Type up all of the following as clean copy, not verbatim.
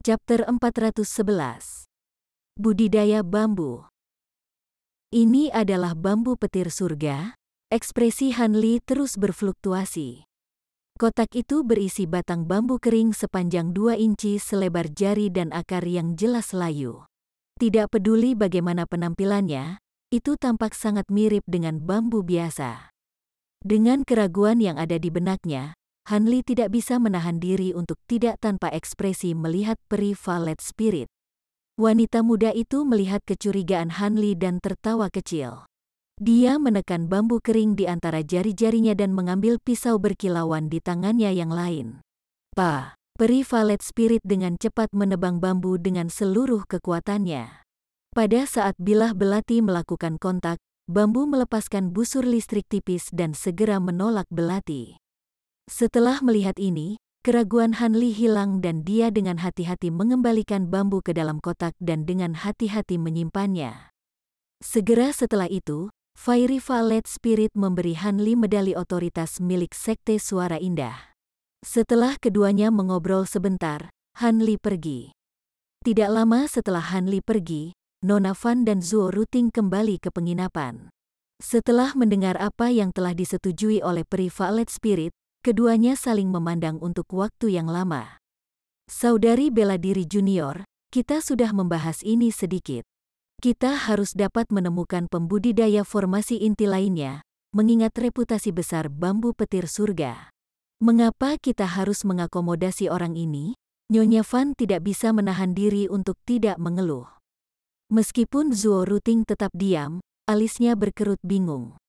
Chapter 411. Budidaya bambu. Ini adalah bambu petir surga. Ekspresi Han Li terus berfluktuasi. Kotak itu berisi batang bambu kering sepanjang 2 inci selebar jari dan akar yang jelas layu. Tidak peduli bagaimana penampilannya, itu tampak sangat mirip dengan bambu biasa. Dengan keraguan yang ada di benaknya, Han Li tidak bisa menahan diri untuk tidak tanpa ekspresi melihat peri Violet Spirit. Wanita muda itu melihat kecurigaan Han Li dan tertawa kecil. Dia menekan bambu kering di antara jari-jarinya dan mengambil pisau berkilauan di tangannya yang lain. Peri Violet Spirit dengan cepat menebang bambu dengan seluruh kekuatannya. Pada saat bilah belati melakukan kontak, bambu melepaskan busur listrik tipis dan segera menolak belati. Setelah melihat ini, keraguan Han Li hilang dan dia dengan hati-hati mengembalikan bambu ke dalam kotak dan dengan hati-hati menyimpannya. Segera setelah itu, Fiery Violet Spirit memberi Han Li medali otoritas milik Sekte Suara Indah. Setelah keduanya mengobrol sebentar, Han Li pergi. Tidak lama setelah Han Li pergi, Nona Fan dan Zuo Ruting kembali ke penginapan. Setelah mendengar apa yang telah disetujui oleh peri Violet Spirit, keduanya saling memandang untuk waktu yang lama. Saudari Bela Diri Junior, kita sudah membahas ini sedikit. Kita harus dapat menemukan pembudidaya formasi inti lainnya, mengingat reputasi besar bambu petir surga. Mengapa kita harus mengakomodasi orang ini? Nyonya Fan tidak bisa menahan diri untuk tidak mengeluh. Meskipun Zuo Ruting tetap diam, alisnya berkerut bingung.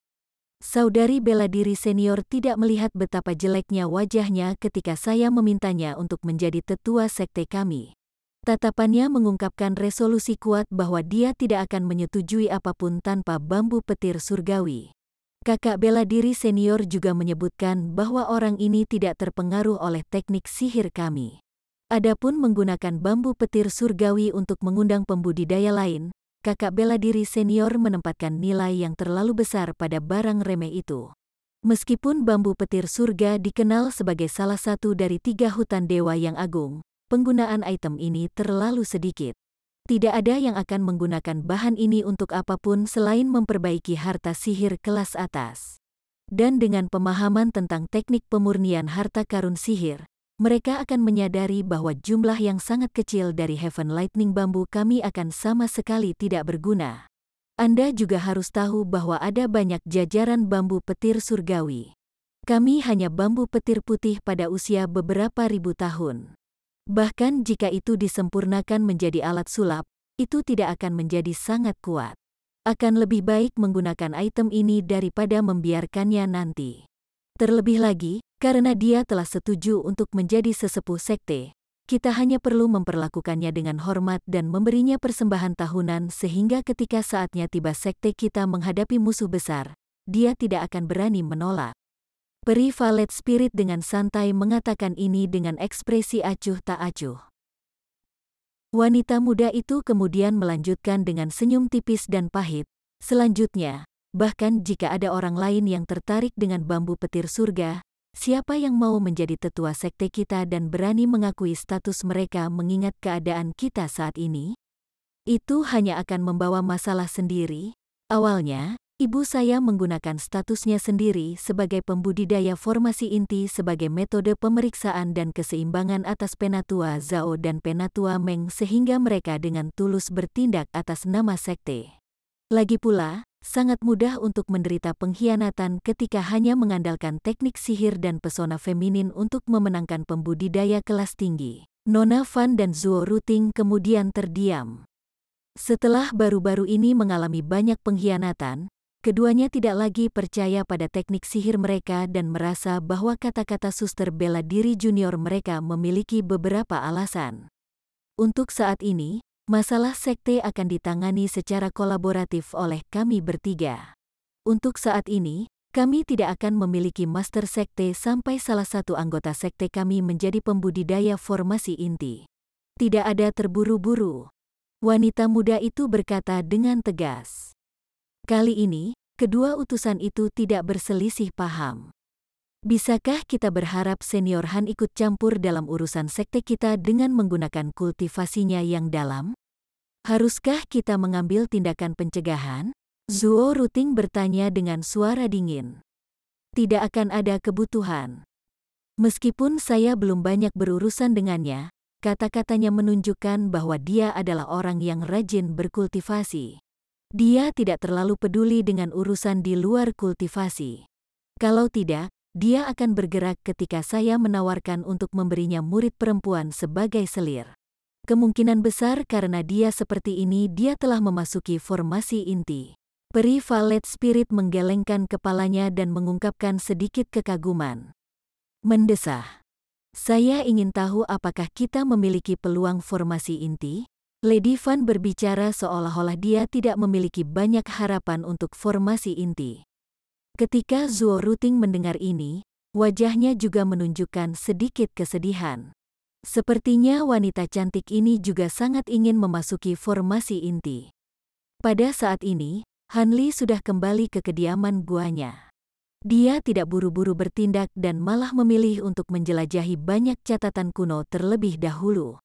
Saudari Bela Diri Senior tidak melihat betapa jeleknya wajahnya ketika saya memintanya untuk menjadi tetua sekte kami. Tatapannya mengungkapkan resolusi kuat bahwa dia tidak akan menyetujui apapun tanpa bambu petir surgawi. Kakak Bela Diri Senior juga menyebutkan bahwa orang ini tidak terpengaruh oleh teknik sihir kami. Adapun menggunakan bambu petir surgawi untuk mengundang pembudidaya lain, Kakak Bela Diri Senior menempatkan nilai yang terlalu besar pada barang remeh itu. Meskipun bambu petir surga dikenal sebagai salah satu dari 3 hutan dewa yang agung, penggunaan item ini terlalu sedikit. Tidak ada yang akan menggunakan bahan ini untuk apapun selain memperbaiki harta sihir kelas atas. Dan dengan pemahaman tentang teknik pemurnian harta karun sihir, mereka akan menyadari bahwa jumlah yang sangat kecil dari Heaven Lightning bambu kami akan sama sekali tidak berguna. Anda juga harus tahu bahwa ada banyak jajaran bambu petir surgawi. Kami hanya bambu petir putih pada usia beberapa ribu tahun. Bahkan jika itu disempurnakan menjadi alat sulap, itu tidak akan menjadi sangat kuat. Akan lebih baik menggunakan item ini daripada membiarkannya nanti. Terlebih lagi, karena dia telah setuju untuk menjadi sesepuh sekte, kita hanya perlu memperlakukannya dengan hormat dan memberinya persembahan tahunan sehingga ketika saatnya tiba sekte kita menghadapi musuh besar, dia tidak akan berani menolak. Peri Violet Spirit dengan santai mengatakan ini dengan ekspresi acuh tak acuh. Wanita muda itu kemudian melanjutkan dengan senyum tipis dan pahit. Selanjutnya, bahkan jika ada orang lain yang tertarik dengan bambu petir surga, siapa yang mau menjadi tetua sekte kita dan berani mengakui status mereka mengingat keadaan kita saat ini? Itu hanya akan membawa masalah sendiri. Awalnya, ibu saya menggunakan statusnya sendiri sebagai pembudidaya formasi inti sebagai metode pemeriksaan dan keseimbangan atas Penatua Zhao dan Penatua Meng sehingga mereka dengan tulus bertindak atas nama sekte. Lagi pula, sangat mudah untuk menderita pengkhianatan ketika hanya mengandalkan teknik sihir dan pesona feminin untuk memenangkan pembudidaya kelas tinggi. Nona Fan dan Zuo Ruting kemudian terdiam. Setelah baru-baru ini mengalami banyak pengkhianatan, keduanya tidak lagi percaya pada teknik sihir mereka dan merasa bahwa kata-kata suster Bela Diri Junior mereka memiliki beberapa alasan. Untuk saat ini, masalah sekte akan ditangani secara kolaboratif oleh kami bertiga. Untuk saat ini, kami tidak akan memiliki master sekte sampai salah satu anggota sekte kami menjadi pembudidaya formasi inti. Tidak ada terburu-buru. Wanita muda itu berkata dengan tegas. Kali ini, kedua utusan itu tidak berselisih paham. Bisakah kita berharap senior Han ikut campur dalam urusan sekte kita dengan menggunakan kultivasinya yang dalam? Haruskah kita mengambil tindakan pencegahan? Zuo Ruting bertanya dengan suara dingin. Tidak akan ada kebutuhan. Meskipun saya belum banyak berurusan dengannya, kata-katanya menunjukkan bahwa dia adalah orang yang rajin berkultivasi. Dia tidak terlalu peduli dengan urusan di luar kultivasi. Kalau tidak, dia akan bergerak ketika saya menawarkan untuk memberinya murid perempuan sebagai selir. Kemungkinan besar karena dia seperti ini dia telah memasuki formasi inti. Peri Valet Spirit menggelengkan kepalanya dan mengungkapkan sedikit kekaguman. Mendesah. Saya ingin tahu apakah kita memiliki peluang formasi inti? Lady Fan berbicara seolah-olah dia tidak memiliki banyak harapan untuk formasi inti. Ketika Zuo Ruting mendengar ini, wajahnya juga menunjukkan sedikit kesedihan. Sepertinya wanita cantik ini juga sangat ingin memasuki formasi inti. Pada saat ini, Han Li sudah kembali ke kediaman guanya. Dia tidak buru-buru bertindak dan malah memilih untuk menjelajahi banyak catatan kuno terlebih dahulu.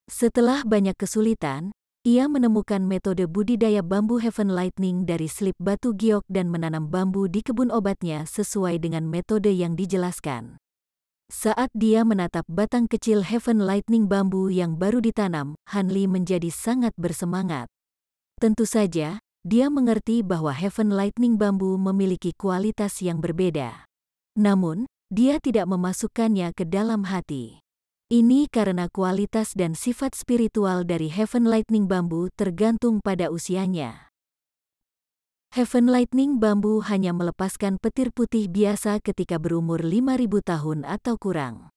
Setelah banyak kesulitan, ia menemukan metode budidaya bambu Heaven Lightning dari slip batu giok dan menanam bambu di kebun obatnya sesuai dengan metode yang dijelaskan. Saat dia menatap batang kecil Heaven Lightning bambu yang baru ditanam, Han Li menjadi sangat bersemangat. Tentu saja, dia mengerti bahwa Heaven Lightning bambu memiliki kualitas yang berbeda. Namun, dia tidak memasukkannya ke dalam hati. Ini karena kualitas dan sifat spiritual dari Heaven Lightning bambu tergantung pada usianya. Heaven Lightning bambu hanya melepaskan petir putih biasa ketika berumur 5.000 tahun atau kurang.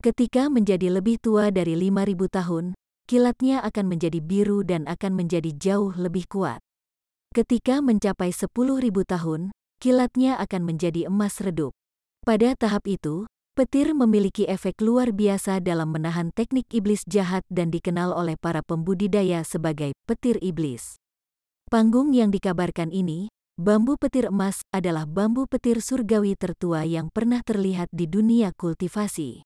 Ketika menjadi lebih tua dari 5.000 tahun, kilatnya akan menjadi biru dan akan menjadi jauh lebih kuat. Ketika mencapai 10.000 tahun, kilatnya akan menjadi emas redup. Pada tahap itu, petir memiliki efek luar biasa dalam menahan teknik iblis jahat dan dikenal oleh para pembudidaya sebagai petir iblis. Panggung yang dikabarkan ini, bambu petir emas adalah bambu petir surgawi tertua yang pernah terlihat di dunia kultivasi.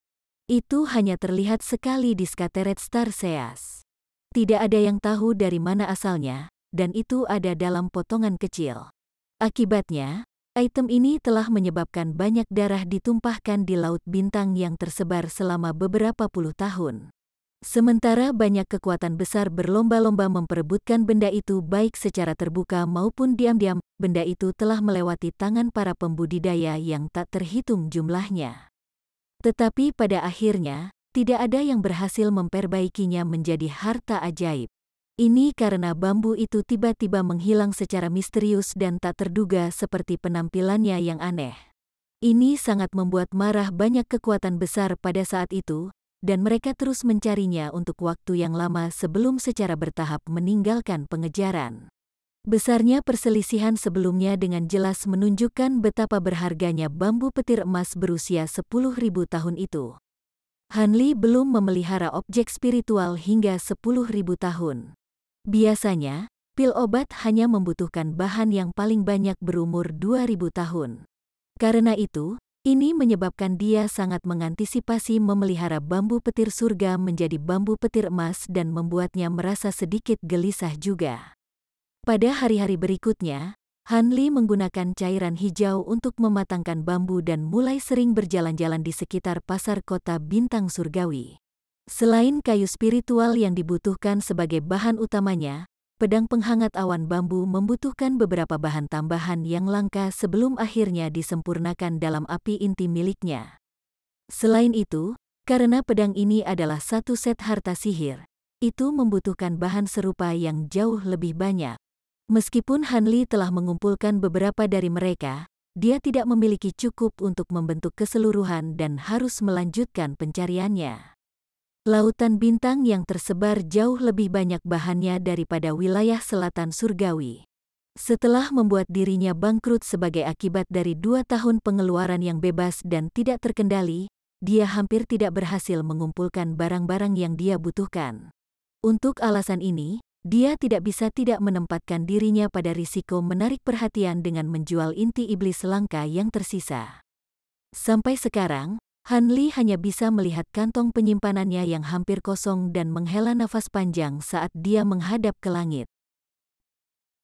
Itu hanya terlihat sekali di Skateret Starseas. Tidak ada yang tahu dari mana asalnya, dan itu ada dalam potongan kecil. Akibatnya, item ini telah menyebabkan banyak darah ditumpahkan di Laut Bintang yang tersebar selama beberapa puluh tahun. Sementara banyak kekuatan besar berlomba-lomba memperebutkan benda itu baik secara terbuka maupun diam-diam, benda itu telah melewati tangan para pembudidaya yang tak terhitung jumlahnya. Tetapi pada akhirnya, tidak ada yang berhasil memperbaikinya menjadi harta ajaib. Ini karena bambu itu tiba-tiba menghilang secara misterius dan tak terduga seperti penampilannya yang aneh. Ini sangat membuat marah banyak kekuatan besar pada saat itu, dan mereka terus mencarinya untuk waktu yang lama sebelum secara bertahap meninggalkan pengejaran. Besarnya perselisihan sebelumnya dengan jelas menunjukkan betapa berharganya bambu petir emas berusia 10.000 tahun itu. Han Li belum memelihara objek spiritual hingga 10.000 tahun. Biasanya, pil obat hanya membutuhkan bahan yang paling banyak berumur 2.000 tahun. Karena itu, ini menyebabkan dia sangat mengantisipasi memelihara bambu petir surga menjadi bambu petir emas dan membuatnya merasa sedikit gelisah juga. Pada hari-hari berikutnya, Han Li menggunakan cairan hijau untuk mematangkan bambu dan mulai sering berjalan-jalan di sekitar pasar kota bintang surgawi. Selain kayu spiritual yang dibutuhkan sebagai bahan utamanya, pedang penghangat awan bambu membutuhkan beberapa bahan tambahan yang langka sebelum akhirnya disempurnakan dalam api inti miliknya. Selain itu, karena pedang ini adalah satu set harta sihir, itu membutuhkan bahan serupa yang jauh lebih banyak. Meskipun Han Li telah mengumpulkan beberapa dari mereka, dia tidak memiliki cukup untuk membentuk keseluruhan dan harus melanjutkan pencariannya. Lautan bintang yang tersebar jauh lebih banyak bahannya daripada wilayah selatan surgawi. Setelah membuat dirinya bangkrut sebagai akibat dari 2 tahun pengeluaran yang bebas dan tidak terkendali, dia hampir tidak berhasil mengumpulkan barang-barang yang dia butuhkan. Untuk alasan ini, dia tidak bisa tidak menempatkan dirinya pada risiko menarik perhatian dengan menjual inti iblis langka yang tersisa. Sampai sekarang, Han Li hanya bisa melihat kantong penyimpanannya yang hampir kosong dan menghela nafas panjang saat dia menghadap ke langit.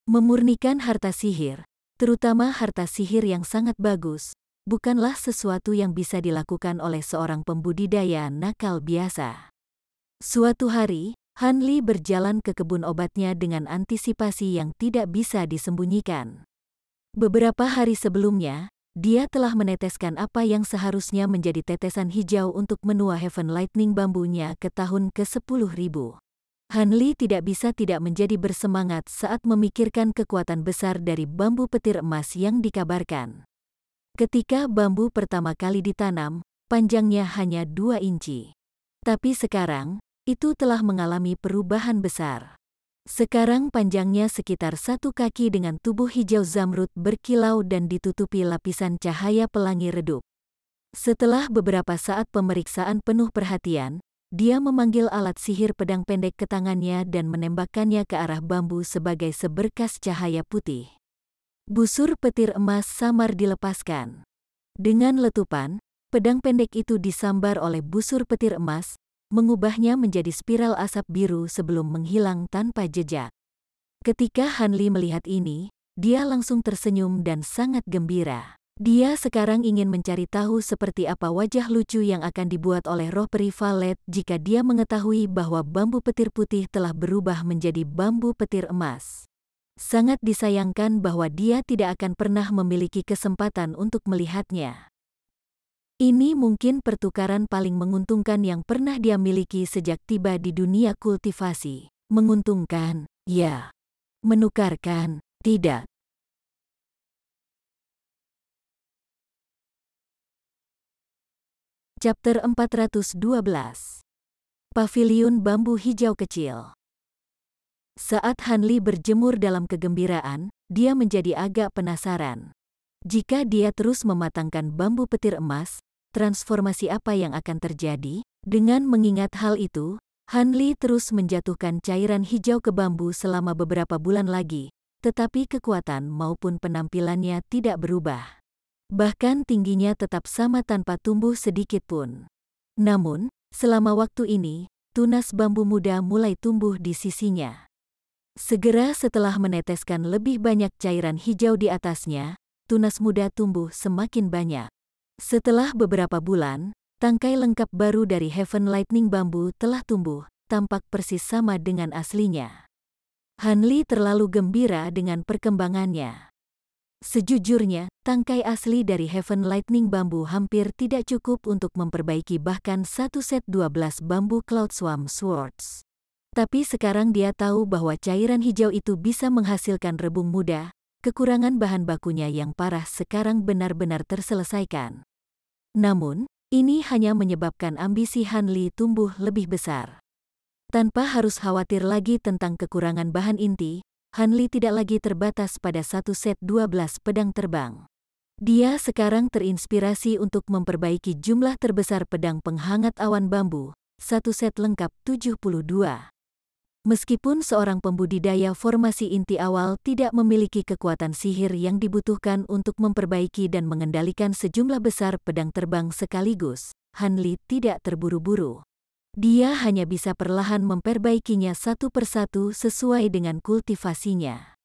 Memurnikan harta sihir, terutama harta sihir yang sangat bagus, bukanlah sesuatu yang bisa dilakukan oleh seorang pembudidaya nakal biasa. Suatu hari, Han Li berjalan ke kebun obatnya dengan antisipasi yang tidak bisa disembunyikan. Beberapa hari sebelumnya, dia telah meneteskan apa yang seharusnya menjadi tetesan hijau untuk menua Heaven Lightning bambunya ke tahun ke-10.000. Han Li tidak bisa tidak menjadi bersemangat saat memikirkan kekuatan besar dari bambu petir emas yang dikabarkan. Ketika bambu pertama kali ditanam, panjangnya hanya 2 inci. Tapi sekarang, itu telah mengalami perubahan besar. Sekarang panjangnya sekitar 1 kaki dengan tubuh hijau zamrud berkilau dan ditutupi lapisan cahaya pelangi redup. Setelah beberapa saat pemeriksaan penuh perhatian, dia memanggil alat sihir pedang pendek ke tangannya dan menembakkannya ke arah bambu sebagai seberkas cahaya putih. Busur petir emas samar dilepaskan. Dengan letupan, pedang pendek itu disambar oleh busur petir emas, mengubahnya menjadi spiral asap biru sebelum menghilang tanpa jejak. Ketika Han Li melihat ini, dia langsung tersenyum dan sangat gembira. Dia sekarang ingin mencari tahu seperti apa wajah lucu yang akan dibuat oleh roh peri Valet jika dia mengetahui bahwa bambu petir putih telah berubah menjadi bambu petir emas. Sangat disayangkan bahwa dia tidak akan pernah memiliki kesempatan untuk melihatnya. Ini mungkin pertukaran paling menguntungkan yang pernah dia miliki sejak tiba di dunia kultivasi. Menguntungkan, ya. Menukarkan, tidak. Chapter 412. Paviliun Bambu Hijau Kecil. Saat Han Li berjemur dalam kegembiraan, dia menjadi agak penasaran. Jika dia terus mematangkan bambu petir emas, transformasi apa yang akan terjadi? Dengan mengingat hal itu, Han Li terus menjatuhkan cairan hijau ke bambu selama beberapa bulan lagi, tetapi kekuatan maupun penampilannya tidak berubah. Bahkan tingginya tetap sama tanpa tumbuh sedikit pun. Namun, selama waktu ini, tunas bambu muda mulai tumbuh di sisinya. Segera setelah meneteskan lebih banyak cairan hijau di atasnya, tunas muda tumbuh semakin banyak. Setelah beberapa bulan, tangkai lengkap baru dari Heaven Lightning bambu telah tumbuh, tampak persis sama dengan aslinya. Han Li terlalu gembira dengan perkembangannya. Sejujurnya, tangkai asli dari Heaven Lightning bambu hampir tidak cukup untuk memperbaiki bahkan satu set 12 bambu Cloud Swarm Swords. Tapi sekarang dia tahu bahwa cairan hijau itu bisa menghasilkan rebung muda. Kekurangan bahan bakunya yang parah sekarang benar-benar terselesaikan. Namun, ini hanya menyebabkan ambisi Han Li tumbuh lebih besar. Tanpa harus khawatir lagi tentang kekurangan bahan inti, Han Li tidak lagi terbatas pada satu set 12 pedang terbang. Dia sekarang terinspirasi untuk memperbaiki jumlah terbesar pedang penghangat awan bambu, satu set lengkap 72. Meskipun seorang pembudidaya formasi inti awal tidak memiliki kekuatan sihir yang dibutuhkan untuk memperbaiki dan mengendalikan sejumlah besar pedang terbang sekaligus, Han Li tidak terburu-buru. Dia hanya bisa perlahan memperbaikinya satu persatu sesuai dengan kultivasinya.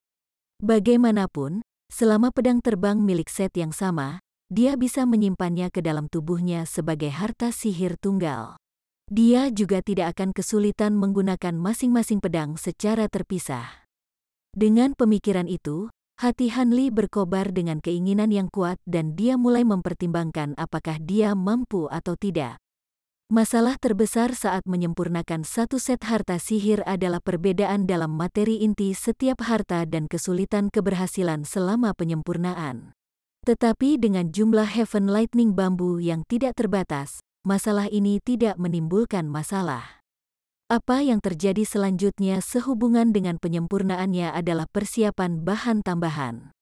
Bagaimanapun, selama pedang terbang milik set yang sama, dia bisa menyimpannya ke dalam tubuhnya sebagai harta sihir tunggal. Dia juga tidak akan kesulitan menggunakan masing-masing pedang secara terpisah. Dengan pemikiran itu, hati Han Li berkobar dengan keinginan yang kuat dan dia mulai mempertimbangkan apakah dia mampu atau tidak. Masalah terbesar saat menyempurnakan satu set harta sihir adalah perbedaan dalam materi inti setiap harta dan kesulitan keberhasilan selama penyempurnaan. Tetapi dengan jumlah Heaven Lightning bambu yang tidak terbatas, masalah ini tidak menimbulkan masalah. Apa yang terjadi selanjutnya sehubungan dengan penyempurnaannya adalah persiapan bahan tambahan.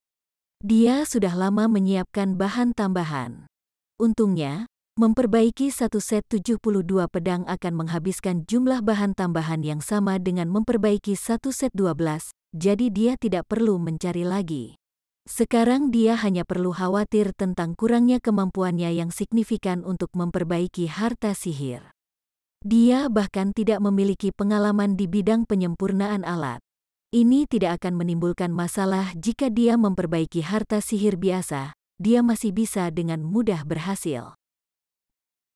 Dia sudah lama menyiapkan bahan tambahan. Untungnya, memperbaiki satu set 72 pedang akan menghabiskan jumlah bahan tambahan yang sama dengan memperbaiki satu set 12, jadi dia tidak perlu mencari lagi. Sekarang dia hanya perlu khawatir tentang kurangnya kemampuannya yang signifikan untuk memperbaiki harta sihir. Dia bahkan tidak memiliki pengalaman di bidang penyempurnaan alat. Ini tidak akan menimbulkan masalah jika dia memperbaiki harta sihir biasa, dia masih bisa dengan mudah berhasil.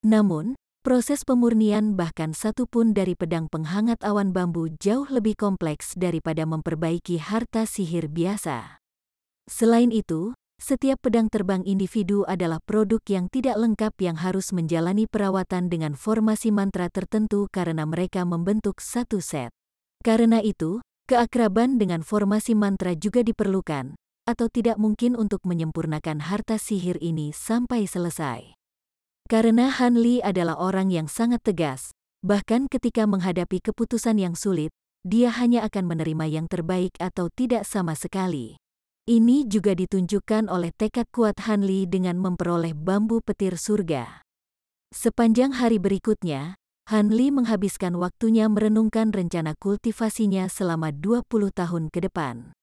Namun, proses pemurnian bahkan satu pun dari pedang penghangat awan bambu jauh lebih kompleks daripada memperbaiki harta sihir biasa. Selain itu, setiap pedang terbang individu adalah produk yang tidak lengkap yang harus menjalani perawatan dengan formasi mantra tertentu karena mereka membentuk satu set. Karena itu, keakraban dengan formasi mantra juga diperlukan, atau tidak mungkin untuk menyempurnakan harta sihir ini sampai selesai. Karena Han Li adalah orang yang sangat tegas, bahkan ketika menghadapi keputusan yang sulit, dia hanya akan menerima yang terbaik atau tidak sama sekali. Ini juga ditunjukkan oleh tekad kuat Han Li dengan memperoleh bambu petir surga. Sepanjang hari berikutnya, Han Li menghabiskan waktunya merenungkan rencana kultivasinya selama 20 tahun ke depan.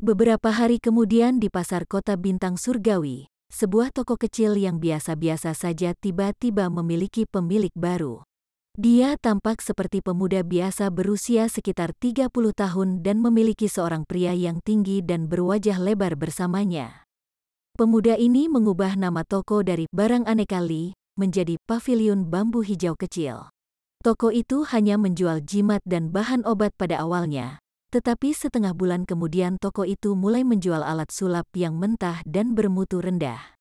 Beberapa hari kemudian di pasar kota Bintang Surgawi, sebuah toko kecil yang biasa-biasa saja tiba-tiba memiliki pemilik baru. Dia tampak seperti pemuda biasa berusia sekitar 30 tahun dan memiliki seorang pria yang tinggi dan berwajah lebar bersamanya. Pemuda ini mengubah nama toko dari Barang Aneka Li menjadi Paviliun Bambu Hijau Kecil. Toko itu hanya menjual jimat dan bahan obat pada awalnya, tetapi setengah bulan kemudian toko itu mulai menjual alat sulap yang mentah dan bermutu rendah.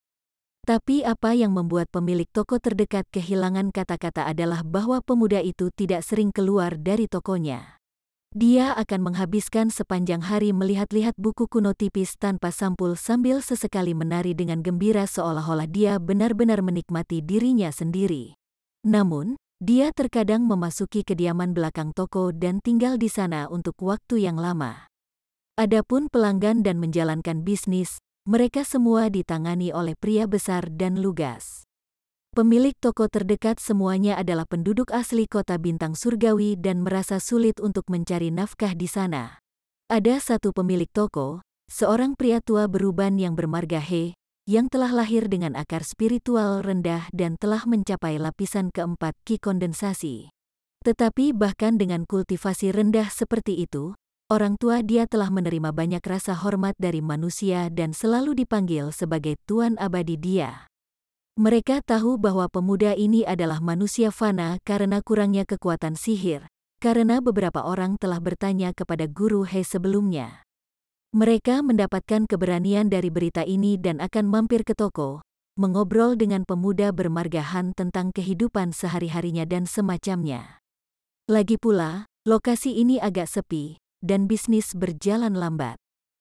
Tapi apa yang membuat pemilik toko terdekat kehilangan kata-kata adalah bahwa pemuda itu tidak sering keluar dari tokonya. Dia akan menghabiskan sepanjang hari melihat-lihat buku kuno tipis tanpa sampul sambil sesekali menari dengan gembira seolah-olah dia benar-benar menikmati dirinya sendiri. Namun, dia terkadang memasuki kediaman belakang toko dan tinggal di sana untuk waktu yang lama. Adapun pelanggan dan menjalankan bisnis, mereka semua ditangani oleh pria besar dan lugas. Pemilik toko terdekat semuanya adalah penduduk asli kota Bintang Surgawi dan merasa sulit untuk mencari nafkah di sana. Ada satu pemilik toko, seorang pria tua beruban yang bermarga He, yang telah lahir dengan akar spiritual rendah dan telah mencapai lapisan keempat Ki kondensasi. Tetapi bahkan dengan kultivasi rendah seperti itu, orang tua dia telah menerima banyak rasa hormat dari manusia dan selalu dipanggil sebagai Tuan Abadi dia. Mereka tahu bahwa pemuda ini adalah manusia fana karena kurangnya kekuatan sihir, karena beberapa orang telah bertanya kepada guru He sebelumnya. Mereka mendapatkan keberanian dari berita ini dan akan mampir ke toko, mengobrol dengan pemuda bermarga Han tentang kehidupan sehari-harinya dan semacamnya. Lagi pula, lokasi ini agak sepi, dan bisnis berjalan lambat.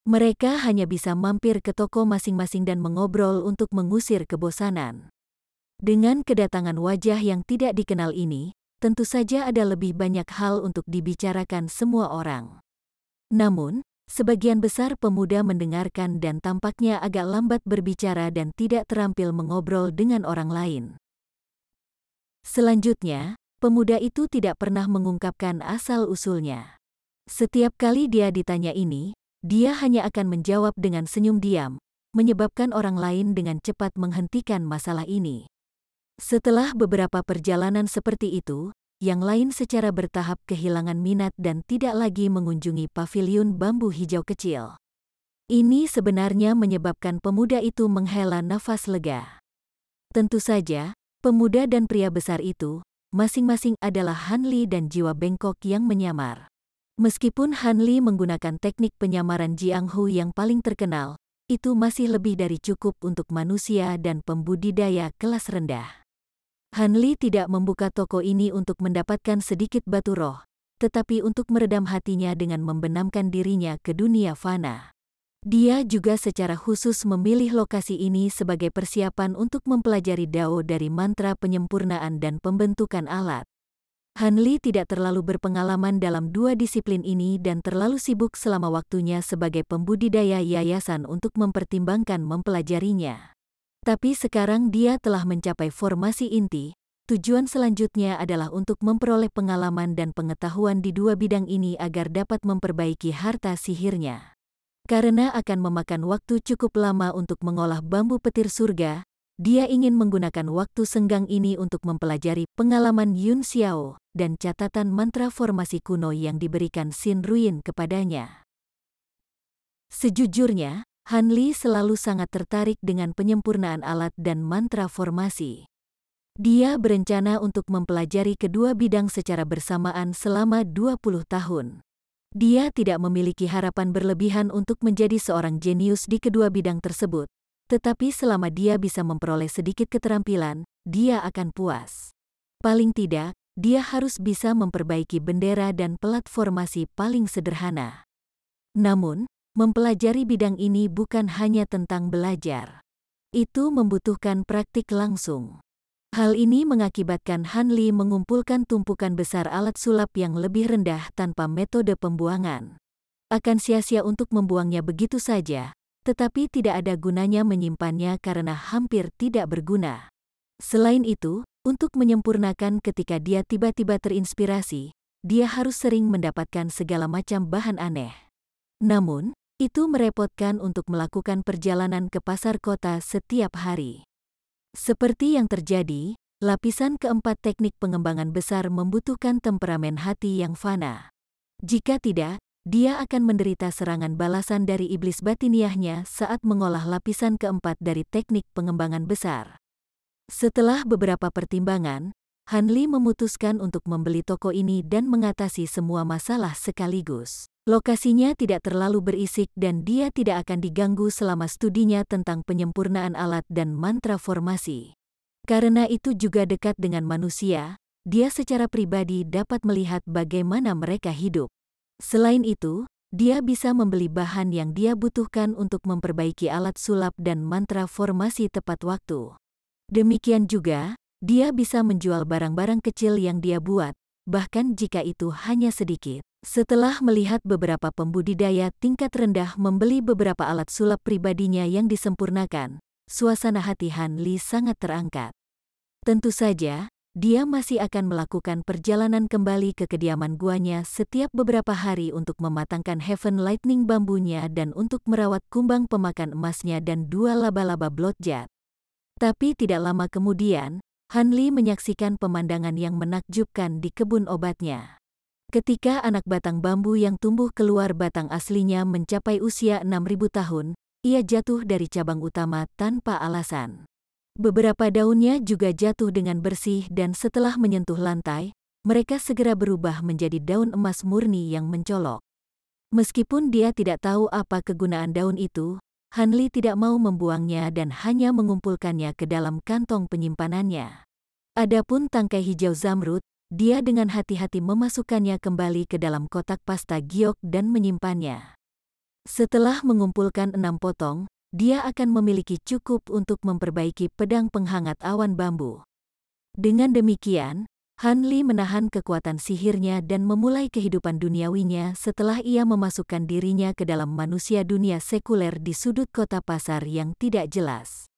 Mereka hanya bisa mampir ke toko masing-masing dan mengobrol untuk mengusir kebosanan. Dengan kedatangan wajah yang tidak dikenal ini, tentu saja ada lebih banyak hal untuk dibicarakan semua orang. Namun, sebagian besar pemuda mendengarkan dan tampaknya agak lambat berbicara dan tidak terampil mengobrol dengan orang lain. Selanjutnya, pemuda itu tidak pernah mengungkapkan asal-usulnya. Setiap kali dia ditanya ini, dia hanya akan menjawab dengan senyum diam, menyebabkan orang lain dengan cepat menghentikan masalah ini. Setelah beberapa perjalanan seperti itu, yang lain secara bertahap kehilangan minat dan tidak lagi mengunjungi paviliun bambu hijau kecil. Ini sebenarnya menyebabkan pemuda itu menghela nafas lega. Tentu saja, pemuda dan pria besar itu, masing-masing adalah Han Li dan jiwa bengkok yang menyamar. Meskipun Han Li menggunakan teknik penyamaran Jiang Hu yang paling terkenal, itu masih lebih dari cukup untuk manusia dan pembudidaya kelas rendah. Han Li tidak membuka toko ini untuk mendapatkan sedikit batu roh, tetapi untuk meredam hatinya dengan membenamkan dirinya ke dunia fana. Dia juga secara khusus memilih lokasi ini sebagai persiapan untuk mempelajari Dao dari mantra penyempurnaan dan pembentukan alat. Han Li tidak terlalu berpengalaman dalam dua disiplin ini dan terlalu sibuk selama waktunya sebagai pembudidaya yayasan untuk mempertimbangkan mempelajarinya. Tapi sekarang dia telah mencapai formasi inti, tujuan selanjutnya adalah untuk memperoleh pengalaman dan pengetahuan di dua bidang ini agar dapat memperbaiki harta sihirnya. Karena akan memakan waktu cukup lama untuk mengolah bambu petir surga, dia ingin menggunakan waktu senggang ini untuk mempelajari pengalaman Yun Xiao dan catatan mantra formasi kuno yang diberikan Xin Ruyin kepadanya. Sejujurnya, Han Li selalu sangat tertarik dengan penyempurnaan alat dan mantra formasi. Dia berencana untuk mempelajari kedua bidang secara bersamaan selama 20 tahun. Dia tidak memiliki harapan berlebihan untuk menjadi seorang jenius di kedua bidang tersebut, tetapi selama dia bisa memperoleh sedikit keterampilan, dia akan puas. Paling tidak, dia harus bisa memperbaiki bendera dan pelat formasi paling sederhana. Namun, mempelajari bidang ini bukan hanya tentang belajar. Itu membutuhkan praktik langsung. Hal ini mengakibatkan Han Li mengumpulkan tumpukan besar alat sulap yang lebih rendah tanpa metode pembuangan. Akan sia-sia untuk membuangnya begitu saja, tetapi tidak ada gunanya menyimpannya karena hampir tidak berguna. Selain itu, untuk menyempurnakan ketika dia tiba-tiba terinspirasi, dia harus sering mendapatkan segala macam bahan aneh. Namun, itu merepotkan untuk melakukan perjalanan ke pasar kota setiap hari. Seperti yang terjadi, lapisan keempat teknik pengembangan besar membutuhkan temperamen hati yang fana. Jika tidak, dia akan menderita serangan balasan dari iblis batiniahnya saat mengolah lapisan keempat dari teknik pengembangan besar. Setelah beberapa pertimbangan, Han Li memutuskan untuk membeli toko ini dan mengatasi semua masalah sekaligus. Lokasinya tidak terlalu berisik dan dia tidak akan diganggu selama studinya tentang penyempurnaan alat dan mantra formasi. Karena itu juga dekat dengan manusia, dia secara pribadi dapat melihat bagaimana mereka hidup. Selain itu, dia bisa membeli bahan yang dia butuhkan untuk memperbaiki alat sulap dan mantra formasi tepat waktu. Demikian juga, dia bisa menjual barang-barang kecil yang dia buat, bahkan jika itu hanya sedikit. Setelah melihat beberapa pembudidaya tingkat rendah membeli beberapa alat sulap pribadinya yang disempurnakan, suasana hati Han Li sangat terangkat. Tentu saja, dia masih akan melakukan perjalanan kembali ke kediaman guanya setiap beberapa hari untuk mematangkan Heaven Lightning bambunya dan untuk merawat kumbang pemakan emasnya dan 2 laba-laba blodjat. Tapi tidak lama kemudian, Han Li menyaksikan pemandangan yang menakjubkan di kebun obatnya. Ketika anak batang bambu yang tumbuh keluar batang aslinya mencapai usia 6.000 tahun, ia jatuh dari cabang utama tanpa alasan. Beberapa daunnya juga jatuh dengan bersih dan setelah menyentuh lantai, mereka segera berubah menjadi daun emas murni yang mencolok. Meskipun dia tidak tahu apa kegunaan daun itu, Han Li tidak mau membuangnya dan hanya mengumpulkannya ke dalam kantong penyimpanannya. Adapun tangkai hijau zamrud, dia dengan hati-hati memasukkannya kembali ke dalam kotak pasta giok dan menyimpannya. Setelah mengumpulkan 6 potong, dia akan memiliki cukup untuk memperbaiki pedang penghangat awan bambu. Dengan demikian, Han Li menahan kekuatan sihirnya dan memulai kehidupan duniawinya setelah ia memasukkan dirinya ke dalam manusia dunia sekuler di sudut kota pasar yang tidak jelas.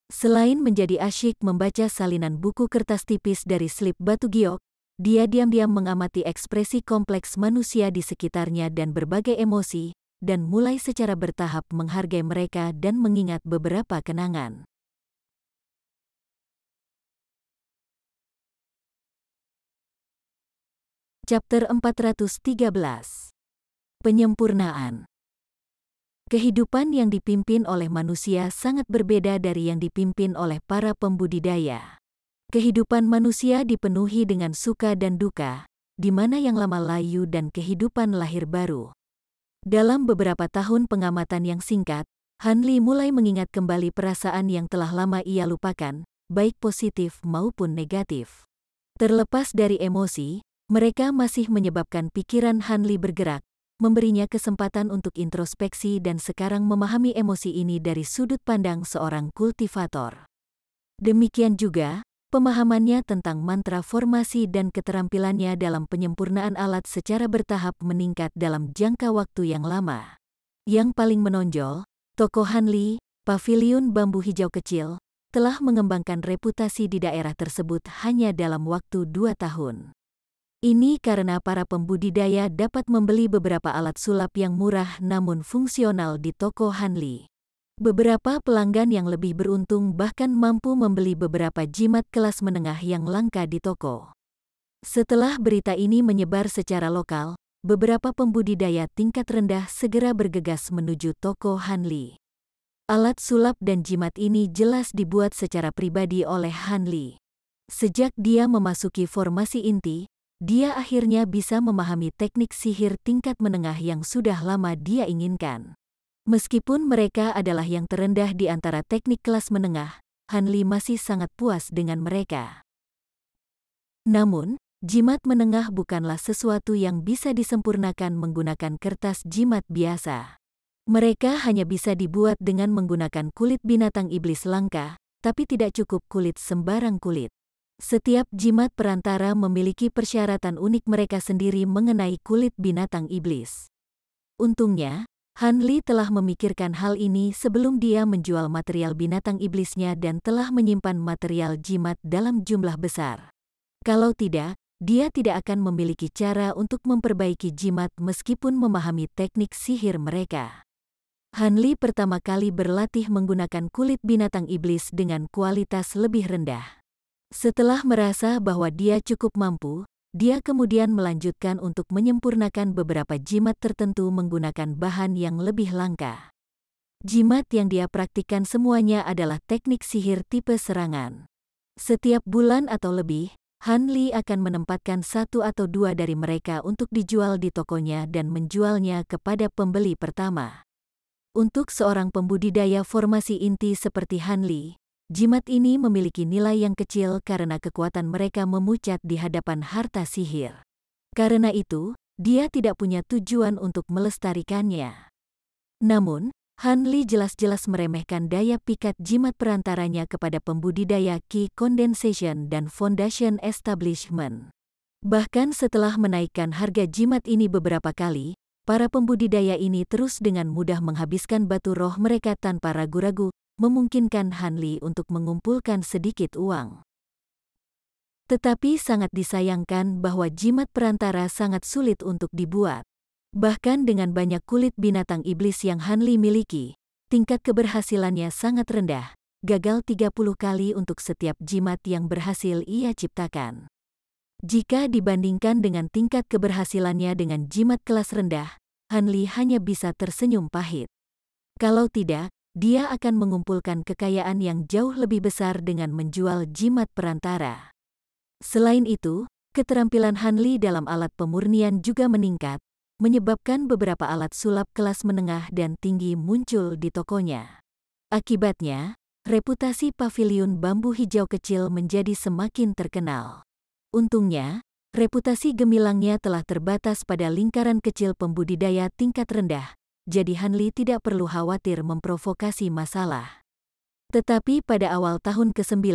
Selain menjadi asyik membaca salinan buku kertas tipis dari slip batu giok, dia diam-diam mengamati ekspresi kompleks manusia di sekitarnya dan berbagai emosi, dan mulai secara bertahap menghargai mereka dan mengingat beberapa kenangan. Chapter 413. Penyempurnaan. Kehidupan yang dipimpin oleh manusia sangat berbeda dari yang dipimpin oleh para pembudidaya. Kehidupan manusia dipenuhi dengan suka dan duka, di mana yang lama layu dan kehidupan lahir baru. Dalam beberapa tahun pengamatan yang singkat, Han Li mulai mengingat kembali perasaan yang telah lama ia lupakan, baik positif maupun negatif. Terlepas dari emosi, mereka masih menyebabkan pikiran Han Li bergerak, memberinya kesempatan untuk introspeksi dan sekarang memahami emosi ini dari sudut pandang seorang kultivator. Demikian juga, pemahamannya tentang mantra formasi dan keterampilannya dalam penyempurnaan alat secara bertahap meningkat dalam jangka waktu yang lama. Yang paling menonjol, toko Han Li, Paviliun Bambu Hijau Kecil, telah mengembangkan reputasi di daerah tersebut hanya dalam waktu 2 tahun. Ini karena para pembudidaya dapat membeli beberapa alat sulap yang murah namun fungsional di toko Hanli. Beberapa pelanggan yang lebih beruntung bahkan mampu membeli beberapa jimat kelas menengah yang langka di toko. Setelah berita ini menyebar secara lokal, beberapa pembudidaya tingkat rendah segera bergegas menuju toko Hanli. Alat sulap dan jimat ini jelas dibuat secara pribadi oleh Hanli. Sejak dia memasuki formasi inti, dia akhirnya bisa memahami teknik sihir tingkat menengah yang sudah lama dia inginkan. Meskipun mereka adalah yang terendah di antara teknik kelas menengah, Hanli masih sangat puas dengan mereka. Namun, jimat menengah bukanlah sesuatu yang bisa disempurnakan menggunakan kertas jimat biasa. Mereka hanya bisa dibuat dengan menggunakan kulit binatang iblis langka, tapi tidak cukup kulit sembarang kulit. Setiap jimat perantara memiliki persyaratan unik mereka sendiri mengenai kulit binatang iblis. Untungnya, Hanli telah memikirkan hal ini sebelum dia menjual material binatang iblisnya dan telah menyimpan material jimat dalam jumlah besar. Kalau tidak, dia tidak akan memiliki cara untuk memperbaiki jimat meskipun memahami teknik sihir mereka. Hanli pertama kali berlatih menggunakan kulit binatang iblis dengan kualitas lebih rendah. Setelah merasa bahwa dia cukup mampu, dia kemudian melanjutkan untuk menyempurnakan beberapa jimat tertentu menggunakan bahan yang lebih langka. Jimat yang dia praktikkan semuanya adalah teknik sihir tipe serangan. Setiap bulan atau lebih, Hanli akan menempatkan satu atau dua dari mereka untuk dijual di tokonya dan menjualnya kepada pembeli pertama. Untuk seorang pembudidaya formasi inti seperti Hanli, jimat ini memiliki nilai yang kecil karena kekuatan mereka memucat di hadapan harta sihir. Karena itu, dia tidak punya tujuan untuk melestarikannya. Namun, Hanli jelas-jelas meremehkan daya pikat jimat perantaranya kepada pembudidaya Key Condensation dan Foundation Establishment. Bahkan setelah menaikkan harga jimat ini beberapa kali, para pembudidaya ini terus dengan mudah menghabiskan batu roh mereka tanpa ragu-ragu, memungkinkan Hanli untuk mengumpulkan sedikit uang. Tetapi sangat disayangkan bahwa jimat perantara sangat sulit untuk dibuat. Bahkan dengan banyak kulit binatang iblis yang Hanli miliki, tingkat keberhasilannya sangat rendah, gagal 30 kali untuk setiap jimat yang berhasil ia ciptakan. Jika dibandingkan dengan tingkat keberhasilannya dengan jimat kelas rendah, Hanli hanya bisa tersenyum pahit. Kalau tidak, dia akan mengumpulkan kekayaan yang jauh lebih besar dengan menjual jimat perantara. Selain itu, keterampilan Hanli dalam alat pemurnian juga meningkat, menyebabkan beberapa alat sulap kelas menengah dan tinggi muncul di tokonya. Akibatnya, reputasi paviliun bambu hijau kecil menjadi semakin terkenal. Untungnya, reputasi gemilangnya telah terbatas pada lingkaran kecil pembudidaya tingkat rendah, jadi Hanli tidak perlu khawatir memprovokasi masalah. Tetapi pada awal tahun ke-9,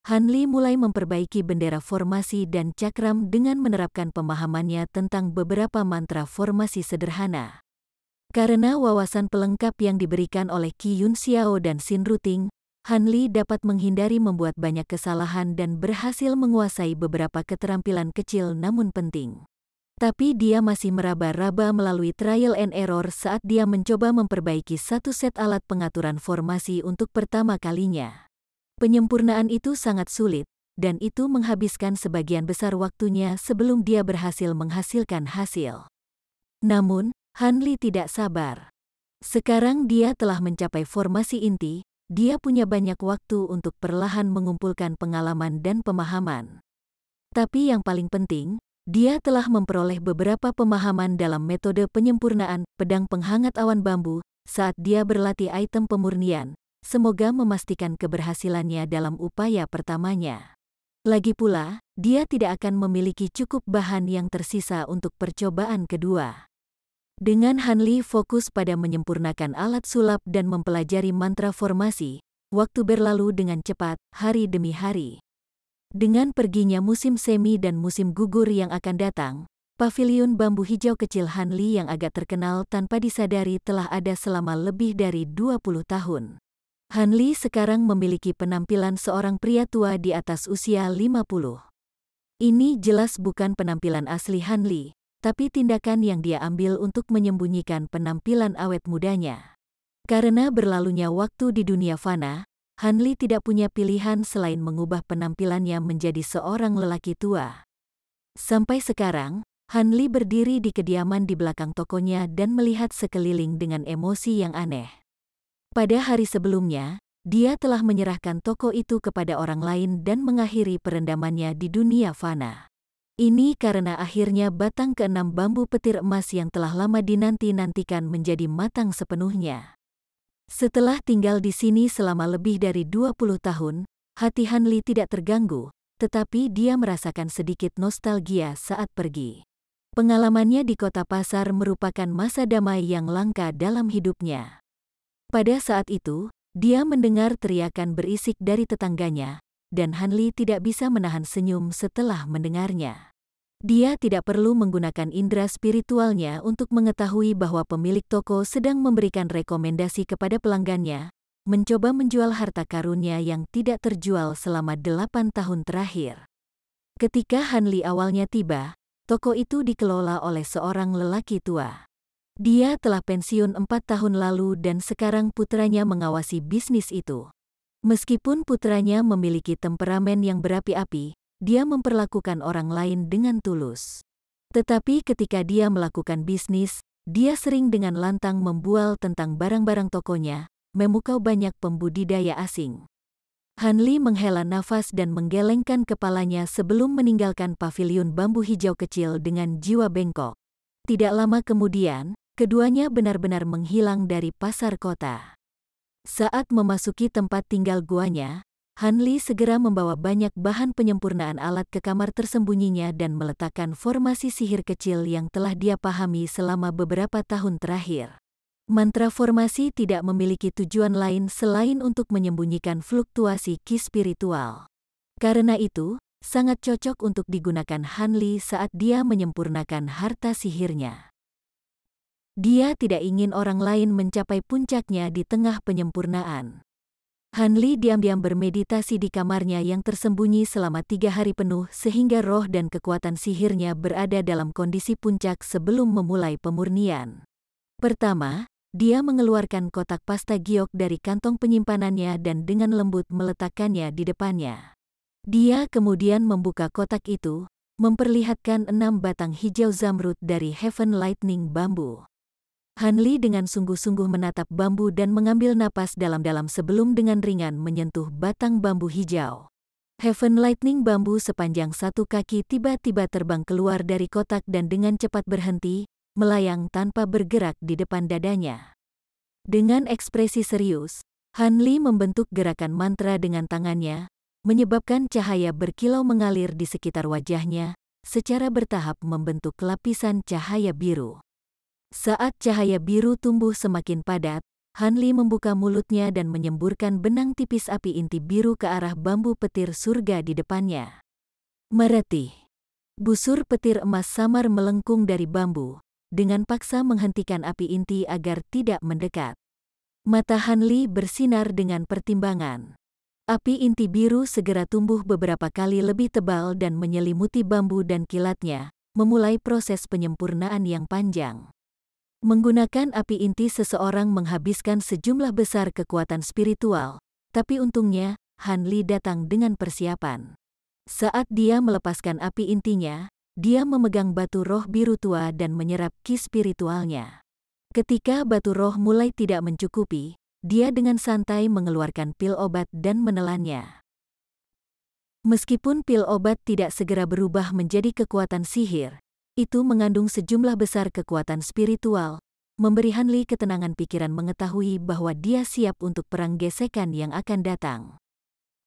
Hanli mulai memperbaiki bendera formasi dan cakram dengan menerapkan pemahamannya tentang beberapa mantra formasi sederhana. Karena wawasan pelengkap yang diberikan oleh Qi Yunxiao dan Xin Ruting, Hanli dapat menghindari membuat banyak kesalahan dan berhasil menguasai beberapa keterampilan kecil namun penting. Tapi dia masih meraba-raba melalui trial and error saat dia mencoba memperbaiki satu set alat pengaturan formasi untuk pertama kalinya. Penyempurnaan itu sangat sulit, dan itu menghabiskan sebagian besar waktunya sebelum dia berhasil menghasilkan hasil. Namun, Hanli tidak sabar. Sekarang dia telah mencapai formasi inti, dia punya banyak waktu untuk perlahan mengumpulkan pengalaman dan pemahaman. Tapi yang paling penting, dia telah memperoleh beberapa pemahaman dalam metode penyempurnaan pedang penghangat awan bambu saat dia berlatih item pemurnian, semoga memastikan keberhasilannya dalam upaya pertamanya. Lagi pula, dia tidak akan memiliki cukup bahan yang tersisa untuk percobaan kedua. Dengan Hanli fokus pada menyempurnakan alat sulap dan mempelajari mantra formasi, waktu berlalu dengan cepat, hari demi hari. Dengan perginya musim semi dan musim gugur yang akan datang, paviliun bambu hijau kecil Hanli yang agak terkenal tanpa disadari telah ada selama lebih dari 20 tahun. Hanli sekarang memiliki penampilan seorang pria tua di atas usia 50. Ini jelas bukan penampilan asli Han Li, tapi tindakan yang dia ambil untuk menyembunyikan penampilan awet mudanya. Karena berlalunya waktu di dunia fana, Han Li tidak punya pilihan selain mengubah penampilannya menjadi seorang lelaki tua. Sampai sekarang, Han Li berdiri di kediaman di belakang tokonya dan melihat sekeliling dengan emosi yang aneh. Pada hari sebelumnya, dia telah menyerahkan toko itu kepada orang lain dan mengakhiri perendamannya di dunia fana. Ini karena akhirnya batang keenam bambu petir emas yang telah lama dinanti-nantikan menjadi matang sepenuhnya. Setelah tinggal di sini selama lebih dari 20 tahun, hati Han Li tidak terganggu, tetapi dia merasakan sedikit nostalgia saat pergi. Pengalamannya di kota pasar merupakan masa damai yang langka dalam hidupnya. Pada saat itu, dia mendengar teriakan berisik dari tetangganya, dan Han Li tidak bisa menahan senyum setelah mendengarnya. Dia tidak perlu menggunakan indera spiritualnya untuk mengetahui bahwa pemilik toko sedang memberikan rekomendasi kepada pelanggannya, mencoba menjual harta karunnya yang tidak terjual selama 8 tahun terakhir. Ketika Han Li awalnya tiba, toko itu dikelola oleh seorang lelaki tua. Dia telah pensiun 4 tahun lalu dan sekarang putranya mengawasi bisnis itu. Meskipun putranya memiliki temperamen yang berapi-api, dia memperlakukan orang lain dengan tulus. Tetapi ketika dia melakukan bisnis, dia sering dengan lantang membual tentang barang-barang tokonya, memukau banyak pembudidaya asing. Han Li menghela nafas dan menggelengkan kepalanya sebelum meninggalkan paviliun bambu hijau kecil dengan jiwa bengkok. Tidak lama kemudian, keduanya benar-benar menghilang dari pasar kota. Saat memasuki tempat tinggal guanya, Han Li segera membawa banyak bahan penyempurnaan alat ke kamar tersembunyinya dan meletakkan formasi sihir kecil yang telah dia pahami selama beberapa tahun terakhir. Mantra formasi tidak memiliki tujuan lain selain untuk menyembunyikan fluktuasi ki spiritual. Karena itu, sangat cocok untuk digunakan Han Li saat dia menyempurnakan harta sihirnya. Dia tidak ingin orang lain mencapai puncaknya di tengah penyempurnaan. Han Li diam-diam bermeditasi di kamarnya yang tersembunyi selama 3 hari penuh sehingga roh dan kekuatan sihirnya berada dalam kondisi puncak sebelum memulai pemurnian. Pertama, dia mengeluarkan kotak pasta giok dari kantong penyimpanannya dan dengan lembut meletakkannya di depannya. Dia kemudian membuka kotak itu, memperlihatkan 6 batang hijau zamrud dari Heaven Lightning bambu. Han Li dengan sungguh-sungguh menatap bambu dan mengambil napas dalam-dalam sebelum dengan ringan menyentuh batang bambu hijau. Heaven Lightning bambu sepanjang 1 kaki tiba-tiba terbang keluar dari kotak dan dengan cepat berhenti, melayang tanpa bergerak di depan dadanya. Dengan ekspresi serius, Han Li membentuk gerakan mantra dengan tangannya, menyebabkan cahaya berkilau mengalir di sekitar wajahnya, secara bertahap membentuk lapisan cahaya biru. Saat cahaya biru tumbuh semakin padat, Han Li membuka mulutnya dan menyemburkan benang tipis api inti biru ke arah bambu petir surga di depannya. Meretih. Busur petir emas samar melengkung dari bambu, dengan paksa menghentikan api inti agar tidak mendekat. Mata Han Li bersinar dengan pertimbangan. Api inti biru segera tumbuh beberapa kali lebih tebal dan menyelimuti bambu dan kilatnya, memulai proses penyempurnaan yang panjang. Menggunakan api inti seseorang menghabiskan sejumlah besar kekuatan spiritual, tapi untungnya, Han Li datang dengan persiapan. Saat dia melepaskan api intinya, dia memegang batu roh biru tua dan menyerap ki spiritualnya. Ketika batu roh mulai tidak mencukupi, dia dengan santai mengeluarkan pil obat dan menelannya. Meskipun pil obat tidak segera berubah menjadi kekuatan sihir, itu mengandung sejumlah besar kekuatan spiritual, memberi Han Li ketenangan pikiran mengetahui bahwa dia siap untuk perang gesekan yang akan datang.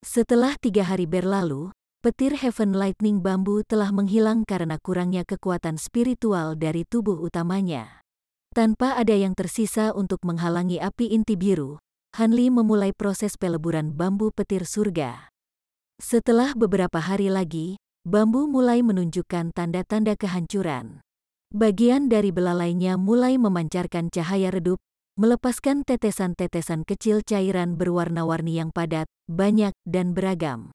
Setelah 3 hari berlalu, petir Heaven Lightning bambu telah menghilang karena kurangnya kekuatan spiritual dari tubuh utamanya. Tanpa ada yang tersisa untuk menghalangi api inti biru, Han Li memulai proses peleburan bambu petir surga. Setelah beberapa hari lagi, bambu mulai menunjukkan tanda-tanda kehancuran. Bagian dari belalainya mulai memancarkan cahaya redup, melepaskan tetesan-tetesan kecil cairan berwarna-warni yang padat, banyak, dan beragam.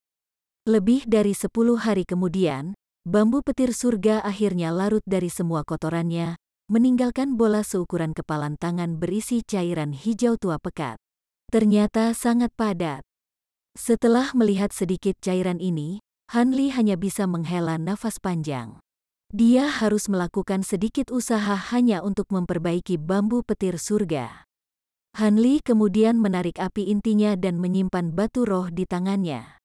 Lebih dari 10 hari kemudian, bambu petir surga akhirnya larut dari semua kotorannya, meninggalkan bola seukuran kepalan tangan berisi cairan hijau tua pekat. Ternyata sangat padat. Setelah melihat sedikit cairan ini, Han Li hanya bisa menghela nafas panjang. Dia harus melakukan sedikit usaha hanya untuk memperbaiki bambu petir surga. Han Li kemudian menarik api intinya dan menyimpan batu roh di tangannya.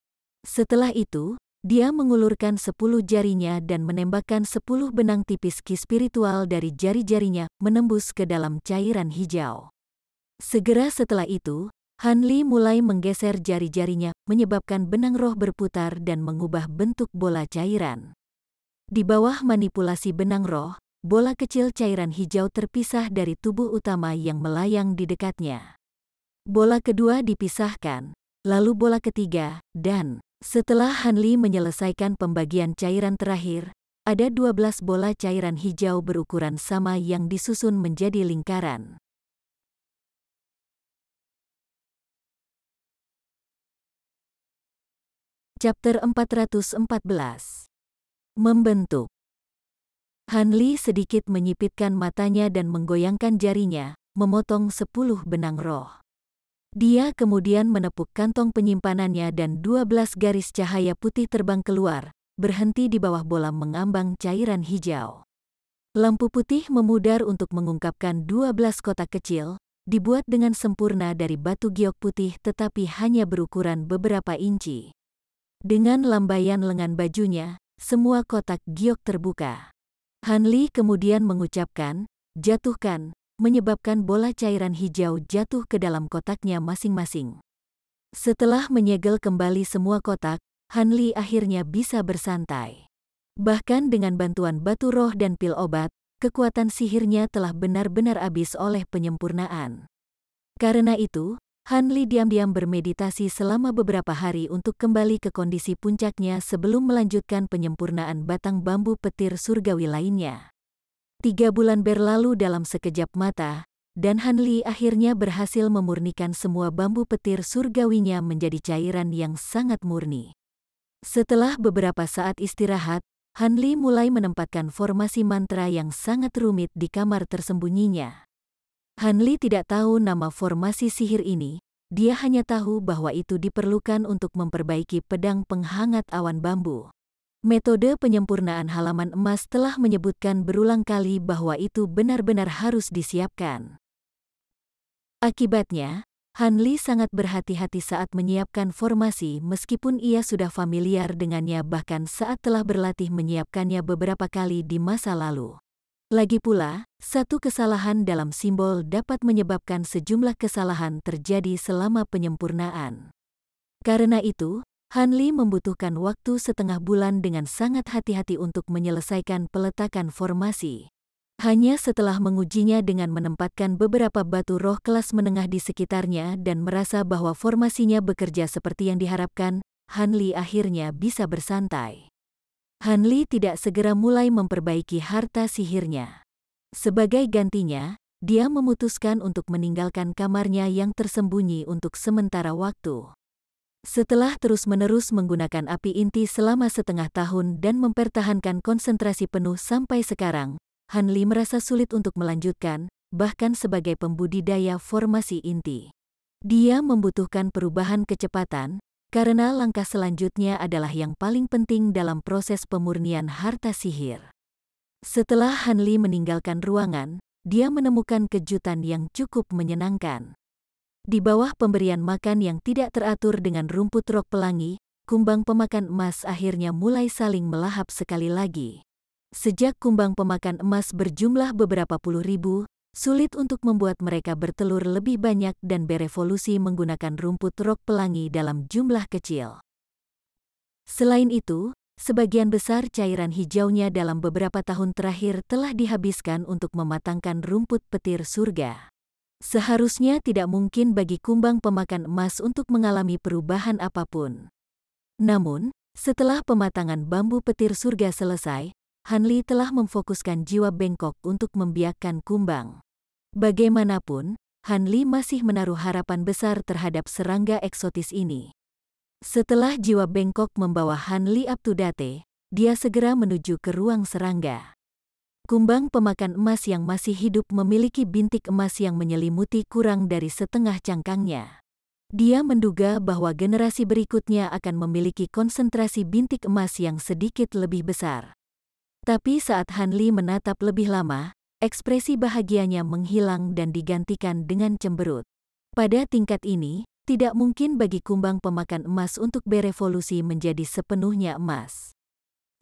Setelah itu, dia mengulurkan 10 jarinya dan menembakkan 10 benang tipis ki spiritual dari jari-jarinya menembus ke dalam cairan hijau. Segera setelah itu, Han Li mulai menggeser jari-jarinya, menyebabkan benang roh berputar dan mengubah bentuk bola cairan. Di bawah manipulasi benang roh, bola kecil cairan hijau terpisah dari tubuh utama yang melayang di dekatnya. Bola kedua dipisahkan, lalu bola ketiga, dan setelah Han Li menyelesaikan pembagian cairan terakhir, ada 12 bola cairan hijau berukuran sama yang disusun menjadi lingkaran. Chapter 414. Membentuk. Han Li sedikit menyipitkan matanya dan menggoyangkan jarinya, memotong 10 benang roh. Dia kemudian menepuk kantong penyimpanannya dan 12 garis cahaya putih terbang keluar, berhenti di bawah bola mengambang cairan hijau. Lampu putih memudar untuk mengungkapkan 12 kotak kecil, dibuat dengan sempurna dari batu giok putih tetapi hanya berukuran beberapa inci. Dengan lambaian lengan bajunya, semua kotak giok terbuka. Han Li kemudian mengucapkan, "Jatuhkan," menyebabkan bola cairan hijau jatuh ke dalam kotaknya masing-masing. Setelah menyegel kembali semua kotak, Han Li akhirnya bisa bersantai. Bahkan dengan bantuan batu roh dan pil obat, kekuatan sihirnya telah benar-benar habis oleh penyempurnaan. Karena itu, Han Li diam-diam bermeditasi selama beberapa hari untuk kembali ke kondisi puncaknya sebelum melanjutkan penyempurnaan batang bambu petir surgawi lainnya. 3 bulan berlalu dalam sekejap mata, dan Han Li akhirnya berhasil memurnikan semua bambu petir surgawinya menjadi cairan yang sangat murni. Setelah beberapa saat istirahat, Han Li mulai menempatkan formasi mantra yang sangat rumit di kamar tersembunyinya. Han Li tidak tahu nama formasi sihir ini, dia hanya tahu bahwa itu diperlukan untuk memperbaiki pedang penghangat awan bambu. Metode penyempurnaan halaman emas telah menyebutkan berulang kali bahwa itu benar-benar harus disiapkan. Akibatnya, Han Li sangat berhati-hati saat menyiapkan formasi meskipun ia sudah familiar dengannya bahkan saat telah berlatih menyiapkannya beberapa kali di masa lalu. Lagi pula, satu kesalahan dalam simbol dapat menyebabkan sejumlah kesalahan terjadi selama penyempurnaan. Karena itu, Han Li membutuhkan waktu setengah bulan dengan sangat hati-hati untuk menyelesaikan peletakan formasi. Hanya setelah mengujinya dengan menempatkan beberapa batu roh kelas menengah di sekitarnya dan merasa bahwa formasinya bekerja seperti yang diharapkan, Han Li akhirnya bisa bersantai. Han Li tidak segera mulai memperbaiki harta sihirnya. Sebagai gantinya, dia memutuskan untuk meninggalkan kamarnya yang tersembunyi untuk sementara waktu. Setelah terus-menerus menggunakan api inti selama setengah tahun dan mempertahankan konsentrasi penuh sampai sekarang, Han Li merasa sulit untuk melanjutkan, bahkan sebagai pembudidaya formasi inti. Dia membutuhkan perubahan kecepatan, karena langkah selanjutnya adalah yang paling penting dalam proses pemurnian harta sihir. Setelah Han Li meninggalkan ruangan, dia menemukan kejutan yang cukup menyenangkan. Di bawah pemberian makan yang tidak teratur dengan rumput rok pelangi, kumbang pemakan emas akhirnya mulai saling melahap sekali lagi. Sejak kumbang pemakan emas berjumlah beberapa puluh ribu, sulit untuk membuat mereka bertelur lebih banyak dan berevolusi menggunakan rumput rok pelangi dalam jumlah kecil. Selain itu, sebagian besar cairan hijaunya dalam beberapa tahun terakhir telah dihabiskan untuk mematangkan rumput petir surga. Seharusnya tidak mungkin bagi kumbang pemakan emas untuk mengalami perubahan apapun. Namun, setelah pematangan bambu petir surga selesai, Han Li telah memfokuskan jiwa bengkok untuk membiakkan kumbang. Bagaimanapun, Han Li masih menaruh harapan besar terhadap serangga eksotis ini. Setelah jiwa bengkok membawa Han Li up to date, dia segera menuju ke ruang serangga. Kumbang pemakan emas yang masih hidup memiliki bintik emas yang menyelimuti kurang dari setengah cangkangnya. Dia menduga bahwa generasi berikutnya akan memiliki konsentrasi bintik emas yang sedikit lebih besar. Tapi saat Han Li menatap lebih lama, ekspresi bahagianya menghilang dan digantikan dengan cemberut. Pada tingkat ini, tidak mungkin bagi kumbang pemakan emas untuk berevolusi menjadi sepenuhnya emas.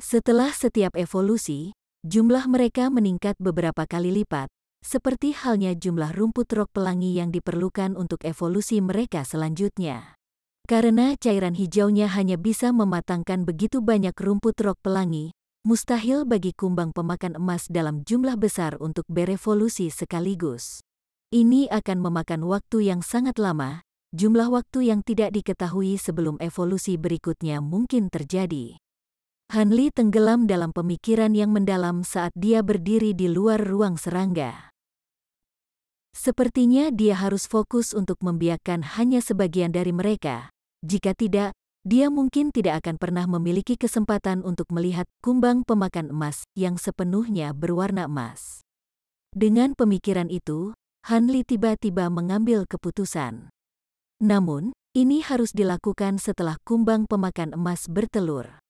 Setelah setiap evolusi, jumlah mereka meningkat beberapa kali lipat, seperti halnya jumlah rumput rok pelangi yang diperlukan untuk evolusi mereka selanjutnya. Karena cairan hijaunya hanya bisa mematangkan begitu banyak rumput rok pelangi, mustahil bagi kumbang pemakan emas dalam jumlah besar untuk berevolusi sekaligus. Ini akan memakan waktu yang sangat lama, jumlah waktu yang tidak diketahui sebelum evolusi berikutnya mungkin terjadi. Han Li tenggelam dalam pemikiran yang mendalam saat dia berdiri di luar ruang serangga. Sepertinya dia harus fokus untuk membiarkan hanya sebagian dari mereka. Jika tidak, dia mungkin tidak akan pernah memiliki kesempatan untuk melihat kumbang pemakan emas yang sepenuhnya berwarna emas. Dengan pemikiran itu, Han Li tiba-tiba mengambil keputusan. Namun, ini harus dilakukan setelah kumbang pemakan emas bertelur.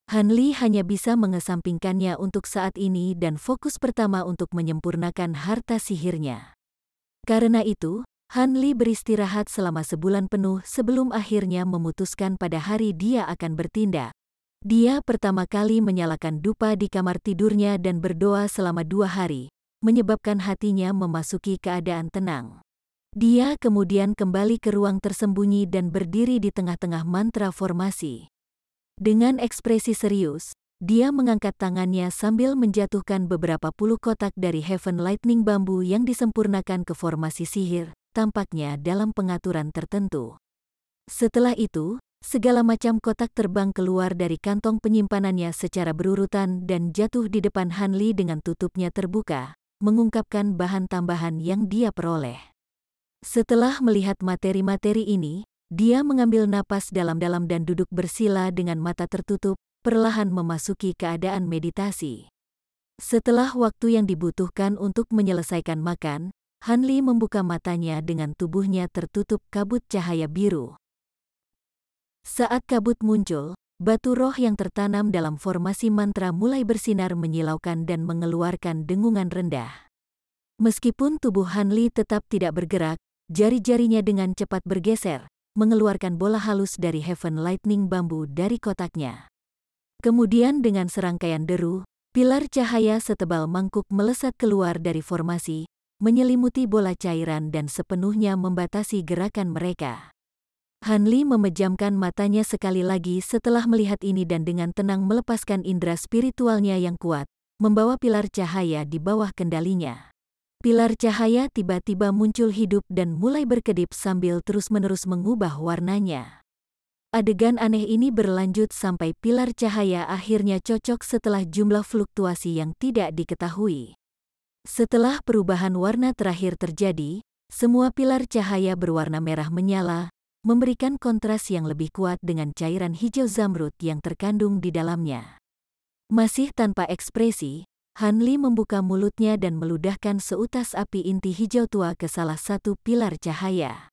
Han Li hanya bisa mengesampingkannya untuk saat ini dan fokus pertama untuk menyempurnakan harta sihirnya. Karena itu, Han Li beristirahat selama sebulan penuh sebelum akhirnya memutuskan pada hari dia akan bertindak. Dia pertama kali menyalakan dupa di kamar tidurnya dan berdoa selama 2 hari, menyebabkan hatinya memasuki keadaan tenang. Dia kemudian kembali ke ruang tersembunyi dan berdiri di tengah-tengah mantra formasi. Dengan ekspresi serius, dia mengangkat tangannya sambil menjatuhkan beberapa puluh kotak dari Heaven Lightning bambu yang disempurnakan ke formasi sihir, tampaknya dalam pengaturan tertentu. Setelah itu, segala macam kotak terbang keluar dari kantong penyimpanannya secara berurutan dan jatuh di depan Han Li dengan tutupnya terbuka, mengungkapkan bahan tambahan yang dia peroleh. Setelah melihat materi-materi ini, dia mengambil napas dalam-dalam dan duduk bersila dengan mata tertutup, perlahan memasuki keadaan meditasi. Setelah waktu yang dibutuhkan untuk menyelesaikan makan, Han Li membuka matanya dengan tubuhnya tertutup kabut cahaya biru. Saat kabut muncul, batu roh yang tertanam dalam formasi mantra mulai bersinar menyilaukan dan mengeluarkan dengungan rendah. Meskipun tubuh Han Li tetap tidak bergerak, jari-jarinya dengan cepat bergeser, mengeluarkan bola halus dari Heaven Lightning bambu dari kotaknya. Kemudian dengan serangkaian deru, pilar cahaya setebal mangkuk melesat keluar dari formasi, menyelimuti bola cairan dan sepenuhnya membatasi gerakan mereka. Han Li memejamkan matanya sekali lagi setelah melihat ini dan dengan tenang melepaskan indera spiritualnya yang kuat, membawa pilar cahaya di bawah kendalinya. Pilar cahaya tiba-tiba muncul hidup dan mulai berkedip sambil terus-menerus mengubah warnanya. Adegan aneh ini berlanjut sampai pilar cahaya akhirnya cocok setelah jumlah fluktuasi yang tidak diketahui. Setelah perubahan warna terakhir terjadi, semua pilar cahaya berwarna merah menyala, memberikan kontras yang lebih kuat dengan cairan hijau zamrud yang terkandung di dalamnya. Masih tanpa ekspresi, Han Li membuka mulutnya dan meludahkan seutas api inti hijau tua ke salah satu pilar cahaya.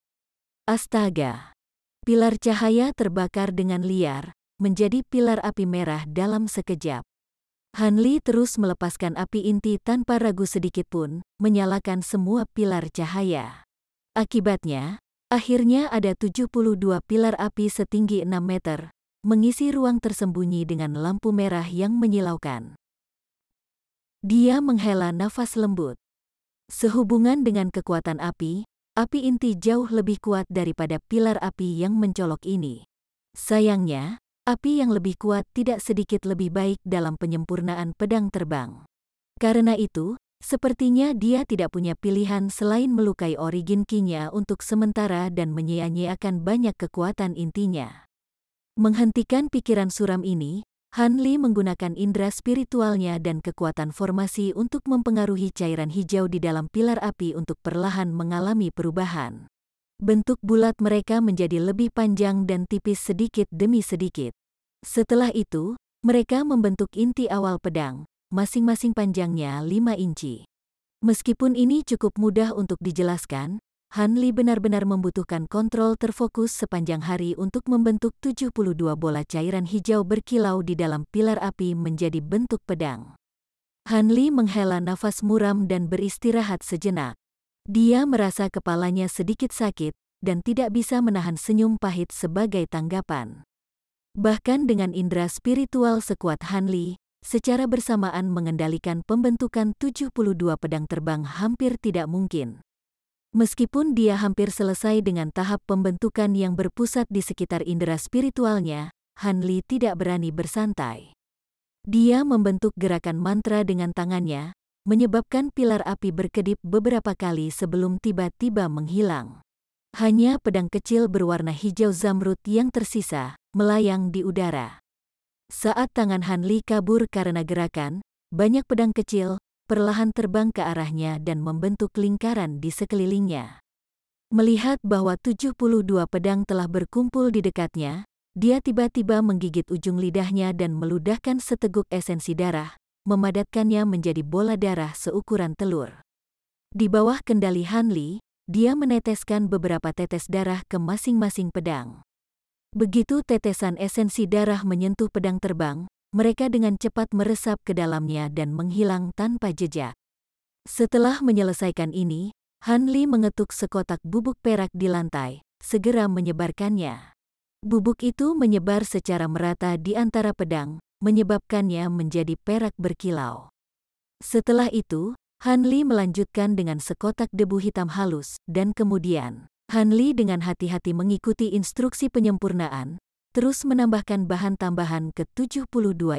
Astaga! Pilar cahaya terbakar dengan liar, menjadi pilar api merah dalam sekejap. Han Li terus melepaskan api inti tanpa ragu sedikitpun, menyalakan semua pilar cahaya. Akibatnya, akhirnya ada 72 pilar api setinggi 6 meter, mengisi ruang tersembunyi dengan lampu merah yang menyilaukan. Dia menghela nafas lembut. Sehubungan dengan kekuatan api inti jauh lebih kuat daripada pilar api yang mencolok ini. Sayangnya, api yang lebih kuat tidak sedikit lebih baik dalam penyempurnaan pedang terbang. Karena itu, sepertinya dia tidak punya pilihan selain melukai origin Qi-nya untuk sementara dan menyia-nyiakan banyak kekuatan intinya. Menghentikan pikiran suram ini, Han Li menggunakan indera spiritualnya dan kekuatan formasi untuk mempengaruhi cairan hijau di dalam pilar api untuk perlahan mengalami perubahan. Bentuk bulat mereka menjadi lebih panjang dan tipis sedikit demi sedikit. Setelah itu, Mereka membentuk inti awal pedang, masing-masing panjangnya 5 inci. Meskipun ini cukup mudah untuk dijelaskan, Han Li benar-benar membutuhkan kontrol terfokus sepanjang hari untuk membentuk 72 bola cairan hijau berkilau di dalam pilar api menjadi bentuk pedang. Han Li menghela nafas muram dan beristirahat sejenak. Dia merasa kepalanya sedikit sakit dan tidak bisa menahan senyum pahit sebagai tanggapan. Bahkan dengan indera spiritual sekuat Han Li, secara bersamaan mengendalikan pembentukan 72 pedang terbang hampir tidak mungkin. Meskipun dia hampir selesai dengan tahap pembentukan yang berpusat di sekitar indera spiritualnya, Han Li tidak berani bersantai. Dia membentuk gerakan mantra dengan tangannya, menyebabkan pilar api berkedip beberapa kali sebelum tiba-tiba menghilang. Hanya pedang kecil berwarna hijau zamrud yang tersisa, melayang di udara. Saat tangan Han Li kabur karena gerakan, banyak pedang kecil perlahan terbang ke arahnya dan membentuk lingkaran di sekelilingnya. Melihat bahwa 72 pedang telah berkumpul di dekatnya, dia tiba-tiba menggigit ujung lidahnya dan meludahkan seteguk esensi darah, memadatkannya menjadi bola darah seukuran telur. Di bawah kendali Han Li, dia meneteskan beberapa tetes darah ke masing-masing pedang. Begitu tetesan esensi darah menyentuh pedang terbang, mereka dengan cepat meresap ke dalamnya dan menghilang tanpa jejak. Setelah menyelesaikan ini, Han Li mengetuk sekotak bubuk perak di lantai, segera menyebarkannya. Bubuk itu menyebar secara merata di antara pedang, menyebabkannya menjadi perak berkilau. Setelah itu, Han Li melanjutkan dengan sekotak debu hitam halus, dan kemudian, Han Li dengan hati-hati mengikuti instruksi penyempurnaan, terus menambahkan bahan tambahan ke 72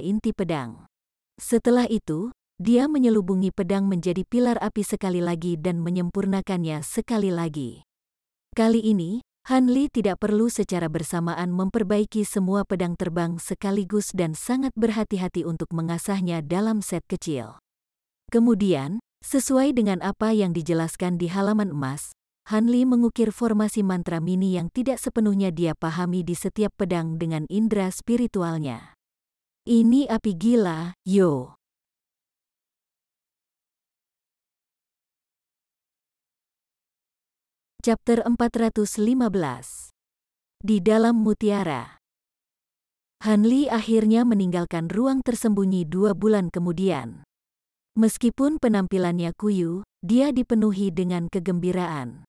inti pedang. Setelah itu, dia menyelubungi pedang menjadi pilar api sekali lagi dan menyempurnakannya sekali lagi. Kali ini, Han Li tidak perlu secara bersamaan memperbaiki semua pedang terbang sekaligus dan sangat berhati-hati untuk mengasahnya dalam set kecil. Kemudian, sesuai dengan apa yang dijelaskan di halaman emas, Han Li mengukir formasi mantra mini yang tidak sepenuhnya dia pahami di setiap pedang dengan indera spiritualnya. Ini api gila, yo. Chapter 415. Di dalam mutiara. Han Li akhirnya meninggalkan ruang tersembunyi 2 bulan kemudian. Meskipun penampilannya kuyu, dia dipenuhi dengan kegembiraan.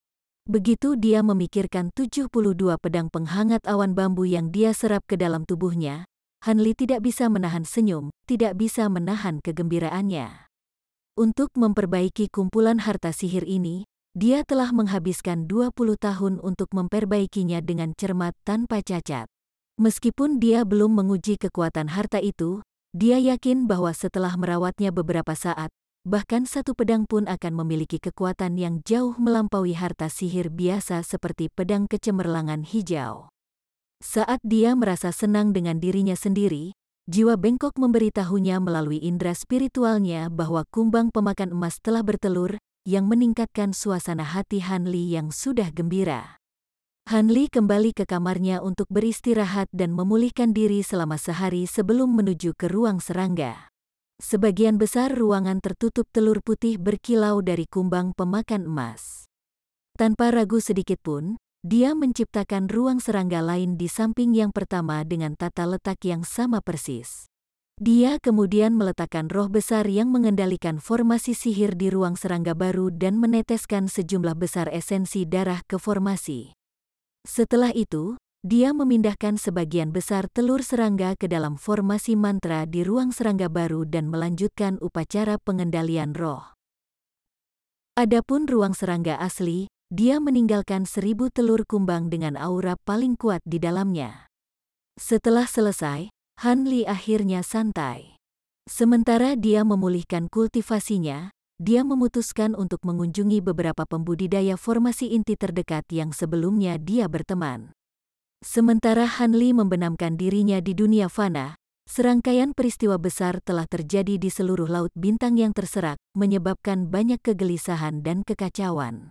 Begitu dia memikirkan 72 pedang penghangat awan bambu yang dia serap ke dalam tubuhnya, Han Li tidak bisa menahan senyum, tidak bisa menahan kegembiraannya. Untuk memperbaiki kumpulan harta sihir ini, dia telah menghabiskan 20 tahun untuk memperbaikinya dengan cermat tanpa cacat. Meskipun dia belum menguji kekuatan harta itu, dia yakin bahwa setelah merawatnya beberapa saat, bahkan satu pedang pun akan memiliki kekuatan yang jauh melampaui harta sihir biasa seperti pedang kecemerlangan hijau. Saat dia merasa senang dengan dirinya sendiri, jiwa bengkok memberitahunya melalui indera spiritualnya bahwa kumbang pemakan emas telah bertelur, yang meningkatkan suasana hati Han Li yang sudah gembira. Han Li kembali ke kamarnya untuk beristirahat dan memulihkan diri selama sehari sebelum menuju ke ruang serangga. Sebagian besar ruangan tertutup telur putih berkilau dari kumbang pemakan emas. Tanpa ragu sedikitpun, dia menciptakan ruang serangga lain di samping yang pertama dengan tata letak yang sama persis. Dia kemudian meletakkan roh besar yang mengendalikan formasi sihir di ruang serangga baru dan meneteskan sejumlah besar esensi darah ke formasi. Setelah itu, dia memindahkan sebagian besar telur serangga ke dalam formasi mantra di ruang serangga baru dan melanjutkan upacara pengendalian roh. Adapun ruang serangga asli, dia meninggalkan 1000 telur kumbang dengan aura paling kuat di dalamnya. Setelah selesai, Han Li akhirnya santai. Sementara dia memulihkan kultivasinya, dia memutuskan untuk mengunjungi beberapa pembudidaya formasi inti terdekat yang sebelumnya dia berteman. Sementara Han Li membenamkan dirinya di dunia fana, serangkaian peristiwa besar telah terjadi di seluruh laut bintang yang terserak, menyebabkan banyak kegelisahan dan kekacauan.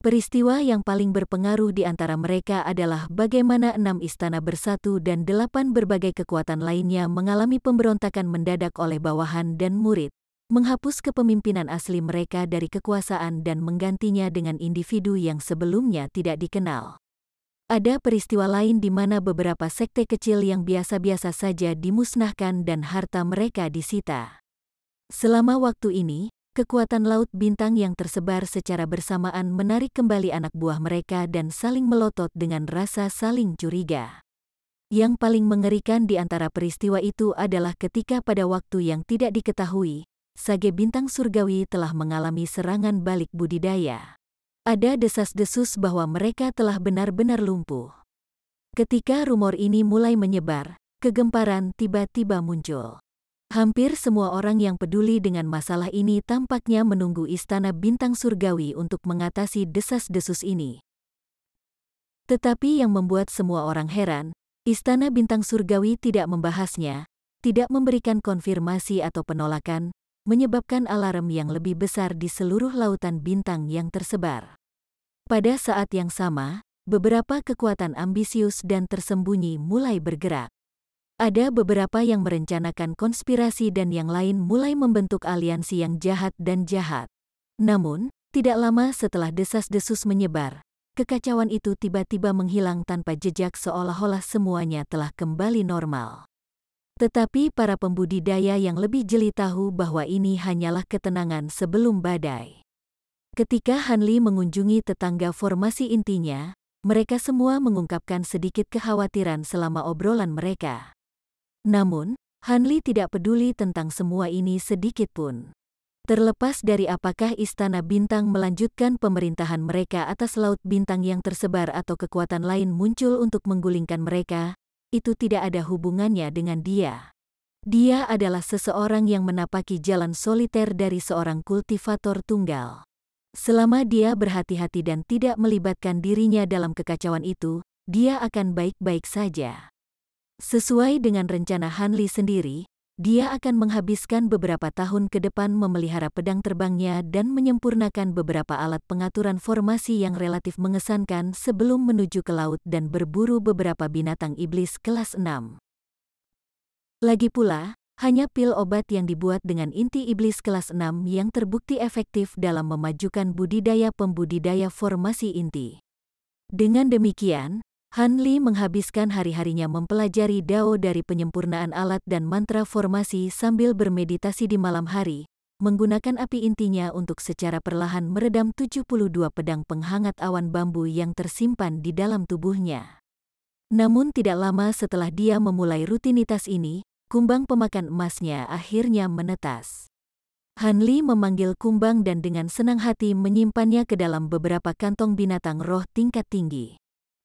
Peristiwa yang paling berpengaruh di antara mereka adalah bagaimana 6 istana bersatu dan 8 berbagai kekuatan lainnya mengalami pemberontakan mendadak oleh bawahan dan murid, menghapus kepemimpinan asli mereka dari kekuasaan dan menggantinya dengan individu yang sebelumnya tidak dikenal. Ada peristiwa lain di mana beberapa sekte kecil yang biasa-biasa saja dimusnahkan dan harta mereka disita. Selama waktu ini, kekuatan Laut Bintang yang tersebar secara bersamaan menarik kembali anak buah mereka dan saling melotot dengan rasa saling curiga. Yang paling mengerikan di antara peristiwa itu adalah ketika pada waktu yang tidak diketahui, Sage Bintang Surgawi telah mengalami serangan balik budidaya. Ada desas-desus bahwa mereka telah benar-benar lumpuh. Ketika rumor ini mulai menyebar, kegemparan tiba-tiba muncul. Hampir semua orang yang peduli dengan masalah ini tampaknya menunggu Istana Bintang Surgawi untuk mengatasi desas-desus ini. Tetapi yang membuat semua orang heran, Istana Bintang Surgawi tidak membahasnya, tidak memberikan konfirmasi atau penolakan, menyebabkan alarm yang lebih besar di seluruh lautan bintang yang tersebar. Pada saat yang sama, beberapa kekuatan ambisius dan tersembunyi mulai bergerak. Ada beberapa yang merencanakan konspirasi dan yang lain mulai membentuk aliansi yang jahat dan jahat. Namun, tidak lama setelah desas-desus menyebar, kekacauan itu tiba-tiba menghilang tanpa jejak seolah-olah semuanya telah kembali normal. Tetapi para pembudidaya yang lebih jeli tahu bahwa ini hanyalah ketenangan sebelum badai. Ketika Hanli mengunjungi tetangga formasi intinya, mereka semua mengungkapkan sedikit kekhawatiran selama obrolan mereka. Namun, Hanli tidak peduli tentang semua ini sedikit pun. Terlepas dari apakah Istana Bintang melanjutkan pemerintahan mereka atas Laut Bintang yang tersebar atau kekuatan lain muncul untuk menggulingkan mereka, itu tidak ada hubungannya dengan dia. Dia adalah seseorang yang menapaki jalan soliter dari seorang kultivator tunggal. Selama dia berhati-hati dan tidak melibatkan dirinya dalam kekacauan itu, dia akan baik-baik saja. Sesuai dengan rencana Hanli sendiri, dia akan menghabiskan beberapa tahun ke depan memelihara pedang terbangnya dan menyempurnakan beberapa alat pengaturan formasi yang relatif mengesankan sebelum menuju ke laut dan berburu beberapa binatang iblis kelas 6. Lagi pula, hanya pil obat yang dibuat dengan inti iblis kelas 6 yang terbukti efektif dalam memajukan budidaya pembudidaya formasi inti. Dengan demikian, Hanli menghabiskan hari-harinya mempelajari Dao dari penyempurnaan alat dan mantra formasi sambil bermeditasi di malam hari, menggunakan api intinya untuk secara perlahan meredam 72 pedang penghangat awan bambu yang tersimpan di dalam tubuhnya. Namun tidak lama setelah dia memulai rutinitas ini, kumbang pemakan emasnya akhirnya menetas. Hanli memanggil kumbang dan dengan senang hati menyimpannya ke dalam beberapa kantong binatang roh tingkat tinggi.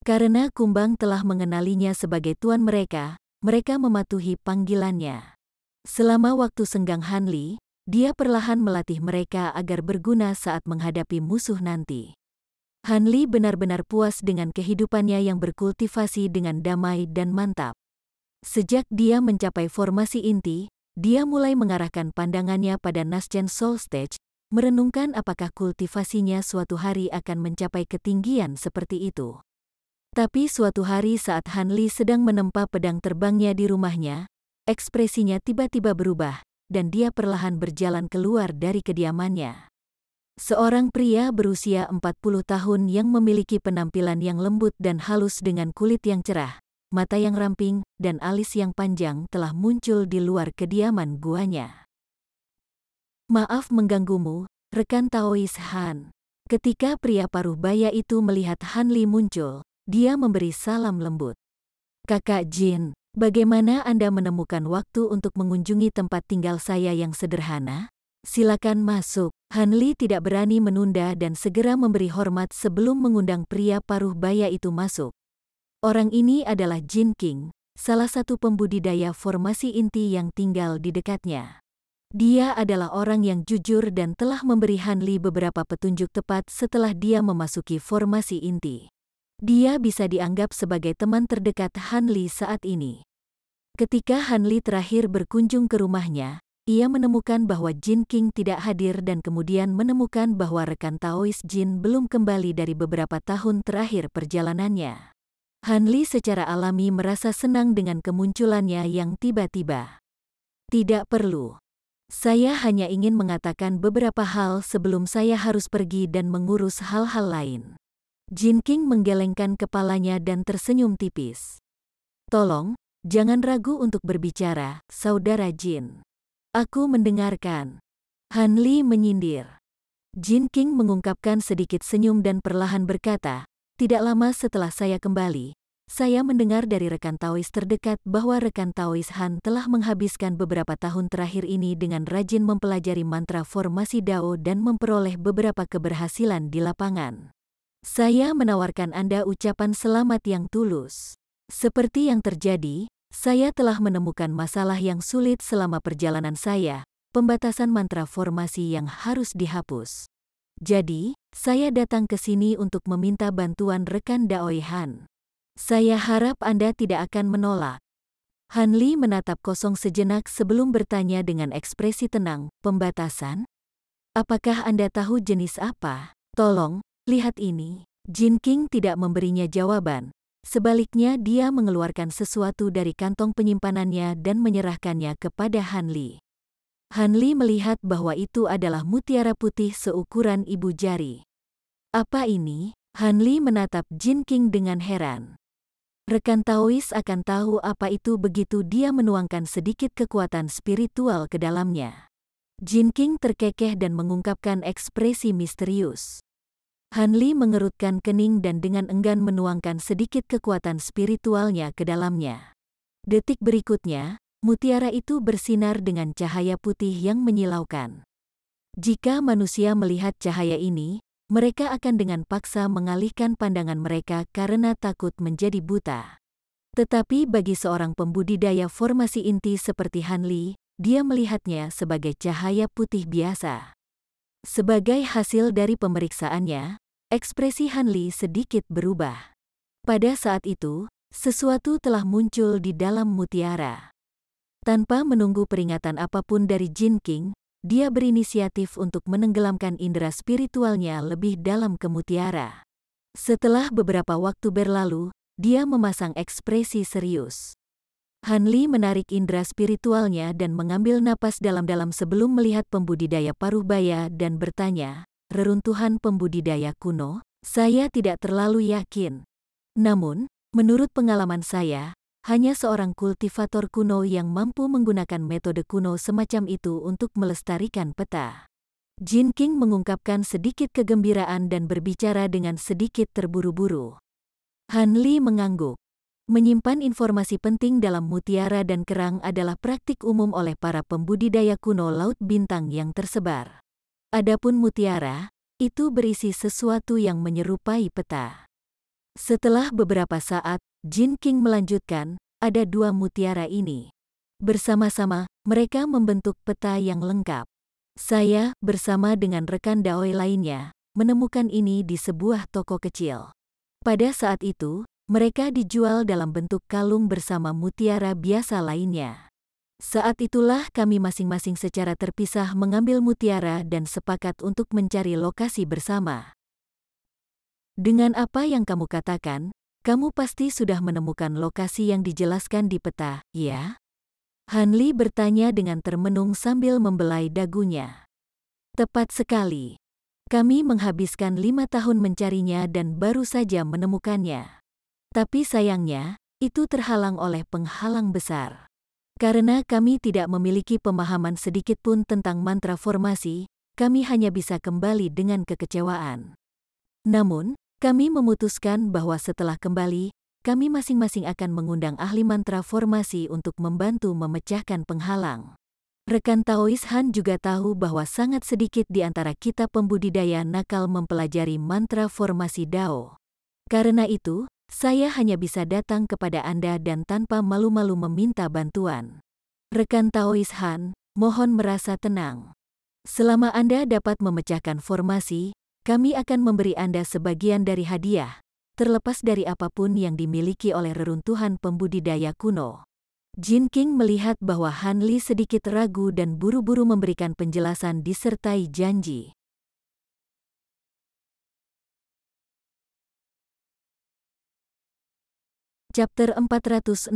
Karena kumbang telah mengenalinya sebagai tuan mereka, mereka mematuhi panggilannya. Selama waktu senggang Hanli, dia perlahan melatih mereka agar berguna saat menghadapi musuh nanti. Hanli benar-benar puas dengan kehidupannya yang berkultivasi dengan damai dan mantap. Sejak dia mencapai formasi inti, dia mulai mengarahkan pandangannya pada Nascent Soul Stage, merenungkan apakah kultivasinya suatu hari akan mencapai ketinggian seperti itu. Tapi suatu hari saat Hanli sedang menempa pedang terbangnya di rumahnya, ekspresinya tiba-tiba berubah, dan dia perlahan berjalan keluar dari kediamannya. Seorang pria berusia 40 tahun yang memiliki penampilan yang lembut dan halus dengan kulit yang cerah, mata yang ramping, dan alis yang panjang telah muncul di luar kediaman guanya. "Maaf mengganggumu, rekan Taois Han." Ketika pria paruh baya itu melihat Hanli muncul, dia memberi salam lembut. "Kakak Jin, bagaimana Anda menemukan waktu untuk mengunjungi tempat tinggal saya yang sederhana? Silakan masuk." Hanli tidak berani menunda dan segera memberi hormat sebelum mengundang pria paruh baya itu masuk. Orang ini adalah Jin King, salah satu pembudidaya formasi inti yang tinggal di dekatnya. Dia adalah orang yang jujur dan telah memberi Hanli beberapa petunjuk tepat setelah dia memasuki formasi inti. Dia bisa dianggap sebagai teman terdekat Hanli saat ini. Ketika Hanli terakhir berkunjung ke rumahnya, ia menemukan bahwa Jin King tidak hadir dan kemudian menemukan bahwa rekan Taois Jin belum kembali dari beberapa tahun terakhir perjalanannya. Han Li secara alami merasa senang dengan kemunculannya yang tiba-tiba. Tidak perlu. Saya hanya ingin mengatakan beberapa hal sebelum saya harus pergi dan mengurus hal-hal lain. Jin King menggelengkan kepalanya dan tersenyum tipis. Tolong, jangan ragu untuk berbicara, Saudara Jin. Aku mendengarkan. Han Li menyindir. Jin King mengungkapkan sedikit senyum dan perlahan berkata, tidak lama setelah saya kembali, saya mendengar dari rekan Taois terdekat bahwa rekan Taois Han telah menghabiskan beberapa tahun terakhir ini dengan rajin mempelajari mantra formasi Dao dan memperoleh beberapa keberhasilan di lapangan. Saya menawarkan Anda ucapan selamat yang tulus. Seperti yang terjadi, saya telah menemukan masalah yang sulit selama perjalanan saya, pembatasan mantra formasi yang harus dihapus. Jadi, saya datang ke sini untuk meminta bantuan rekan Daoi Han. Saya harap Anda tidak akan menolak. Han Li menatap kosong sejenak sebelum bertanya dengan ekspresi tenang, pembatasan? Apakah Anda tahu jenis apa? Tolong, lihat ini. Jin King tidak memberinya jawaban. Sebaliknya dia mengeluarkan sesuatu dari kantong penyimpanannya dan menyerahkannya kepada Han Li. Han Li melihat bahwa itu adalah mutiara putih seukuran ibu jari. Apa ini? Han Li menatap Jin King dengan heran. Rekan Taois akan tahu apa itu begitu dia menuangkan sedikit kekuatan spiritual ke dalamnya. Jin King terkekeh dan mengungkapkan ekspresi misterius. Han Li mengerutkan kening dan dengan enggan menuangkan sedikit kekuatan spiritualnya ke dalamnya. Detik berikutnya, mutiara itu bersinar dengan cahaya putih yang menyilaukan. Jika manusia melihat cahaya ini, mereka akan dengan paksa mengalihkan pandangan mereka karena takut menjadi buta. Tetapi bagi seorang pembudidaya formasi inti seperti Han Li, dia melihatnya sebagai cahaya putih biasa. Sebagai hasil dari pemeriksaannya, ekspresi Han Li sedikit berubah. Pada saat itu, sesuatu telah muncul di dalam mutiara. Tanpa menunggu peringatan apapun dari Jin King, dia berinisiatif untuk menenggelamkan indera spiritualnya lebih dalam ke mutiara. Setelah beberapa waktu berlalu, dia memasang ekspresi serius. Han Li menarik indera spiritualnya dan mengambil napas dalam-dalam sebelum melihat pembudidaya paruh baya dan bertanya, reruntuhan pembudidaya kuno? Saya tidak terlalu yakin. Namun, menurut pengalaman saya, hanya seorang kultivator kuno yang mampu menggunakan metode kuno semacam itu untuk melestarikan peta. Jin King mengungkapkan sedikit kegembiraan dan berbicara dengan sedikit terburu-buru. Han Li mengangguk. Menyimpan informasi penting dalam mutiara dan kerang adalah praktik umum oleh para pembudidaya kuno Laut Bintang yang tersebar. Adapun mutiara, itu berisi sesuatu yang menyerupai peta. Setelah beberapa saat, Jin King melanjutkan, ada dua mutiara ini. Bersama-sama, mereka membentuk peta yang lengkap. Saya, bersama dengan rekan Daoi lainnya, menemukan ini di sebuah toko kecil. Pada saat itu, mereka dijual dalam bentuk kalung bersama mutiara biasa lainnya. Saat itulah kami masing-masing secara terpisah mengambil mutiara dan sepakat untuk mencari lokasi bersama. Dengan apa yang kamu katakan, kamu pasti sudah menemukan lokasi yang dijelaskan di peta, ya? Han Li bertanya dengan termenung sambil membelai dagunya. Tepat sekali. Kami menghabiskan 5 tahun mencarinya dan baru saja menemukannya. Tapi sayangnya, itu terhalang oleh penghalang besar. Karena kami tidak memiliki pemahaman sedikit pun tentang mantra formasi, kami hanya bisa kembali dengan kekecewaan. Namun, kami memutuskan bahwa setelah kembali, kami masing-masing akan mengundang ahli mantra formasi untuk membantu memecahkan penghalang. Rekan Taois Han juga tahu bahwa sangat sedikit di antara kita pembudidaya nakal mempelajari mantra formasi Dao. Karena itu, saya hanya bisa datang kepada Anda dan tanpa malu-malu meminta bantuan. Rekan Taois Han, mohon merasa tenang. Selama Anda dapat memecahkan formasi, kami akan memberi Anda sebagian dari hadiah, terlepas dari apapun yang dimiliki oleh reruntuhan pembudidaya kuno. Jin King melihat bahwa Han Li sedikit ragu dan buru-buru memberikan penjelasan disertai janji. Chapter 416.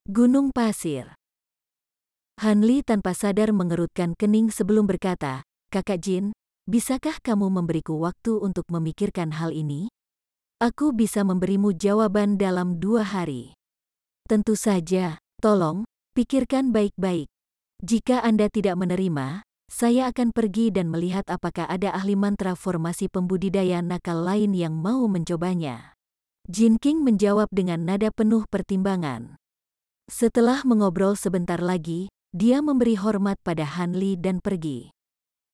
Gunung Pasir. Han Li tanpa sadar mengerutkan kening sebelum berkata, "Kakak Jin, bisakah kamu memberiku waktu untuk memikirkan hal ini? Aku bisa memberimu jawaban dalam 2 hari." "Tentu saja, tolong, pikirkan baik-baik. Jika Anda tidak menerima, saya akan pergi dan melihat apakah ada ahli mantra formasi pembudidaya nakal lain yang mau mencobanya." Jin King menjawab dengan nada penuh pertimbangan. Setelah mengobrol sebentar lagi, dia memberi hormat pada Han Li dan pergi.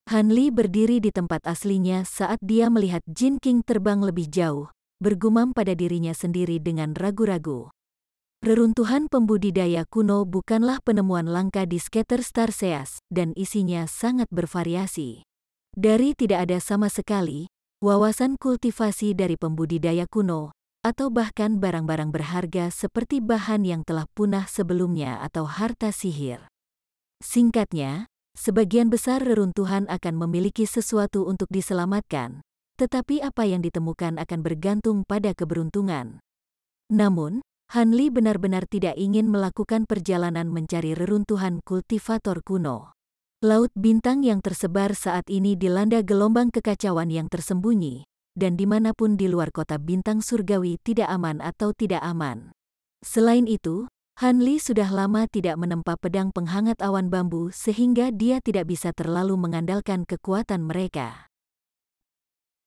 Han Li berdiri di tempat aslinya saat dia melihat Jin King terbang lebih jauh, bergumam pada dirinya sendiri dengan ragu-ragu. Reruntuhan pembudidaya kuno bukanlah penemuan langka di Scatter Star Seas, dan isinya sangat bervariasi. Dari tidak ada sama sekali, wawasan kultivasi dari pembudidaya kuno, atau bahkan barang-barang berharga seperti bahan yang telah punah sebelumnya atau harta sihir. Singkatnya, sebagian besar reruntuhan akan memiliki sesuatu untuk diselamatkan, tetapi apa yang ditemukan akan bergantung pada keberuntungan. Namun, Han Li benar-benar tidak ingin melakukan perjalanan mencari reruntuhan kultivator kuno. Laut Bintang yang tersebar saat ini dilanda gelombang kekacauan yang tersembunyi, dan dimanapun di luar kota Bintang Surgawi tidak aman atau tidak aman. Selain itu, Han Li sudah lama tidak menempa pedang penghangat awan bambu sehingga dia tidak bisa terlalu mengandalkan kekuatan mereka.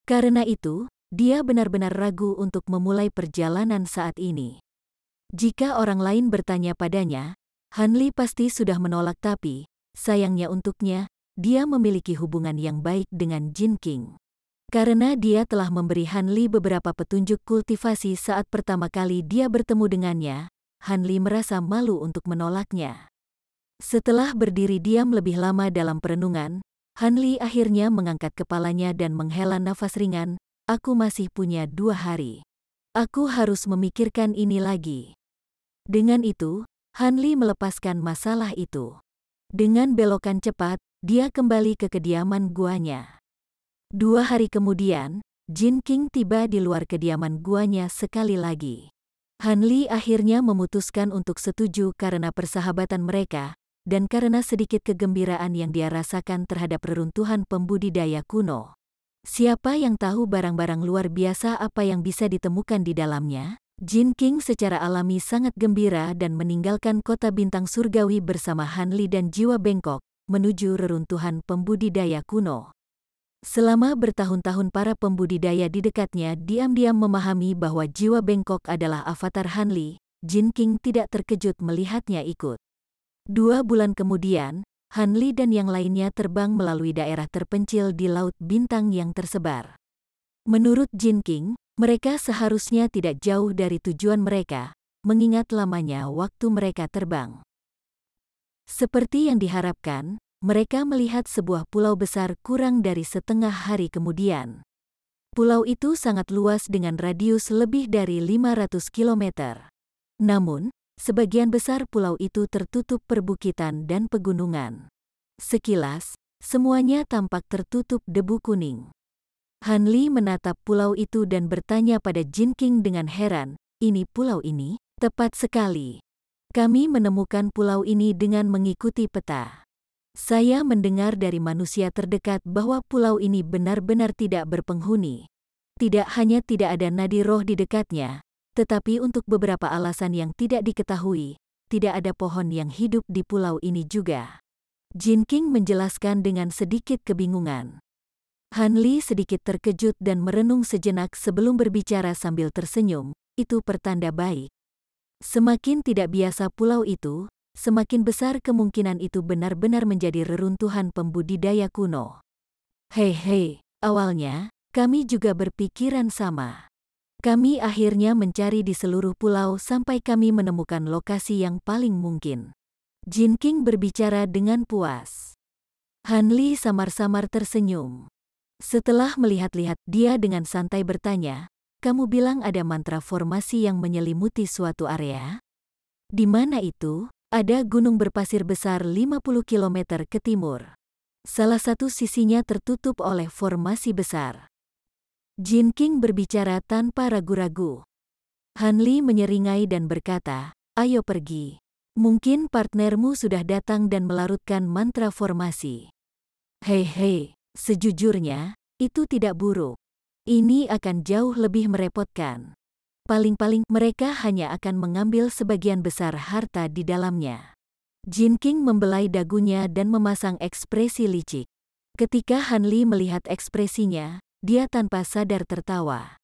Karena itu, dia benar-benar ragu untuk memulai perjalanan saat ini. Jika orang lain bertanya padanya, Han Li pasti sudah menolak, tapi sayangnya untuknya, dia memiliki hubungan yang baik dengan Jin King. Karena dia telah memberi Han Li beberapa petunjuk kultivasi saat pertama kali dia bertemu dengannya, Han Li merasa malu untuk menolaknya. Setelah berdiri diam lebih lama dalam perenungan, Han Li akhirnya mengangkat kepalanya dan menghela nafas ringan. "Aku masih punya 2 hari. Aku harus memikirkan ini lagi." Dengan itu, Han Li melepaskan masalah itu. Dengan belokan cepat, dia kembali ke kediaman guanya. 2 hari kemudian, Jin King tiba di luar kediaman guanya sekali lagi. Han Li akhirnya memutuskan untuk setuju karena persahabatan mereka, dan karena sedikit kegembiraan yang dia rasakan terhadap reruntuhan pembudidaya kuno. Siapa yang tahu barang-barang luar biasa apa yang bisa ditemukan di dalamnya? Jin King secara alami sangat gembira dan meninggalkan kota Bintang Surgawi bersama Han Li dan jiwa bengkok, menuju reruntuhan pembudidaya kuno. Selama bertahun-tahun para pembudidaya di dekatnya diam-diam memahami bahwa jiwa bengkok adalah avatar Han Li, Jin King tidak terkejut melihatnya ikut. 2 bulan kemudian, Han Li dan yang lainnya terbang melalui daerah terpencil di Laut Bintang yang tersebar. Menurut Jin King, mereka seharusnya tidak jauh dari tujuan mereka, mengingat lamanya waktu mereka terbang. Seperti yang diharapkan, mereka melihat sebuah pulau besar kurang dari setengah hari kemudian. Pulau itu sangat luas dengan radius lebih dari 500 km. Namun, sebagian besar pulau itu tertutup perbukitan dan pegunungan. Sekilas, semuanya tampak tertutup debu kuning. Han Li menatap pulau itu dan bertanya pada Jin King dengan heran, "Ini pulau ini?" "Tepat sekali. Kami menemukan pulau ini dengan mengikuti peta. Saya mendengar dari manusia terdekat bahwa pulau ini benar-benar tidak berpenghuni. Tidak hanya tidak ada nadi roh di dekatnya, tetapi untuk beberapa alasan yang tidak diketahui, tidak ada pohon yang hidup di pulau ini juga." Jin King menjelaskan dengan sedikit kebingungan. Han Li sedikit terkejut dan merenung sejenak sebelum berbicara sambil tersenyum, "Itu pertanda baik. Semakin tidak biasa pulau itu, semakin besar kemungkinan itu benar-benar menjadi reruntuhan pembudidaya kuno." Hei, awalnya, kami juga berpikiran sama. Kami akhirnya mencari di seluruh pulau sampai kami menemukan lokasi yang paling mungkin. Jin King berbicara dengan puas. Han Li samar-samar tersenyum. Setelah melihat-lihat dia dengan santai bertanya, "Kamu bilang ada mantra formasi yang menyelimuti suatu area?" Di mana itu? Ada gunung berpasir besar 50 km ke timur. Salah satu sisinya tertutup oleh formasi besar. Jin King berbicara tanpa ragu-ragu. Han Li menyeringai dan berkata, "Ayo pergi. Mungkin partnermu sudah datang dan melarutkan mantra formasi." Hei, sejujurnya, itu tidak buruk. Ini akan jauh lebih merepotkan. Paling-paling mereka hanya akan mengambil sebagian besar harta di dalamnya. Jin King membelai dagunya dan memasang ekspresi licik. Ketika Han Li melihat ekspresinya, dia tanpa sadar tertawa.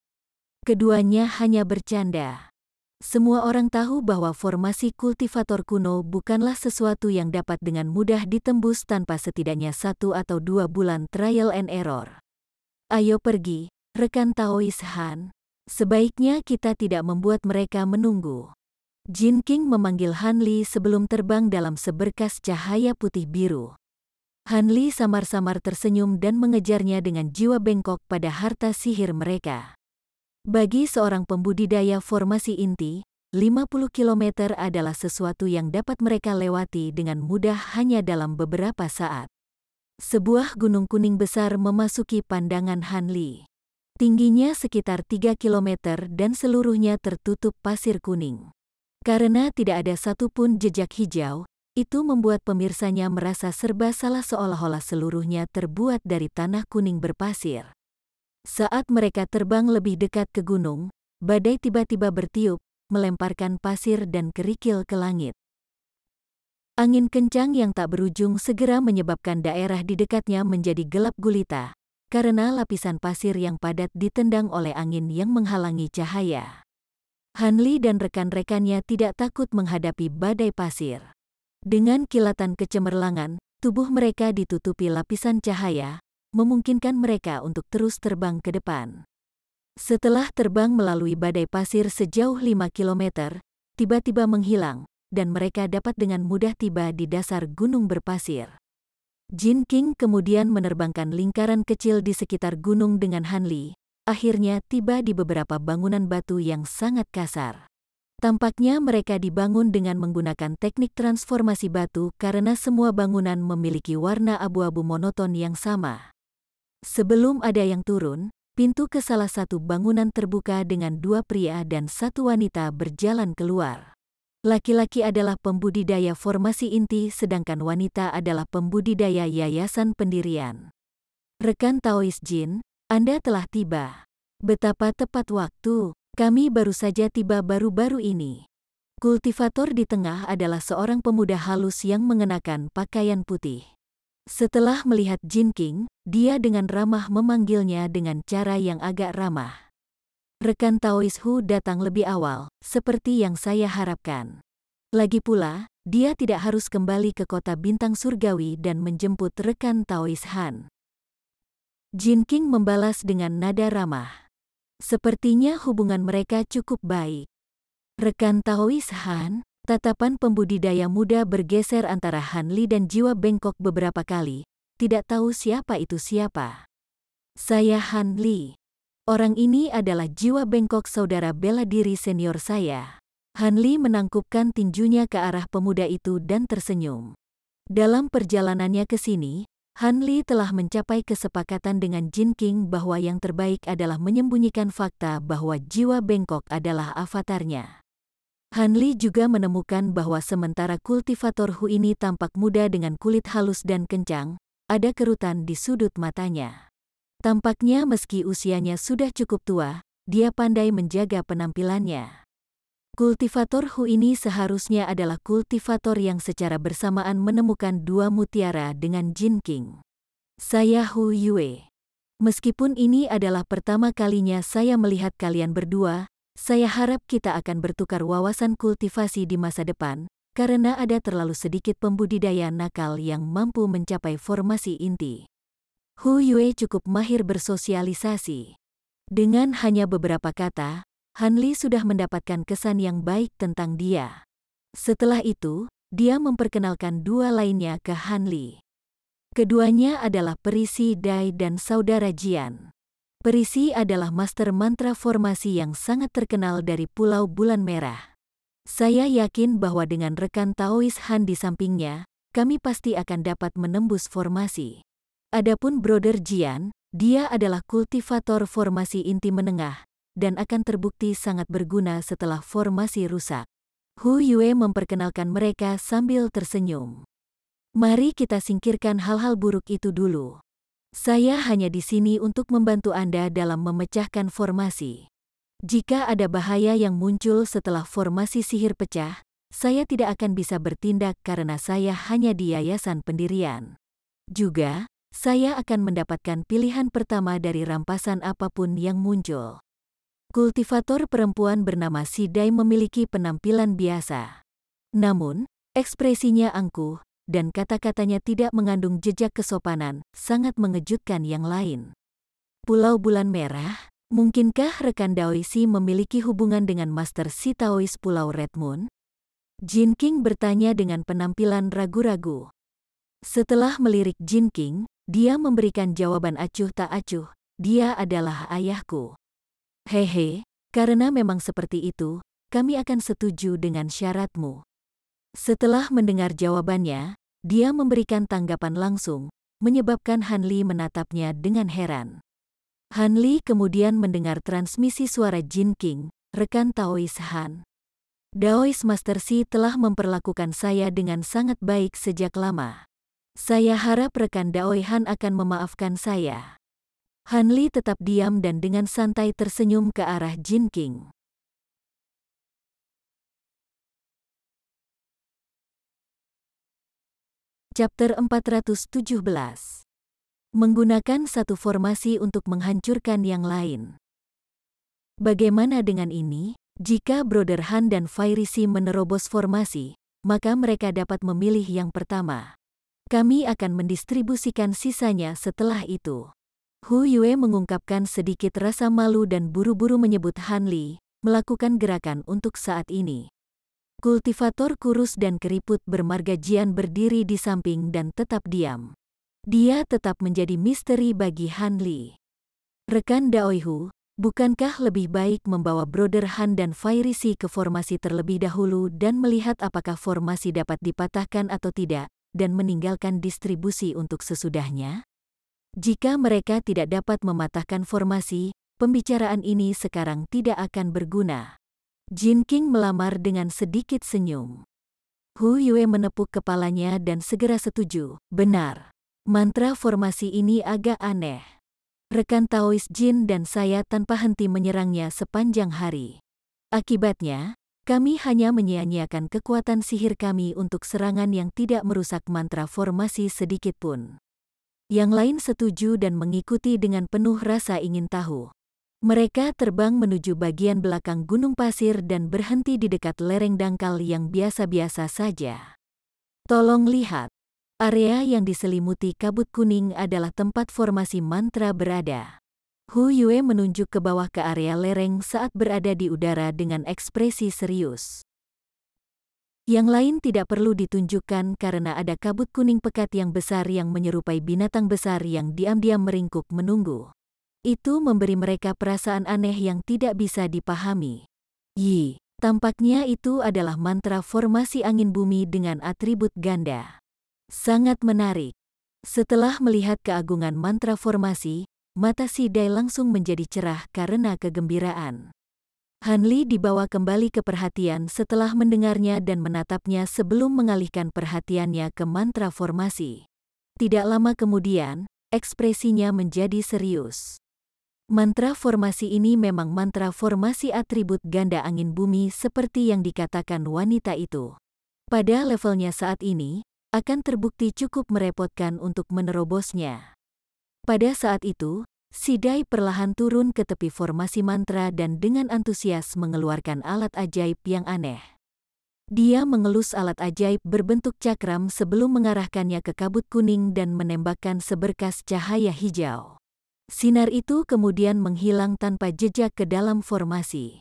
Keduanya hanya bercanda. Semua orang tahu bahwa formasi kultivator kuno bukanlah sesuatu yang dapat dengan mudah ditembus tanpa setidaknya 1 atau 2 bulan trial and error. Ayo pergi, rekan Taois Han. Sebaiknya kita tidak membuat mereka menunggu. Jin King memanggil Han Li sebelum terbang dalam seberkas cahaya putih biru. Han Li samar-samar tersenyum dan mengejarnya dengan jiwa bengkok pada harta sihir mereka. Bagi seorang pembudidaya formasi inti, 50 km adalah sesuatu yang dapat mereka lewati dengan mudah hanya dalam beberapa saat. Sebuah gunung kuning besar memasuki pandangan Han Li. Tingginya sekitar 3 km dan seluruhnya tertutup pasir kuning. Karena tidak ada satupun jejak hijau, itu membuat pemirsanya merasa serba salah seolah-olah seluruhnya terbuat dari tanah kuning berpasir. Saat mereka terbang lebih dekat ke gunung, badai tiba-tiba bertiup, melemparkan pasir dan kerikil ke langit. Angin kencang yang tak berujung segera menyebabkan daerah di dekatnya menjadi gelap gulita, karena lapisan pasir yang padat ditendang oleh angin yang menghalangi cahaya. Han Li dan rekan-rekannya tidak takut menghadapi badai pasir. Dengan kilatan kecemerlangan, tubuh mereka ditutupi lapisan cahaya, memungkinkan mereka untuk terus terbang ke depan. Setelah terbang melalui badai pasir sejauh 5 km, tiba-tiba menghilang, dan mereka dapat dengan mudah tiba di dasar gunung berpasir. Jin King kemudian menerbangkan lingkaran kecil di sekitar gunung dengan Han Li, akhirnya tiba di beberapa bangunan batu yang sangat kasar. Tampaknya mereka dibangun dengan menggunakan teknik transformasi batu karena semua bangunan memiliki warna abu-abu monoton yang sama. Sebelum ada yang turun, pintu ke salah satu bangunan terbuka dengan 2 pria dan 1 wanita berjalan keluar. Laki-laki adalah pembudidaya formasi inti sedangkan wanita adalah pembudidaya yayasan pendirian. Rekan Taois Jin, Anda telah tiba. Betapa tepat waktu, kami baru saja tiba baru-baru ini. Kultivator di tengah adalah seorang pemuda halus yang mengenakan pakaian putih. Setelah melihat Jin King, dia dengan ramah memanggilnya dengan cara yang agak ramah. Rekan Taois Hu datang lebih awal, seperti yang saya harapkan. Lagi pula, dia tidak harus kembali ke kota bintang surgawi dan menjemput rekan Taois Han. Jin King membalas dengan nada ramah. Sepertinya hubungan mereka cukup baik. Rekan Taois Han, tatapan pembudidaya muda bergeser antara Han Li dan jiwa bengkok beberapa kali, tidak tahu siapa itu siapa. Saya Han Li. Orang ini adalah jiwa bengkok saudara bela diri senior saya. Han Li menangkupkan tinjunya ke arah pemuda itu dan tersenyum. Dalam perjalanannya ke sini, Han Li telah mencapai kesepakatan dengan Jin King bahwa yang terbaik adalah menyembunyikan fakta bahwa jiwa bengkok adalah avatarnya. Han Li juga menemukan bahwa sementara kultivator Hu ini tampak muda dengan kulit halus dan kencang, ada kerutan di sudut matanya. Tampaknya meski usianya sudah cukup tua, dia pandai menjaga penampilannya. Kultivator Hu ini seharusnya adalah kultivator yang secara bersamaan menemukan 2 mutiara dengan Jin King. Saya Hu Yue. Meskipun ini adalah pertama kalinya saya melihat kalian berdua, saya harap kita akan bertukar wawasan kultivasi di masa depan, karena ada terlalu sedikit pembudidaya nakal yang mampu mencapai formasi inti. Hu Yue cukup mahir bersosialisasi. Dengan hanya beberapa kata, Han Li sudah mendapatkan kesan yang baik tentang dia. Setelah itu, dia memperkenalkan 2 lainnya ke Han Li. Keduanya adalah Perisi Dai dan saudara Jian. Perisi adalah master mantra formasi yang sangat terkenal dari Pulau Bulan Merah. Saya yakin bahwa dengan rekan Taois Han di sampingnya, kami pasti akan dapat menembus formasi. Adapun Brother Jian, dia adalah kultivator formasi inti menengah, dan akan terbukti sangat berguna setelah formasi rusak. Hu Yue memperkenalkan mereka sambil tersenyum. Mari kita singkirkan hal-hal buruk itu dulu. Saya hanya di sini untuk membantu Anda dalam memecahkan formasi. Jika ada bahaya yang muncul setelah formasi sihir pecah, saya tidak akan bisa bertindak karena saya hanya di yayasan pendirian. Juga, saya akan mendapatkan pilihan pertama dari rampasan apapun yang muncul. Kultivator perempuan bernama Si Dai memiliki penampilan biasa. Namun, ekspresinya angkuh, dan kata-katanya tidak mengandung jejak kesopanan, sangat mengejutkan yang lain. Pulau Bulan Merah, mungkinkah rekan Daoisi memiliki hubungan dengan Master Si Taois Pulau Red Moon? Jin King bertanya dengan penampilan ragu-ragu. Setelah melirik Jin King, dia memberikan jawaban acuh tak acuh, dia adalah ayahku. Hehe, karena memang seperti itu, kami akan setuju dengan syaratmu. Setelah mendengar jawabannya, dia memberikan tanggapan langsung, menyebabkan Han Li menatapnya dengan heran. Han Li kemudian mendengar transmisi suara Jin King, rekan Taois Han. Daois Master Si telah memperlakukan saya dengan sangat baik sejak lama. Saya harap rekan Daoi Han akan memaafkan saya. Han Li tetap diam dan dengan santai tersenyum ke arah Jin King. Chapter 417. Menggunakan satu formasi untuk menghancurkan yang lain. Bagaimana dengan ini? Jika Brother Han dan Fairisi menerobos formasi, maka mereka dapat memilih yang pertama. Kami akan mendistribusikan sisanya setelah itu. Hu Yue mengungkapkan sedikit rasa malu dan buru-buru menyebut Han Li, melakukan gerakan untuk saat ini. Kultivator kurus dan keriput bermarga Jian berdiri di samping dan tetap diam. Dia tetap menjadi misteri bagi Han Li. Rekan Daoihu, bukankah lebih baik membawa Brother Han dan Fairisi ke formasi terlebih dahulu dan melihat apakah formasi dapat dipatahkan atau tidak, dan meninggalkan distribusi untuk sesudahnya? Jika mereka tidak dapat mematahkan formasi, pembicaraan ini sekarang tidak akan berguna. Jin King melamar dengan sedikit senyum. Hu Yue menepuk kepalanya dan segera setuju. Benar. Mantra formasi ini agak aneh. Rekan Taois Jin dan saya tanpa henti menyerangnya sepanjang hari. Akibatnya, kami hanya menyia-nyiakan kekuatan sihir kami untuk serangan yang tidak merusak mantra formasi sedikit pun. Yang lain setuju dan mengikuti dengan penuh rasa ingin tahu. Mereka terbang menuju bagian belakang gunung pasir dan berhenti di dekat lereng dangkal yang biasa-biasa saja. Tolong lihat, area yang diselimuti kabut kuning adalah tempat formasi mantra berada. Hu Yue menunjuk ke bawah ke area lereng saat berada di udara dengan ekspresi serius. Yang lain tidak perlu ditunjukkan karena ada kabut kuning pekat yang besar yang menyerupai binatang besar yang diam-diam meringkuk menunggu. Itu memberi mereka perasaan aneh yang tidak bisa dipahami. Tampaknya itu adalah mantra formasi angin bumi dengan atribut ganda. Sangat menarik. Setelah melihat keagungan mantra formasi, mata Si Dai langsung menjadi cerah karena kegembiraan. Han Li dibawa kembali ke perhatian setelah mendengarnya dan menatapnya sebelum mengalihkan perhatiannya ke mantra formasi. Tidak lama kemudian, ekspresinya menjadi serius. Mantra formasi ini memang mantra formasi atribut ganda angin bumi seperti yang dikatakan wanita itu. Pada levelnya saat ini, akan terbukti cukup merepotkan untuk menerobosnya. Pada saat itu, Si Dai perlahan turun ke tepi formasi mantra dan dengan antusias mengeluarkan alat ajaib yang aneh. Dia mengelus alat ajaib berbentuk cakram sebelum mengarahkannya ke kabut kuning dan menembakkan seberkas cahaya hijau. Sinar itu kemudian menghilang tanpa jejak ke dalam formasi.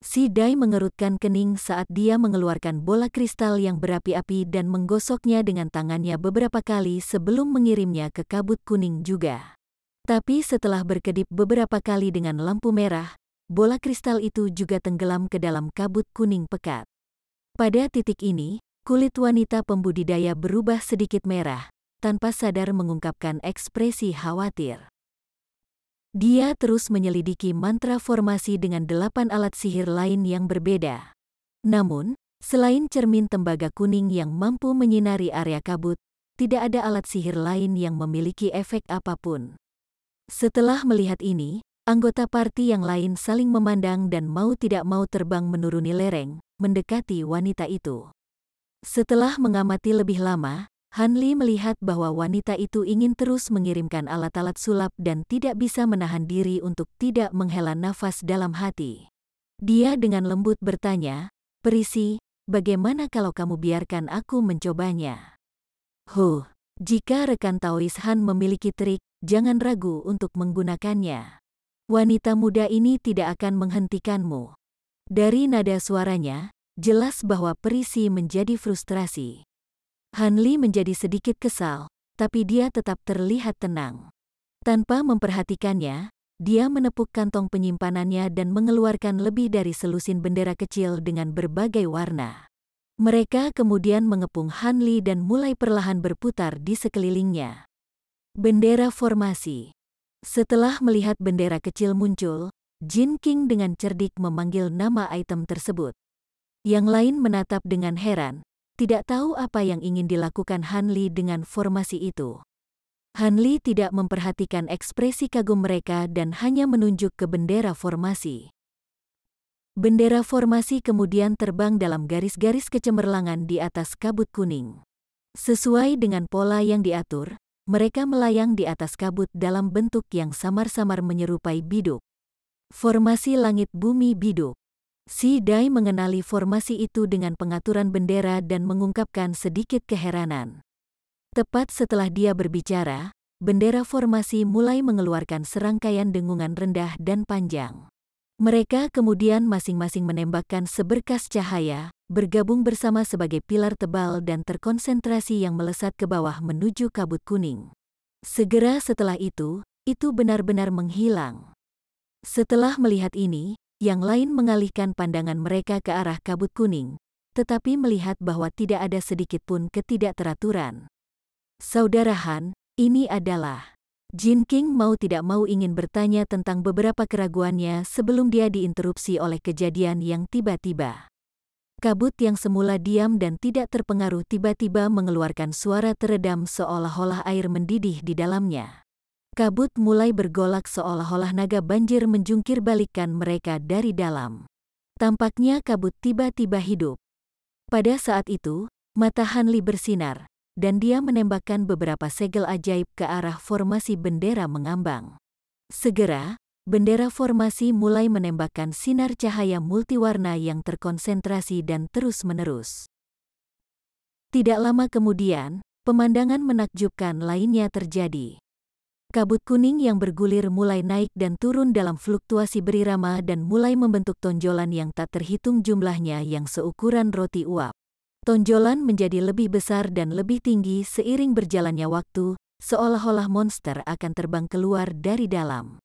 Si Dai mengerutkan kening saat dia mengeluarkan bola kristal yang berapi-api dan menggosoknya dengan tangannya beberapa kali sebelum mengirimnya ke kabut kuning juga. Tapi setelah berkedip beberapa kali dengan lampu merah, bola kristal itu juga tenggelam ke dalam kabut kuning pekat. Pada titik ini, kulit wanita pembudidaya berubah sedikit merah, tanpa sadar mengungkapkan ekspresi khawatir. Dia terus menyelidiki mantra formasi dengan 8 alat sihir lain yang berbeda. Namun, selain cermin tembaga kuning yang mampu menyinari area kabut, tidak ada alat sihir lain yang memiliki efek apapun. Setelah melihat ini, anggota parti yang lain saling memandang dan mau tidak mau terbang menuruni lereng, mendekati wanita itu. Setelah mengamati lebih lama, Han Li melihat bahwa wanita itu ingin terus mengirimkan alat-alat sulap dan tidak bisa menahan diri untuk tidak menghela nafas dalam hati. Dia dengan lembut bertanya, "Perisi, bagaimana kalau kamu biarkan aku mencobanya?" Jika rekan Taois Han memiliki trik, jangan ragu untuk menggunakannya. Wanita muda ini tidak akan menghentikanmu. Dari nada suaranya, jelas bahwa Perisi menjadi frustrasi. Han Li menjadi sedikit kesal, tapi dia tetap terlihat tenang. Tanpa memperhatikannya, dia menepuk kantong penyimpanannya dan mengeluarkan lebih dari selusin bendera kecil dengan berbagai warna. Mereka kemudian mengepung Han Li dan mulai perlahan berputar di sekelilingnya. Bendera formasi. Setelah melihat bendera kecil muncul, Jin King dengan cerdik memanggil nama item tersebut. Yang lain menatap dengan heran, tidak tahu apa yang ingin dilakukan Han Li dengan formasi itu. Han Li tidak memperhatikan ekspresi kagum mereka dan hanya menunjuk ke bendera formasi. Bendera formasi kemudian terbang dalam garis-garis kecemerlangan di atas kabut kuning. Sesuai dengan pola yang diatur, mereka melayang di atas kabut dalam bentuk yang samar-samar menyerupai biduk. Formasi langit bumi biduk. Si Dai mengenali formasi itu dengan pengaturan bendera dan mengungkapkan sedikit keheranan. Tepat setelah dia berbicara, bendera formasi mulai mengeluarkan serangkaian dengungan rendah dan panjang. Mereka kemudian masing-masing menembakkan seberkas cahaya, bergabung bersama sebagai pilar tebal dan terkonsentrasi yang melesat ke bawah menuju kabut kuning. Segera setelah itu benar-benar menghilang. Setelah melihat ini, yang lain mengalihkan pandangan mereka ke arah kabut kuning, tetapi melihat bahwa tidak ada sedikitpun ketidakteraturan. Saudara Han, ini adalah... Jin King mau tidak mau ingin bertanya tentang beberapa keraguannya sebelum dia diinterupsi oleh kejadian yang tiba-tiba. Kabut yang semula diam dan tidak terpengaruh tiba-tiba mengeluarkan suara teredam seolah-olah air mendidih di dalamnya. Kabut mulai bergolak seolah-olah naga banjir menjungkir balikkan mereka dari dalam. Tampaknya kabut tiba-tiba hidup. Pada saat itu, mata Han Li bersinar, dan dia menembakkan beberapa segel ajaib ke arah formasi bendera mengambang. Segera, bendera formasi mulai menembakkan sinar cahaya multiwarna yang terkonsentrasi dan terus-menerus. Tidak lama kemudian, pemandangan menakjubkan lainnya terjadi. Kabut kuning yang bergulir mulai naik dan turun dalam fluktuasi berirama dan mulai membentuk tonjolan yang tak terhitung jumlahnya yang seukuran roti uap. Tonjolan menjadi lebih besar dan lebih tinggi seiring berjalannya waktu, seolah-olah monster akan terbang keluar dari dalam.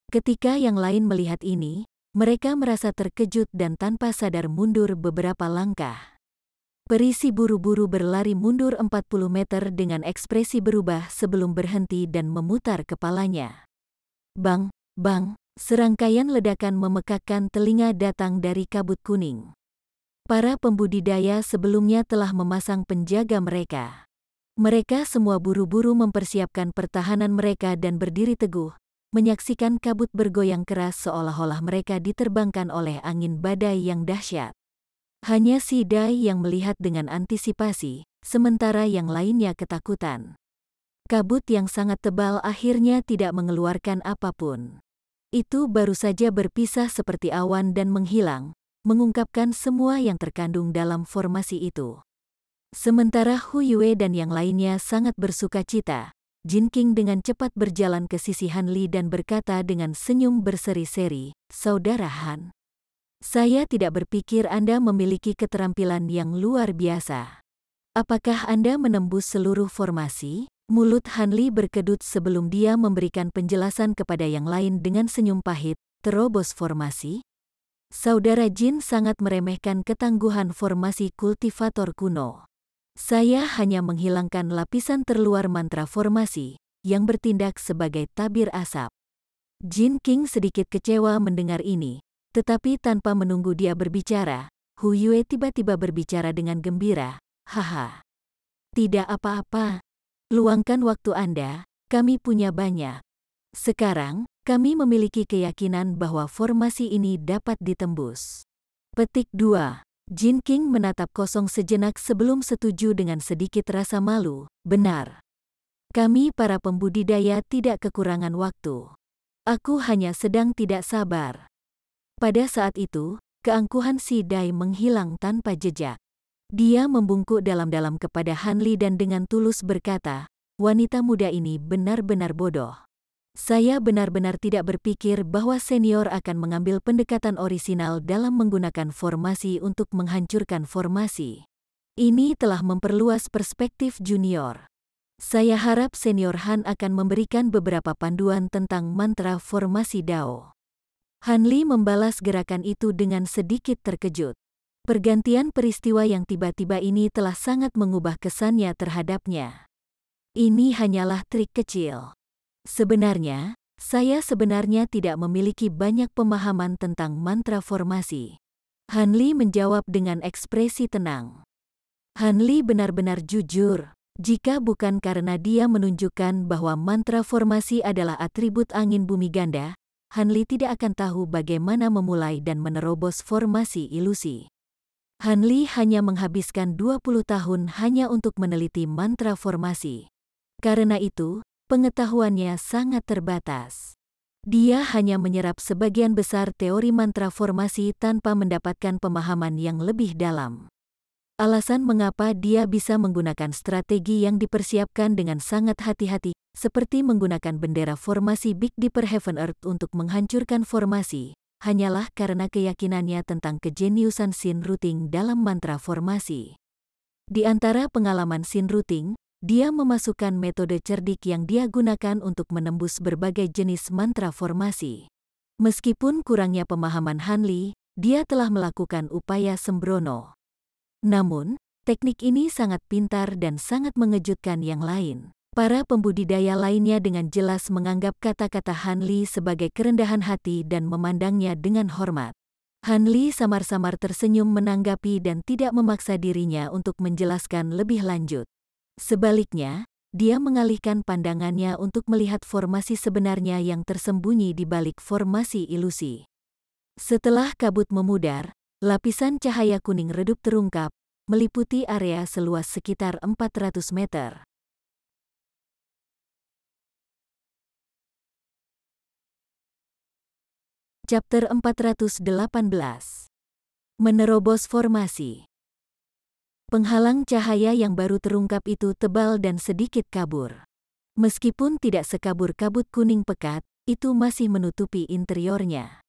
Ketika yang lain melihat ini, mereka merasa terkejut dan tanpa sadar mundur beberapa langkah. Perisi buru-buru berlari mundur 40 meter dengan ekspresi berubah sebelum berhenti dan memutar kepalanya. Bang, bang, serangkaian ledakan memekakkan telinga datang dari kabut kuning. Para pembudidaya sebelumnya telah memasang penjaga mereka. Mereka semua buru-buru mempersiapkan pertahanan mereka dan berdiri teguh, menyaksikan kabut bergoyang keras seolah-olah mereka diterbangkan oleh angin badai yang dahsyat. Hanya si Dai yang melihat dengan antisipasi, sementara yang lainnya ketakutan. Kabut yang sangat tebal akhirnya tidak mengeluarkan apapun. Itu baru saja berpisah seperti awan dan menghilang, mengungkapkan semua yang terkandung dalam formasi itu. Sementara Hu Yue dan yang lainnya sangat bersukacita, Jin King dengan cepat berjalan ke sisi Han Li dan berkata dengan senyum berseri-seri, "Saudara Han, saya tidak berpikir Anda memiliki keterampilan yang luar biasa. Apakah Anda menembus seluruh formasi?" Mulut Han Li berkedut sebelum dia memberikan penjelasan kepada yang lain dengan senyum pahit, "Terobos formasi?" Saudara Jin sangat meremehkan ketangguhan formasi kultivator kuno. Saya hanya menghilangkan lapisan terluar mantra formasi, yang bertindak sebagai tabir asap. Jin King sedikit kecewa mendengar ini, tetapi tanpa menunggu dia berbicara, Hu Yue tiba-tiba berbicara dengan gembira, "Haha. Tidak apa-apa. Luangkan waktu Anda, kami punya banyak. Sekarang, kami memiliki keyakinan bahwa formasi ini dapat ditembus." Petik 2. Jin King menatap kosong sejenak sebelum setuju dengan sedikit rasa malu. "Benar. Kami para pembudidaya tidak kekurangan waktu. Aku hanya sedang tidak sabar." Pada saat itu, keangkuhan si Dai menghilang tanpa jejak. Dia membungkuk dalam-dalam kepada Han Li dan dengan tulus berkata, "Wanita muda ini benar-benar bodoh. Saya benar-benar tidak berpikir bahwa senior akan mengambil pendekatan orisinal dalam menggunakan formasi untuk menghancurkan formasi. Ini telah memperluas perspektif junior. Saya harap senior Han akan memberikan beberapa panduan tentang mantra formasi Dao." Han Li membalas gerakan itu dengan sedikit terkejut. Pergantian peristiwa yang tiba-tiba ini telah sangat mengubah kesannya terhadapnya. Ini hanyalah trik kecil. Sebenarnya, saya sebenarnya tidak memiliki banyak pemahaman tentang mantra formasi. Han Li menjawab dengan ekspresi tenang. Han Li benar-benar jujur. Jika bukan karena dia menunjukkan bahwa mantra formasi adalah atribut angin bumi ganda, Han Li tidak akan tahu bagaimana memulai dan menerobos formasi ilusi. Han Li hanya menghabiskan 20 tahun hanya untuk meneliti mantra formasi. Karena itu, pengetahuannya sangat terbatas. Dia hanya menyerap sebagian besar teori mantra formasi tanpa mendapatkan pemahaman yang lebih dalam. Alasan mengapa dia bisa menggunakan strategi yang dipersiapkan dengan sangat hati-hati, seperti menggunakan bendera formasi Big Dipper Heaven Earth untuk menghancurkan formasi, hanyalah karena keyakinannya tentang kejeniusan Shin Ruting dalam mantra formasi. Di antara pengalaman Shin Ruting, dia memasukkan metode cerdik yang dia gunakan untuk menembus berbagai jenis mantra formasi. Meskipun kurangnya pemahaman Han Li, dia telah melakukan upaya sembrono. Namun, teknik ini sangat pintar dan sangat mengejutkan yang lain. Para pembudidaya lainnya dengan jelas menganggap kata-kata Han Li sebagai kerendahan hati dan memandangnya dengan hormat. Han Li samar-samar tersenyum menanggapi dan tidak memaksa dirinya untuk menjelaskan lebih lanjut. Sebaliknya, dia mengalihkan pandangannya untuk melihat formasi sebenarnya yang tersembunyi di balik formasi ilusi. Setelah kabut memudar, lapisan cahaya kuning redup terungkap, meliputi area seluas sekitar 400 meter. Chapter 418. Menerobos formasi. Penghalang cahaya yang baru terungkap itu tebal dan sedikit kabur. Meskipun tidak sekabur kabut kuning pekat, itu masih menutupi interiornya.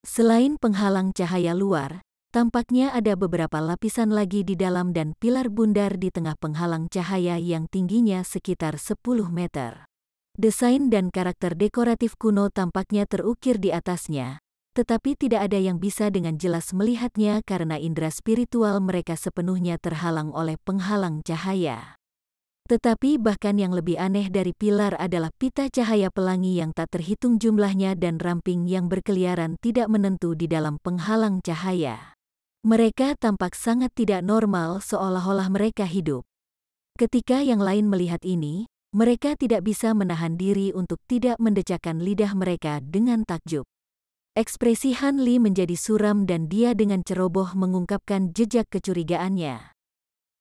Selain penghalang cahaya luar, tampaknya ada beberapa lapisan lagi di dalam dan pilar bundar di tengah penghalang cahaya yang tingginya sekitar 10 meter. Desain dan karakter dekoratif kuno tampaknya terukir di atasnya, tetapi tidak ada yang bisa dengan jelas melihatnya karena indera spiritual mereka sepenuhnya terhalang oleh penghalang cahaya. Tetapi bahkan yang lebih aneh dari pilar adalah pita cahaya pelangi yang tak terhitung jumlahnya dan ramping yang berkeliaran tidak menentu di dalam penghalang cahaya. Mereka tampak sangat tidak normal seolah-olah mereka hidup. Ketika yang lain melihat ini, mereka tidak bisa menahan diri untuk tidak mendecakkan lidah mereka dengan takjub. Ekspresi Han Li menjadi suram dan dia dengan ceroboh mengungkapkan jejak kecurigaannya.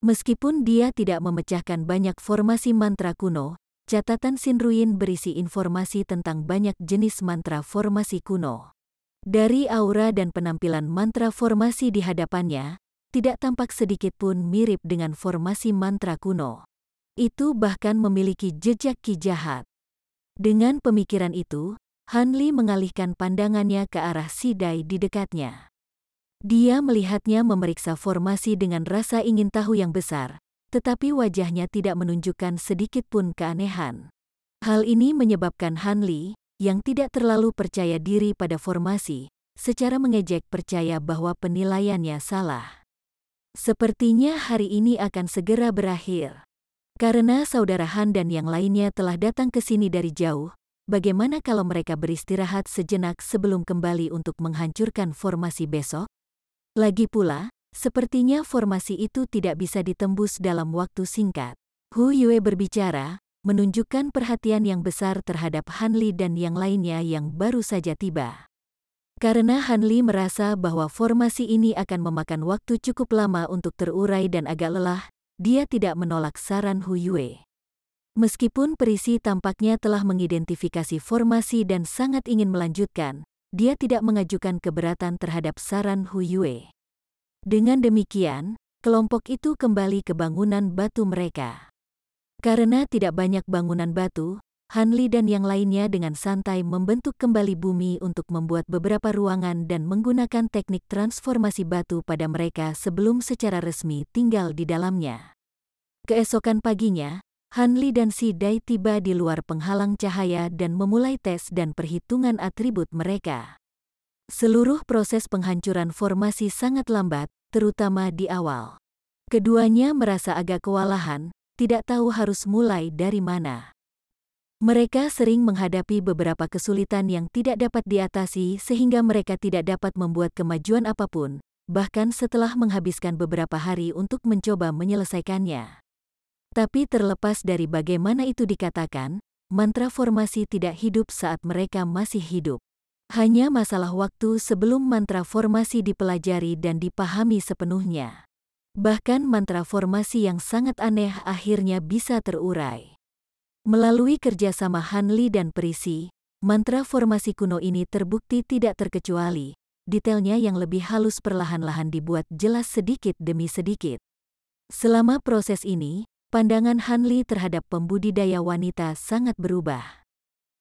Meskipun dia tidak memecahkan banyak formasi mantra kuno, catatan Shinruin berisi informasi tentang banyak jenis mantra formasi kuno. Dari aura dan penampilan mantra formasi di hadapannya, tidak tampak sedikit pun mirip dengan formasi mantra kuno. Itu bahkan memiliki jejak ki jahat. Dengan pemikiran itu, Han Li mengalihkan pandangannya ke arah si Dai di dekatnya. Dia melihatnya memeriksa formasi dengan rasa ingin tahu yang besar, tetapi wajahnya tidak menunjukkan sedikit pun keanehan. Hal ini menyebabkan Han Li, yang tidak terlalu percaya diri pada formasi, secara mengejek percaya bahwa penilaiannya salah. Sepertinya hari ini akan segera berakhir. Karena saudara Han dan yang lainnya telah datang ke sini dari jauh, bagaimana kalau mereka beristirahat sejenak sebelum kembali untuk menghancurkan formasi besok? Lagi pula, sepertinya formasi itu tidak bisa ditembus dalam waktu singkat. Hu Yue berbicara, menunjukkan perhatian yang besar terhadap Han Li dan yang lainnya yang baru saja tiba. Karena Han Li merasa bahwa formasi ini akan memakan waktu cukup lama untuk terurai dan agak lelah, dia tidak menolak saran Hu Yue. Meskipun Perisi tampaknya telah mengidentifikasi formasi dan sangat ingin melanjutkan, dia tidak mengajukan keberatan terhadap saran Hu Yue. Dengan demikian, kelompok itu kembali ke bangunan batu mereka. Karena tidak banyak bangunan batu, Han Li dan yang lainnya dengan santai membentuk kembali bumi untuk membuat beberapa ruangan dan menggunakan teknik transformasi batu pada mereka sebelum secara resmi tinggal di dalamnya. Keesokan paginya, Han Li dan Si Dai tiba di luar penghalang cahaya dan memulai tes dan perhitungan atribut mereka. Seluruh proses penghancuran formasi sangat lambat, terutama di awal. Keduanya merasa agak kewalahan, tidak tahu harus mulai dari mana. Mereka sering menghadapi beberapa kesulitan yang tidak dapat diatasi sehingga mereka tidak dapat membuat kemajuan apapun, bahkan setelah menghabiskan beberapa hari untuk mencoba menyelesaikannya. Tapi terlepas dari bagaimana itu dikatakan, mantra formasi tidak hidup saat mereka masih hidup. Hanya masalah waktu sebelum mantra formasi dipelajari dan dipahami sepenuhnya. Bahkan mantra formasi yang sangat aneh akhirnya bisa terurai. Melalui kerjasama Han Li dan Perisi, mantra formasi kuno ini terbukti tidak terkecuali. Detailnya yang lebih halus perlahan-lahan dibuat jelas sedikit demi sedikit. Selama proses ini, pandangan Han Li terhadap pembudidaya wanita sangat berubah.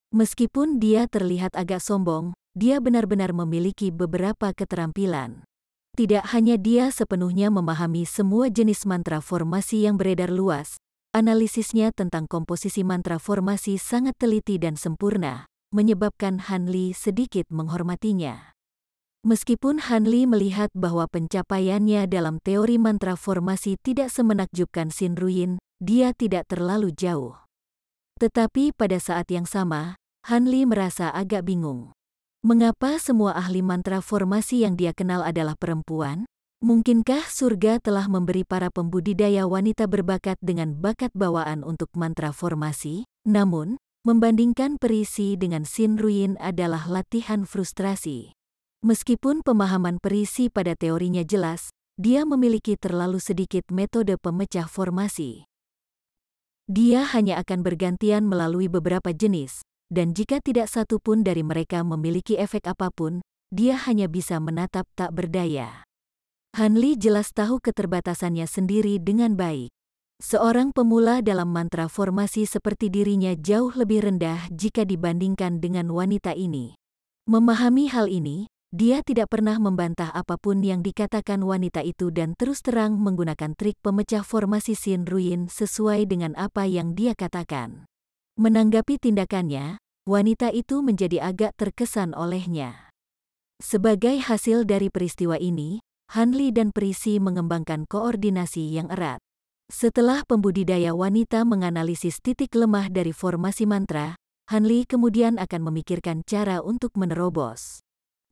Meskipun dia terlihat agak sombong, dia benar-benar memiliki beberapa keterampilan. Tidak hanya dia sepenuhnya memahami semua jenis mantra formasi yang beredar luas, analisisnya tentang komposisi mantra formasi sangat teliti dan sempurna, menyebabkan Han Li sedikit menghormatinya. Meskipun Han Li melihat bahwa pencapaiannya dalam teori mantra formasi tidak semenakjubkan Xin Ruyin, dia tidak terlalu jauh. Tetapi pada saat yang sama, Han Li merasa agak bingung. Mengapa semua ahli mantra formasi yang dia kenal adalah perempuan? Mungkinkah surga telah memberi para pembudidaya wanita berbakat dengan bakat bawaan untuk mantra formasi? Namun, membandingkan Perisi dengan Xin Ruyin adalah latihan frustrasi. Meskipun pemahaman Perisi pada teorinya jelas, dia memiliki terlalu sedikit metode pemecah formasi. Dia hanya akan bergantian melalui beberapa jenis, dan jika tidak satu pun dari mereka memiliki efek apapun, dia hanya bisa menatap tak berdaya. Han Li jelas tahu keterbatasannya sendiri dengan baik. Seorang pemula dalam mantra formasi seperti dirinya jauh lebih rendah jika dibandingkan dengan wanita ini. Memahami hal ini, dia tidak pernah membantah apapun yang dikatakan wanita itu dan terus terang menggunakan trik pemecah formasi Xin Ruyin sesuai dengan apa yang dia katakan. Menanggapi tindakannya, wanita itu menjadi agak terkesan olehnya. Sebagai hasil dari peristiwa ini, Han Li dan Perisi mengembangkan koordinasi yang erat. Setelah pembudidaya wanita menganalisis titik lemah dari formasi mantra, Han Li kemudian akan memikirkan cara untuk menerobos.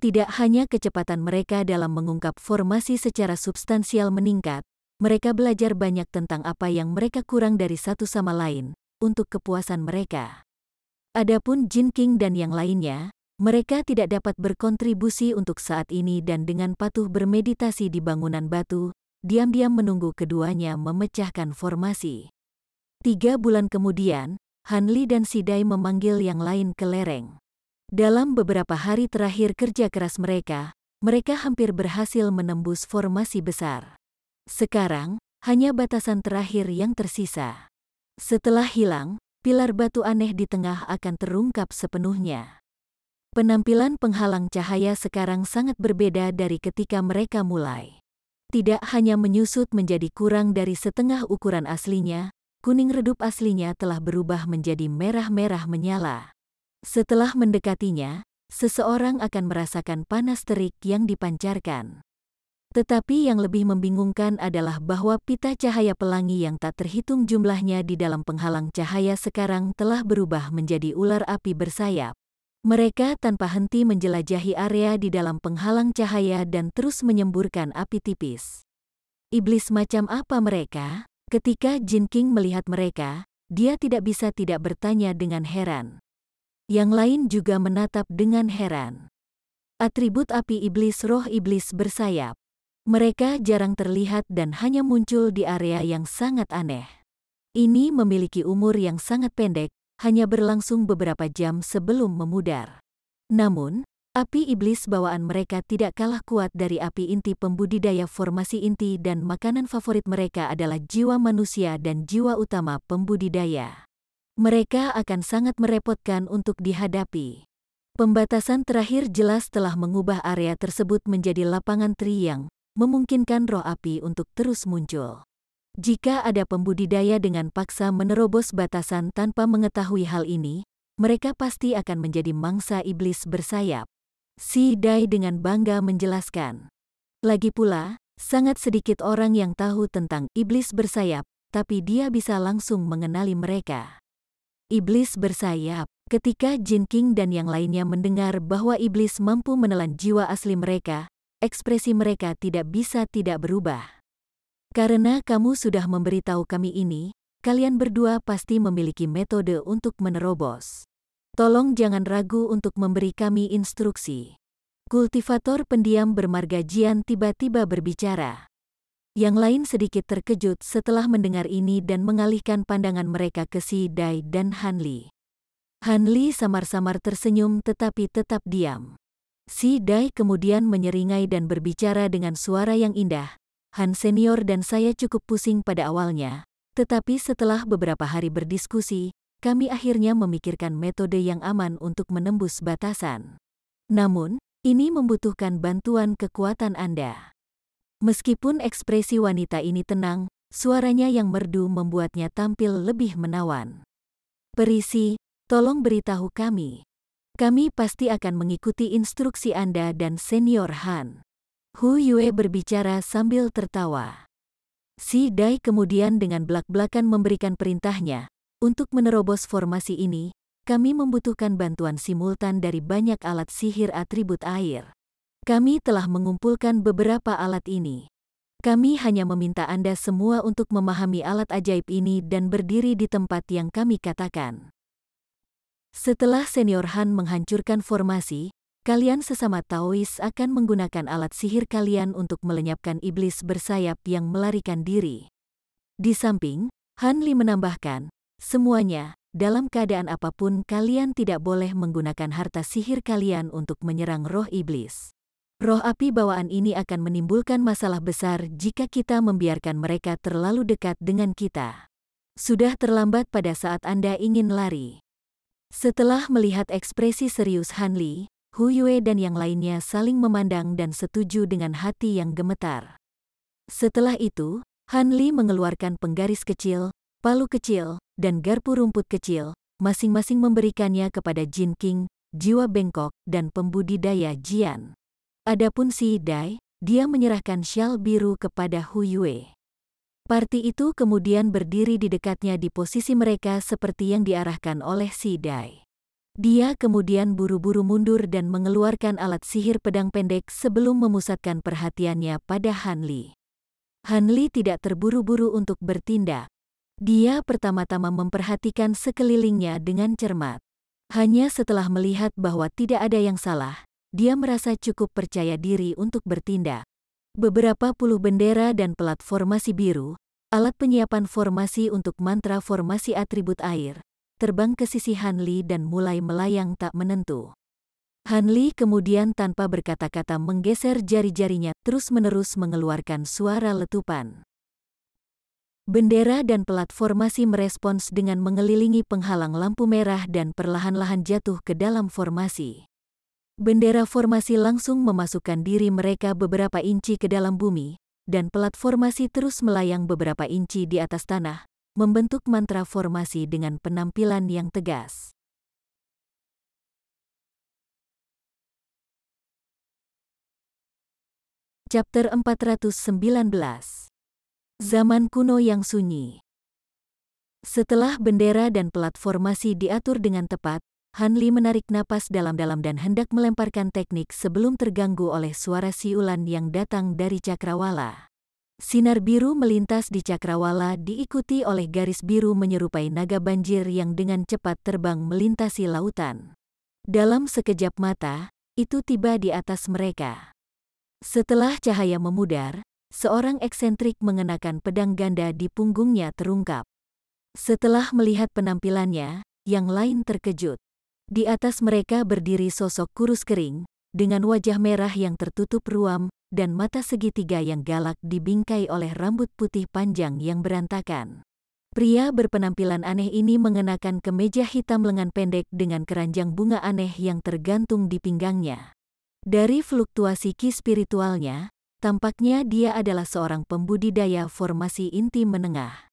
Tidak hanya kecepatan mereka dalam mengungkap formasi secara substansial meningkat, mereka belajar banyak tentang apa yang mereka kurang dari satu sama lain, untuk kepuasan mereka. Adapun Jin King dan yang lainnya, mereka tidak dapat berkontribusi untuk saat ini dan dengan patuh bermeditasi di bangunan batu, diam-diam menunggu keduanya memecahkan formasi. 3 bulan kemudian, Han Li dan Si Dai memanggil yang lain ke lereng. Dalam beberapa hari terakhir kerja keras mereka hampir berhasil menembus formasi besar. Sekarang, hanya batasan terakhir yang tersisa. Setelah hilang, pilar batu aneh di tengah akan terungkap sepenuhnya. Penampilan penghalang cahaya sekarang sangat berbeda dari ketika mereka mulai. Tidak hanya menyusut menjadi kurang dari setengah ukuran aslinya, kuning redup aslinya telah berubah menjadi merah-merah menyala. Setelah mendekatinya, seseorang akan merasakan panas terik yang dipancarkan. Tetapi yang lebih membingungkan adalah bahwa pita cahaya pelangi yang tak terhitung jumlahnya di dalam penghalang cahaya sekarang telah berubah menjadi ular api bersayap. Mereka tanpa henti menjelajahi area di dalam penghalang cahaya dan terus menyemburkan api tipis. Iblis macam apa mereka? Ketika Jin King melihat mereka, dia tidak bisa tidak bertanya dengan heran. Yang lain juga menatap dengan heran. Atribut api iblis, roh iblis bersayap. Mereka jarang terlihat dan hanya muncul di area yang sangat aneh. Ini memiliki umur yang sangat pendek, hanya berlangsung beberapa jam sebelum memudar. Namun, api iblis bawaan mereka tidak kalah kuat dari api inti pembudidaya formasi inti dan makanan favorit mereka adalah jiwa manusia dan jiwa utama pembudidaya. Mereka akan sangat merepotkan untuk dihadapi. Pembatasan terakhir jelas telah mengubah area tersebut menjadi lapangan triang, memungkinkan roh api untuk terus muncul. Jika ada pembudidaya dengan paksa menerobos batasan tanpa mengetahui hal ini, mereka pasti akan menjadi mangsa iblis bersayap. Si Dai dengan bangga menjelaskan. Lagi pula, sangat sedikit orang yang tahu tentang iblis bersayap, tapi dia bisa langsung mengenali mereka. Iblis bersayap. Ketika Jin King dan yang lainnya mendengar bahwa iblis mampu menelan jiwa asli mereka, ekspresi mereka tidak bisa tidak berubah. Karena kamu sudah memberitahu kami ini, kalian berdua pasti memiliki metode untuk menerobos. Tolong jangan ragu untuk memberi kami instruksi. Kultivator pendiam bermarga Jian tiba-tiba berbicara. Yang lain sedikit terkejut setelah mendengar ini dan mengalihkan pandangan mereka ke Si Dai dan Han Li. Han Li samar-samar tersenyum tetapi tetap diam. Si Dai kemudian menyeringai dan berbicara dengan suara yang indah. Han senior dan saya cukup pusing pada awalnya, tetapi setelah beberapa hari berdiskusi, kami akhirnya memikirkan metode yang aman untuk menembus batasan. Namun, ini membutuhkan bantuan kekuatan Anda. Meskipun ekspresi wanita ini tenang, suaranya yang merdu membuatnya tampil lebih menawan. Perisi, tolong beritahu kami. Kami pasti akan mengikuti instruksi Anda dan Senior Han. Hu Yue berbicara sambil tertawa. Si Dai kemudian dengan belak-belakan memberikan perintahnya. Untuk menerobos formasi ini, kami membutuhkan bantuan simultan dari banyak alat sihir atribut air. Kami telah mengumpulkan beberapa alat ini. Kami hanya meminta Anda semua untuk memahami alat ajaib ini dan berdiri di tempat yang kami katakan. Setelah Senior Han menghancurkan formasi, kalian sesama Taois akan menggunakan alat sihir kalian untuk melenyapkan iblis bersayap yang melarikan diri. Di samping, Han Li menambahkan, semuanya, dalam keadaan apapun kalian tidak boleh menggunakan harta sihir kalian untuk menyerang roh iblis. Roh api bawaan ini akan menimbulkan masalah besar jika kita membiarkan mereka terlalu dekat dengan kita. Sudah terlambat pada saat Anda ingin lari. Setelah melihat ekspresi serius Han Li, Hu Yue dan yang lainnya saling memandang dan setuju dengan hati yang gemetar. Setelah itu, Han Li mengeluarkan penggaris kecil, palu kecil, dan garpu rumput kecil, masing-masing memberikannya kepada Jin King, jiwa bengkok, dan pembudidaya Jian. Adapun Si Dai, dia menyerahkan syal biru kepada Hu Yue. Parti itu kemudian berdiri di dekatnya di posisi mereka seperti yang diarahkan oleh Si Dai. Dia kemudian buru-buru mundur dan mengeluarkan alat sihir pedang pendek sebelum memusatkan perhatiannya pada Han Li. Han Li tidak terburu-buru untuk bertindak. Dia pertama-tama memperhatikan sekelilingnya dengan cermat. Hanya setelah melihat bahwa tidak ada yang salah, dia merasa cukup percaya diri untuk bertindak. Beberapa puluh bendera dan pelat formasi biru, alat penyiapan formasi untuk mantra formasi atribut air, terbang ke sisi Han Li dan mulai melayang tak menentu. Han Li kemudian tanpa berkata-kata menggeser jari-jarinya terus-menerus mengeluarkan suara letupan. Bendera dan pelat formasi merespons dengan mengelilingi penghalang lampu merah dan perlahan-lahan jatuh ke dalam formasi. Bendera formasi langsung memasukkan diri mereka beberapa inci ke dalam bumi, dan pelat formasi terus melayang beberapa inci di atas tanah, membentuk mantra formasi dengan penampilan yang tegas. Chapter 419. Zaman kuno yang sunyi. Setelah bendera dan pelat formasi diatur dengan tepat, Han Li menarik napas dalam-dalam dan hendak melemparkan teknik sebelum terganggu oleh suara siulan yang datang dari cakrawala. Sinar biru melintas di cakrawala diikuti oleh garis biru menyerupai naga banjir yang dengan cepat terbang melintasi lautan. Dalam sekejap mata, itu tiba di atas mereka. Setelah cahaya memudar, seorang eksentrik mengenakan pedang ganda di punggungnya terungkap. Setelah melihat penampilannya, yang lain terkejut. Di atas mereka berdiri sosok kurus kering, dengan wajah merah yang tertutup ruam, dan mata segitiga yang galak dibingkai oleh rambut putih panjang yang berantakan. Pria berpenampilan aneh ini mengenakan kemeja hitam lengan pendek dengan keranjang bunga aneh yang tergantung di pinggangnya. Dari fluktuasi ki spiritualnya, tampaknya dia adalah seorang pembudidaya formasi inti menengah.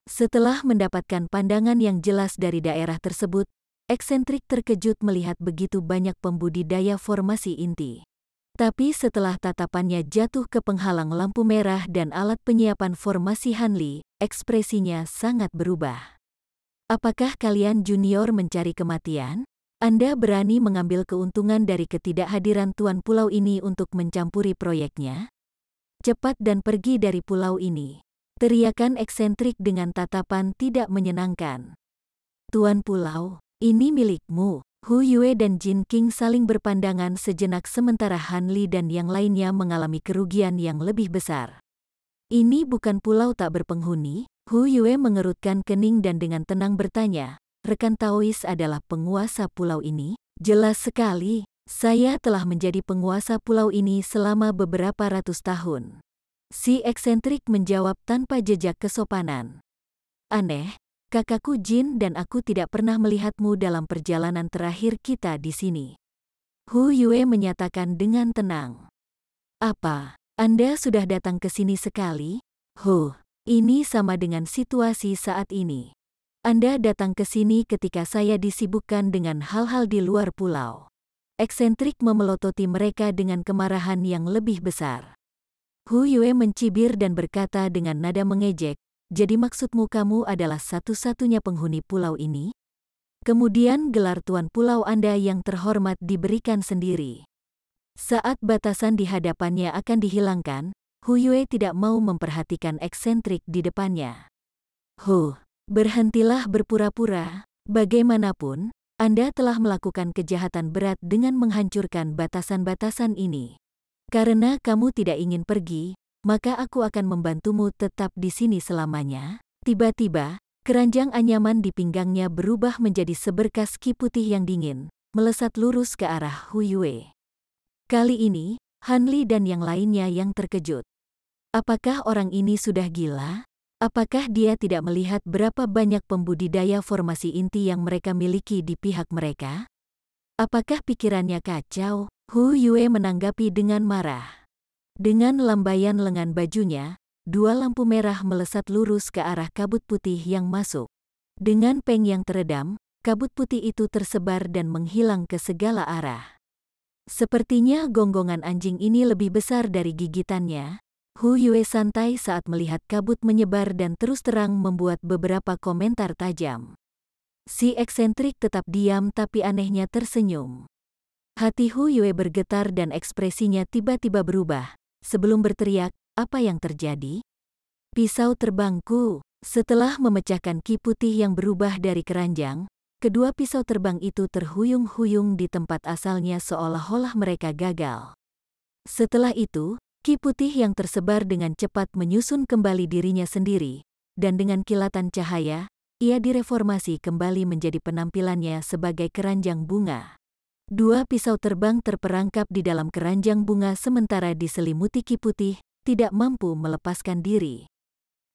Setelah mendapatkan pandangan yang jelas dari daerah tersebut, eksentrik terkejut melihat begitu banyak pembudidaya formasi inti. Tapi setelah tatapannya jatuh ke penghalang lampu merah dan alat penyiapan formasi Han Li, ekspresinya sangat berubah. Apakah kalian junior mencari kematian? Anda berani mengambil keuntungan dari ketidakhadiran tuan pulau ini untuk mencampuri proyeknya? Cepat dan pergi dari pulau ini. Teriakan eksentrik dengan tatapan tidak menyenangkan. Tuan pulau, ini milikmu. Hu Yue dan Jin King saling berpandangan sejenak sementara Han Li dan yang lainnya mengalami kerugian yang lebih besar. Ini bukan pulau tak berpenghuni? Hu Yue mengerutkan kening dan dengan tenang bertanya, rekan Taois adalah penguasa pulau ini? Jelas sekali, saya telah menjadi penguasa pulau ini selama beberapa ratus tahun. Si eksentrik menjawab tanpa jejak kesopanan. Aneh. Kakakku Jin dan aku tidak pernah melihatmu dalam perjalanan terakhir kita di sini. Hu Yue menyatakan dengan tenang. Apa, Anda sudah datang ke sini sekali? Ini sama dengan situasi saat ini. Anda datang ke sini ketika saya disibukkan dengan hal-hal di luar pulau. Eksentrik memelototi mereka dengan kemarahan yang lebih besar. Hu Yue mencibir dan berkata dengan nada mengejek, jadi maksudmu kamu adalah satu-satunya penghuni pulau ini? Kemudian gelar tuan pulau Anda yang terhormat diberikan sendiri. Saat batasan di hadapannya akan dihilangkan, Hu Yue tidak mau memperhatikan eksentrik di depannya. Berhentilah berpura-pura. Bagaimanapun, Anda telah melakukan kejahatan berat dengan menghancurkan batasan-batasan ini. Karena kamu tidak ingin pergi, maka aku akan membantumu tetap di sini selamanya. Tiba-tiba, keranjang anyaman di pinggangnya berubah menjadi seberkas ki putih yang dingin, melesat lurus ke arah Hu Yue. Kali ini, Han Li dan yang lainnya yang terkejut. Apakah orang ini sudah gila? Apakah dia tidak melihat berapa banyak pembudidaya formasi inti yang mereka miliki di pihak mereka? Apakah pikirannya kacau? Hu Yue menanggapi dengan marah. Dengan lambaian lengan bajunya, dua lampu merah melesat lurus ke arah kabut putih yang masuk. Dengan peng yang teredam, kabut putih itu tersebar dan menghilang ke segala arah. Sepertinya gonggongan anjing ini lebih besar dari gigitannya. Hu Yue santai saat melihat kabut menyebar dan terus terang membuat beberapa komentar tajam. Si eksentrik tetap diam tapi anehnya tersenyum. Hati Hu Yue bergetar dan ekspresinya tiba-tiba berubah. Sebelum berteriak, apa yang terjadi? Pisau terbangku. Setelah memecahkan ki putih yang berubah dari keranjang, kedua pisau terbang itu terhuyung-huyung di tempat asalnya seolah-olah mereka gagal. Setelah itu, ki putih yang tersebar dengan cepat menyusun kembali dirinya sendiri, dan dengan kilatan cahaya, ia direformasi kembali menjadi penampilannya sebagai keranjang bunga. Dua pisau terbang terperangkap di dalam keranjang bunga sementara diselimuti ki putih, tidak mampu melepaskan diri.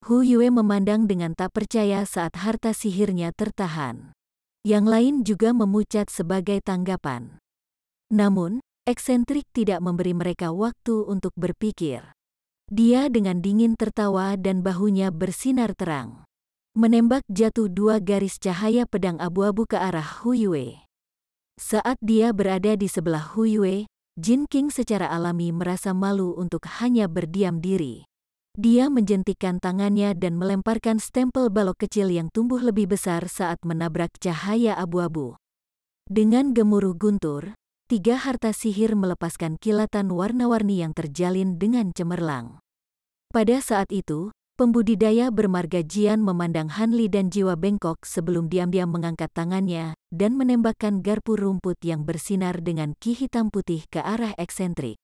Hu Yue memandang dengan tak percaya saat harta sihirnya tertahan. Yang lain juga memucat sebagai tanggapan. Namun, eksentrik tidak memberi mereka waktu untuk berpikir. Dia dengan dingin tertawa dan bahunya bersinar terang. Menembak jatuh dua garis cahaya pedang abu-abu ke arah Hu Yue. Saat dia berada di sebelah Hu Yue, Jin King secara alami merasa malu untuk hanya berdiam diri. Dia menjentikkan tangannya dan melemparkan stempel balok kecil yang tumbuh lebih besar saat menabrak cahaya abu-abu. Dengan gemuruh guntur, 3 harta sihir melepaskan kilatan warna-warni yang terjalin dengan cemerlang. Pada saat itu, pembudidaya bermarga Jian memandang Han Li dan jiwa bengkok sebelum diam-diam mengangkat tangannya dan menembakkan garpu rumput yang bersinar dengan ki hitam putih ke arah eksentrik.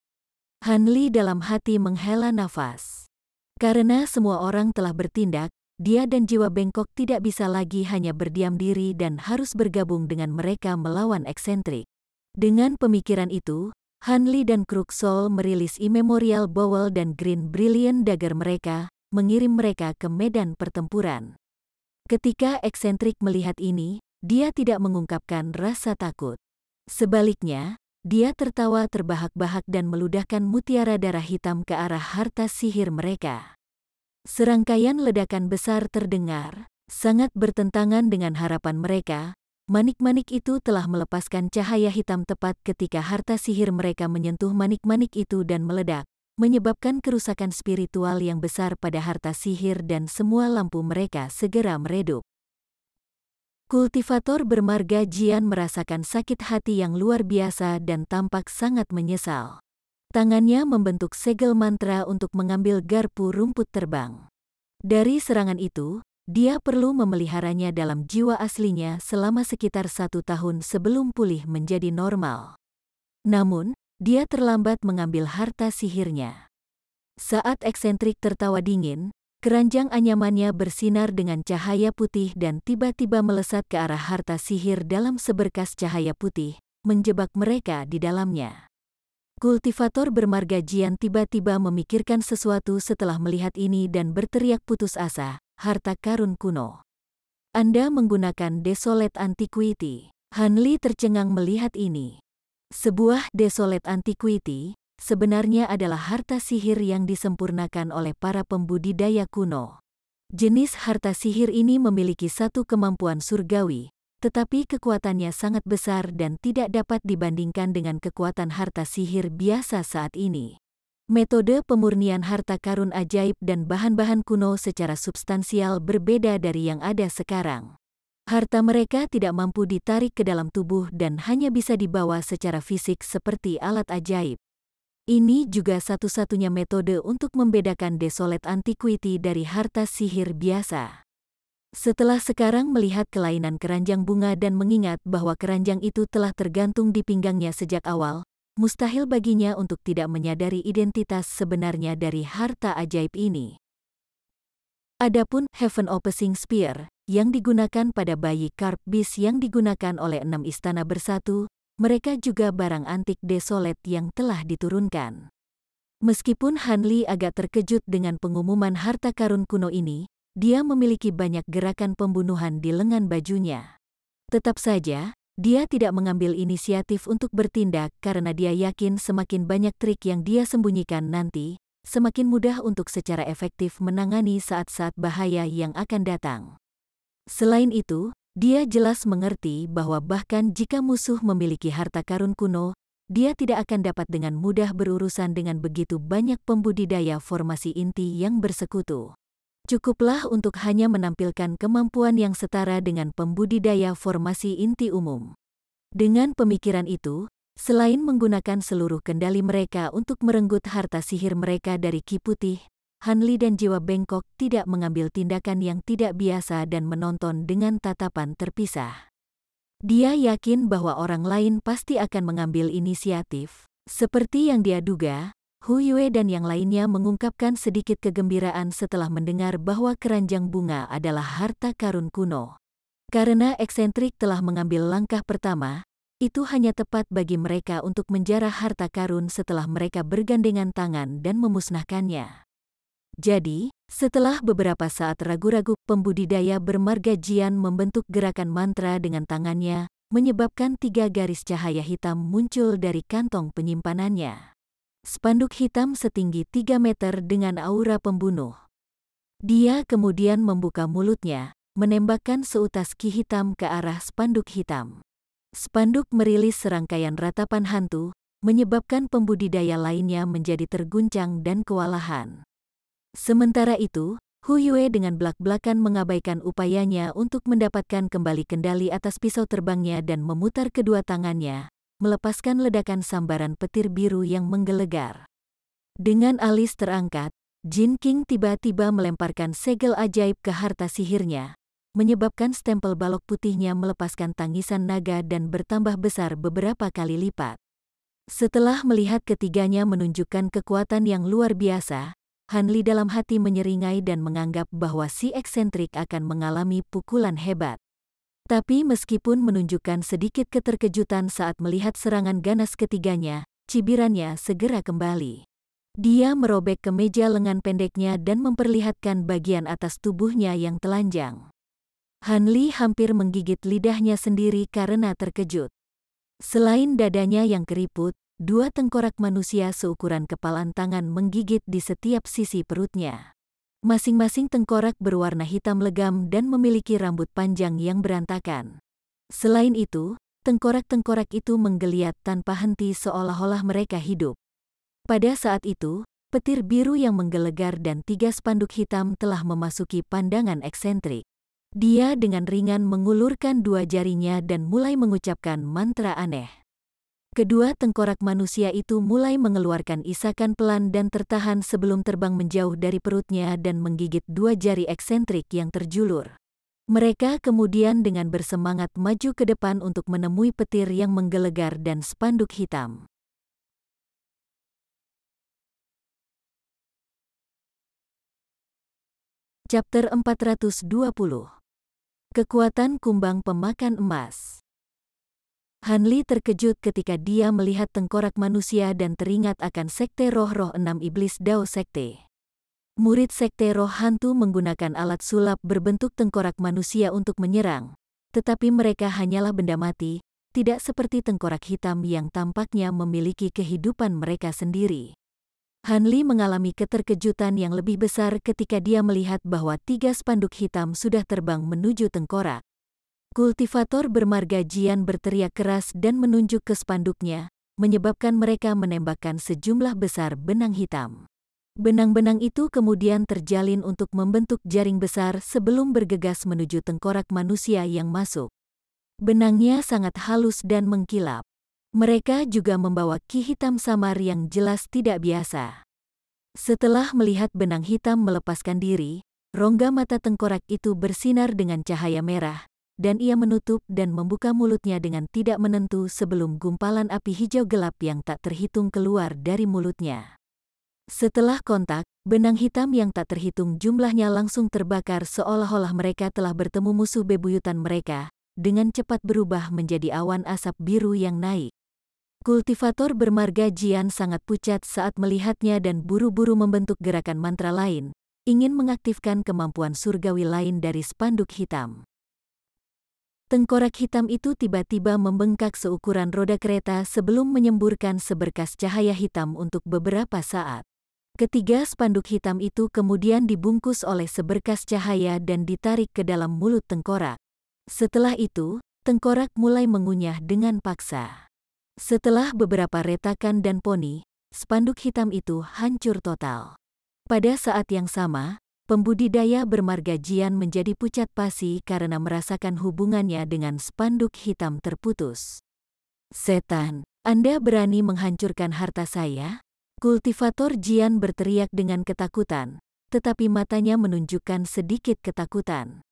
Han Li dalam hati menghela nafas. Karena semua orang telah bertindak, dia dan jiwa bengkok tidak bisa lagi hanya berdiam diri dan harus bergabung dengan mereka melawan eksentrik. Dengan pemikiran itu, Han Li dan Kruk Soul merilis Immemorial Bowel dan Green Brilliant Dagger mereka, mengirim mereka ke medan pertempuran. Ketika eksentrik melihat ini, dia tidak mengungkapkan rasa takut. Sebaliknya, dia tertawa terbahak-bahak dan meludahkan mutiara darah hitam ke arah harta sihir mereka. Serangkaian ledakan besar terdengar, sangat bertentangan dengan harapan mereka. Manik-manik itu telah melepaskan cahaya hitam tepat ketika harta sihir mereka menyentuh manik-manik itu dan meledak, menyebabkan kerusakan spiritual yang besar pada harta sihir dan semua lampu mereka segera meredup. Kultivator bermarga Jian merasakan sakit hati yang luar biasa dan tampak sangat menyesal. Tangannya membentuk segel mantra untuk mengambil garpu rumput terbang. Dari serangan itu, dia perlu memeliharanya dalam jiwa aslinya selama sekitar 1 tahun sebelum pulih menjadi normal. Namun, dia terlambat mengambil harta sihirnya. Saat eksentrik tertawa dingin, keranjang anyamannya bersinar dengan cahaya putih dan tiba-tiba melesat ke arah harta sihir dalam seberkas cahaya putih, menjebak mereka di dalamnya. Kultivator bermarga Jian tiba-tiba memikirkan sesuatu setelah melihat ini dan berteriak putus asa, harta karun kuno. Anda menggunakan Desolate Antiquity. Han Li tercengang melihat ini. Sebuah Desolate Antiquity sebenarnya adalah harta sihir yang disempurnakan oleh para pembudidaya kuno. Jenis harta sihir ini memiliki satu kemampuan surgawi, tetapi kekuatannya sangat besar dan tidak dapat dibandingkan dengan kekuatan harta sihir biasa saat ini. Metode pemurnian harta karun ajaib dan bahan-bahan kuno secara substansial berbeda dari yang ada sekarang. Harta mereka tidak mampu ditarik ke dalam tubuh dan hanya bisa dibawa secara fisik seperti alat ajaib. Ini juga satu-satunya metode untuk membedakan Desolate Antiquity dari harta sihir biasa. Setelah sekarang melihat kelainan keranjang bunga dan mengingat bahwa keranjang itu telah tergantung di pinggangnya sejak awal, mustahil baginya untuk tidak menyadari identitas sebenarnya dari harta ajaib ini. Adapun Heaven Opposing Spear, yang digunakan pada bayi Carp Beast yang digunakan oleh 6 istana bersatu, mereka juga barang antik Desolate yang telah diturunkan. Meskipun Han Li agak terkejut dengan pengumuman harta karun kuno ini, dia memiliki banyak gerakan pembunuhan di lengan bajunya. Tetap saja, dia tidak mengambil inisiatif untuk bertindak karena dia yakin semakin banyak trik yang dia sembunyikan nanti, semakin mudah untuk secara efektif menangani saat-saat bahaya yang akan datang. Selain itu, dia jelas mengerti bahwa bahkan jika musuh memiliki harta karun kuno, dia tidak akan dapat dengan mudah berurusan dengan begitu banyak pembudidaya formasi inti yang bersekutu. Cukuplah untuk hanya menampilkan kemampuan yang setara dengan pembudidaya formasi inti umum. Dengan pemikiran itu, selain menggunakan seluruh kendali mereka untuk merenggut harta sihir mereka dari Ki Putih, Han Li dan jiwa bengkok tidak mengambil tindakan yang tidak biasa dan menonton dengan tatapan terpisah. Dia yakin bahwa orang lain pasti akan mengambil inisiatif. Seperti yang dia duga, Hu Yue dan yang lainnya mengungkapkan sedikit kegembiraan setelah mendengar bahwa keranjang bunga adalah harta karun kuno. Karena eksentrik telah mengambil langkah pertama, itu hanya tepat bagi mereka untuk menjarah harta karun setelah mereka bergandengan tangan dan memusnahkannya. Jadi, setelah beberapa saat ragu-ragu, pembudidaya bermarga Jian membentuk gerakan mantra dengan tangannya, menyebabkan 3 garis cahaya hitam muncul dari kantong penyimpanannya. Spanduk hitam setinggi 3 meter dengan aura pembunuh. Dia kemudian membuka mulutnya, menembakkan seutas ki hitam ke arah spanduk hitam. Spanduk merilis serangkaian ratapan hantu, menyebabkan pembudidaya lainnya menjadi terguncang dan kewalahan. Sementara itu, Hu Yue dengan belak-belakan mengabaikan upayanya untuk mendapatkan kembali kendali atas pisau terbangnya dan memutar kedua tangannya, melepaskan ledakan sambaran petir biru yang menggelegar. Dengan alis terangkat, Jin King tiba-tiba melemparkan segel ajaib ke harta sihirnya, menyebabkan stempel balok putihnya melepaskan tangisan naga dan bertambah besar beberapa kali lipat. Setelah melihat ketiganya menunjukkan kekuatan yang luar biasa, Han Li dalam hati menyeringai dan menganggap bahwa si eksentrik akan mengalami pukulan hebat. Tapi meskipun menunjukkan sedikit keterkejutan saat melihat serangan ganas ketiganya, cibirannya segera kembali. Dia merobek kemeja lengan pendeknya dan memperlihatkan bagian atas tubuhnya yang telanjang. Han Li hampir menggigit lidahnya sendiri karena terkejut. Selain dadanya yang keriput, dua tengkorak manusia seukuran kepalan tangan menggigit di setiap sisi perutnya. Masing-masing tengkorak berwarna hitam legam dan memiliki rambut panjang yang berantakan. Selain itu, tengkorak-tengkorak itu menggeliat tanpa henti seolah-olah mereka hidup. Pada saat itu, petir biru yang menggelegar dan 3 spanduk hitam telah memasuki pandangan eksentrik. Dia dengan ringan mengulurkan 2 jarinya dan mulai mengucapkan mantra aneh. Kedua tengkorak manusia itu mulai mengeluarkan isakan pelan dan tertahan sebelum terbang menjauh dari perutnya dan menggigit 2 jari eksentrik yang terjulur. Mereka kemudian dengan bersemangat maju ke depan untuk menemui petir yang menggelegar dan spanduk hitam. Chapter 420. Kekuatan kumbang pemakan emas. Han Li terkejut ketika dia melihat tengkorak manusia dan teringat akan Sekte Roh-Roh 6 Iblis Dao Sekte. Murid Sekte Roh Hantu menggunakan alat sulap berbentuk tengkorak manusia untuk menyerang, tetapi mereka hanyalah benda mati, tidak seperti tengkorak hitam yang tampaknya memiliki kehidupan mereka sendiri. Han Li mengalami keterkejutan yang lebih besar ketika dia melihat bahwa 3 spanduk hitam sudah terbang menuju tengkorak. Kultivator bermarga Jian berteriak keras dan menunjuk ke spanduknya, menyebabkan mereka menembakkan sejumlah besar benang hitam. Benang-benang itu kemudian terjalin untuk membentuk jaring besar sebelum bergegas menuju tengkorak manusia yang masuk. Benangnya sangat halus dan mengkilap. Mereka juga membawa ki hitam samar yang jelas tidak biasa. Setelah melihat benang hitam melepaskan diri, rongga mata tengkorak itu bersinar dengan cahaya merah, dan ia menutup dan membuka mulutnya dengan tidak menentu sebelum gumpalan api hijau gelap yang tak terhitung keluar dari mulutnya. Setelah kontak, benang hitam yang tak terhitung jumlahnya langsung terbakar seolah-olah mereka telah bertemu musuh bebuyutan mereka, dengan cepat berubah menjadi awan asap biru yang naik. Kultivator bermarga Jian sangat pucat saat melihatnya dan buru-buru membentuk gerakan mantra lain, ingin mengaktifkan kemampuan surgawi lain dari spanduk hitam. Tengkorak hitam itu tiba-tiba membengkak seukuran roda kereta sebelum menyemburkan seberkas cahaya hitam untuk beberapa saat. Ketiga spanduk hitam itu kemudian dibungkus oleh seberkas cahaya dan ditarik ke dalam mulut tengkorak. Setelah itu, tengkorak mulai mengunyah dengan paksa. Setelah beberapa retakan dan poni, spanduk hitam itu hancur total. Pada saat yang sama, pembudidaya bermarga Jian menjadi pucat pasi karena merasakan hubungannya dengan spanduk hitam terputus. "Setan, Anda berani menghancurkan harta saya?" Kultivator Jian berteriak dengan ketakutan, tetapi matanya menunjukkan sedikit ketakutan.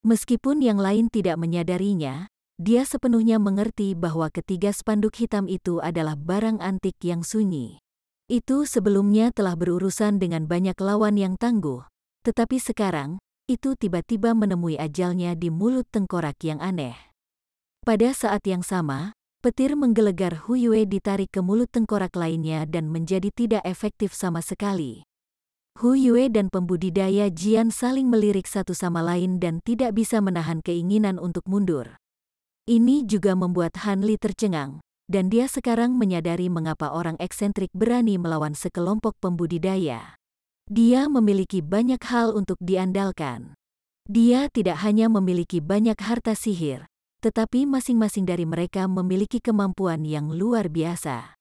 Meskipun yang lain tidak menyadarinya, dia sepenuhnya mengerti bahwa ketiga spanduk hitam itu adalah barang antik yang sunyi. Itu sebelumnya telah berurusan dengan banyak lawan yang tangguh, tetapi sekarang, itu tiba-tiba menemui ajalnya di mulut tengkorak yang aneh. Pada saat yang sama, petir menggelegar Hu Yue ditarik ke mulut tengkorak lainnya dan menjadi tidak efektif sama sekali. Hu Yue dan pembudidaya Jian saling melirik satu sama lain dan tidak bisa menahan keinginan untuk mundur. Ini juga membuat Han Li tercengang, dan dia sekarang menyadari mengapa orang eksentrik berani melawan sekelompok pembudidaya. Dia memiliki banyak hal untuk diandalkan. Dia tidak hanya memiliki banyak harta sihir, tetapi masing-masing dari mereka memiliki kemampuan yang luar biasa.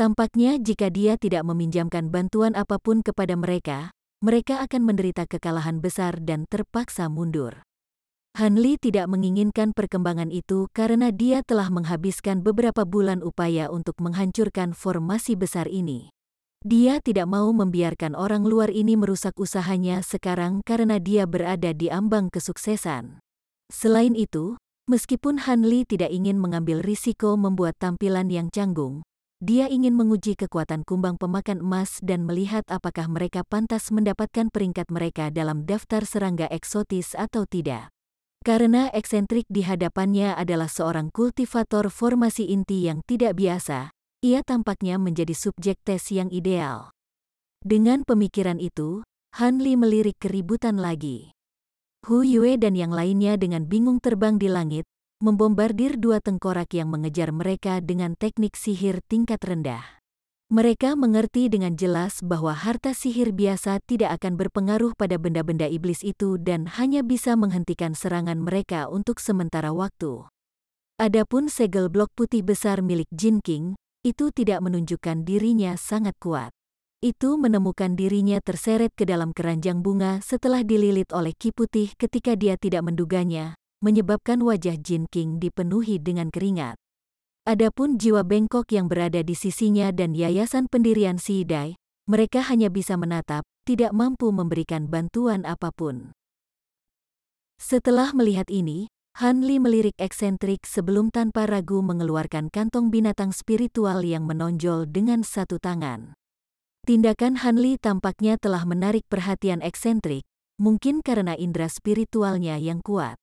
Tampaknya jika dia tidak meminjamkan bantuan apapun kepada mereka, mereka akan menderita kekalahan besar dan terpaksa mundur. Han Li tidak menginginkan perkembangan itu karena dia telah menghabiskan beberapa bulan upaya untuk menghancurkan formasi besar ini. Dia tidak mau membiarkan orang luar ini merusak usahanya sekarang karena dia berada di ambang kesuksesan. Selain itu, meskipun Han Li tidak ingin mengambil risiko membuat tampilan yang canggung, dia ingin menguji kekuatan kumbang pemakan emas dan melihat apakah mereka pantas mendapatkan peringkat mereka dalam daftar serangga eksotis atau tidak. Karena eksentrik di hadapannya adalah seorang kultivator formasi inti yang tidak biasa, ia tampaknya menjadi subjek tes yang ideal. Dengan pemikiran itu, Han Li melirik keributan lagi. Hu Yue dan yang lainnya dengan bingung terbang di langit, membombardir dua tengkorak yang mengejar mereka dengan teknik sihir tingkat rendah. Mereka mengerti dengan jelas bahwa harta sihir biasa tidak akan berpengaruh pada benda-benda iblis itu dan hanya bisa menghentikan serangan mereka untuk sementara waktu. Adapun segel blok putih besar milik Jin King, itu tidak menunjukkan dirinya sangat kuat. Itu menemukan dirinya terseret ke dalam keranjang bunga setelah dililit oleh Ki Putih ketika dia tidak menduganya, menyebabkan wajah Jin King dipenuhi dengan keringat. Adapun jiwa bengkok yang berada di sisinya dan yayasan pendirian Sidai, mereka hanya bisa menatap, tidak mampu memberikan bantuan apapun. Setelah melihat ini, Han Li melirik eksentrik sebelum tanpa ragu mengeluarkan kantong binatang spiritual yang menonjol dengan satu tangan. Tindakan Han Li tampaknya telah menarik perhatian eksentrik, mungkin karena indera spiritualnya yang kuat.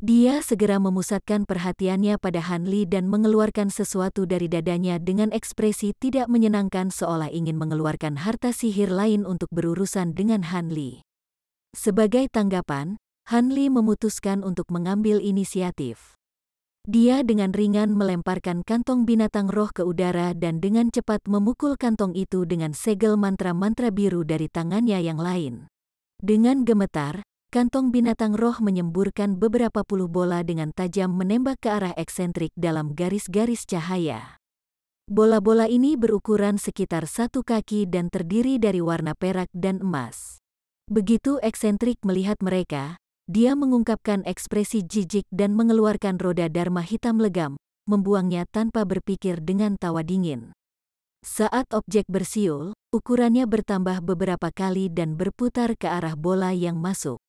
Dia segera memusatkan perhatiannya pada Han Li dan mengeluarkan sesuatu dari dadanya dengan ekspresi tidak menyenangkan seolah ingin mengeluarkan harta sihir lain untuk berurusan dengan Han Li. Sebagai tanggapan, Han Li memutuskan untuk mengambil inisiatif. Dia dengan ringan melemparkan kantong binatang roh ke udara dan dengan cepat memukul kantong itu dengan segel mantra-mantra biru dari tangannya yang lain. Dengan gemetar, kantong binatang roh menyemburkan beberapa puluh bola dengan tajam menembak ke arah eksentrik dalam garis-garis cahaya. Bola-bola ini berukuran sekitar 1 kaki dan terdiri dari warna perak dan emas. Begitu eksentrik melihat mereka, dia mengungkapkan ekspresi jijik dan mengeluarkan roda dharma hitam legam, membuangnya tanpa berpikir dengan tawa dingin. Saat objek bersiul, ukurannya bertambah beberapa kali dan berputar ke arah bola yang masuk.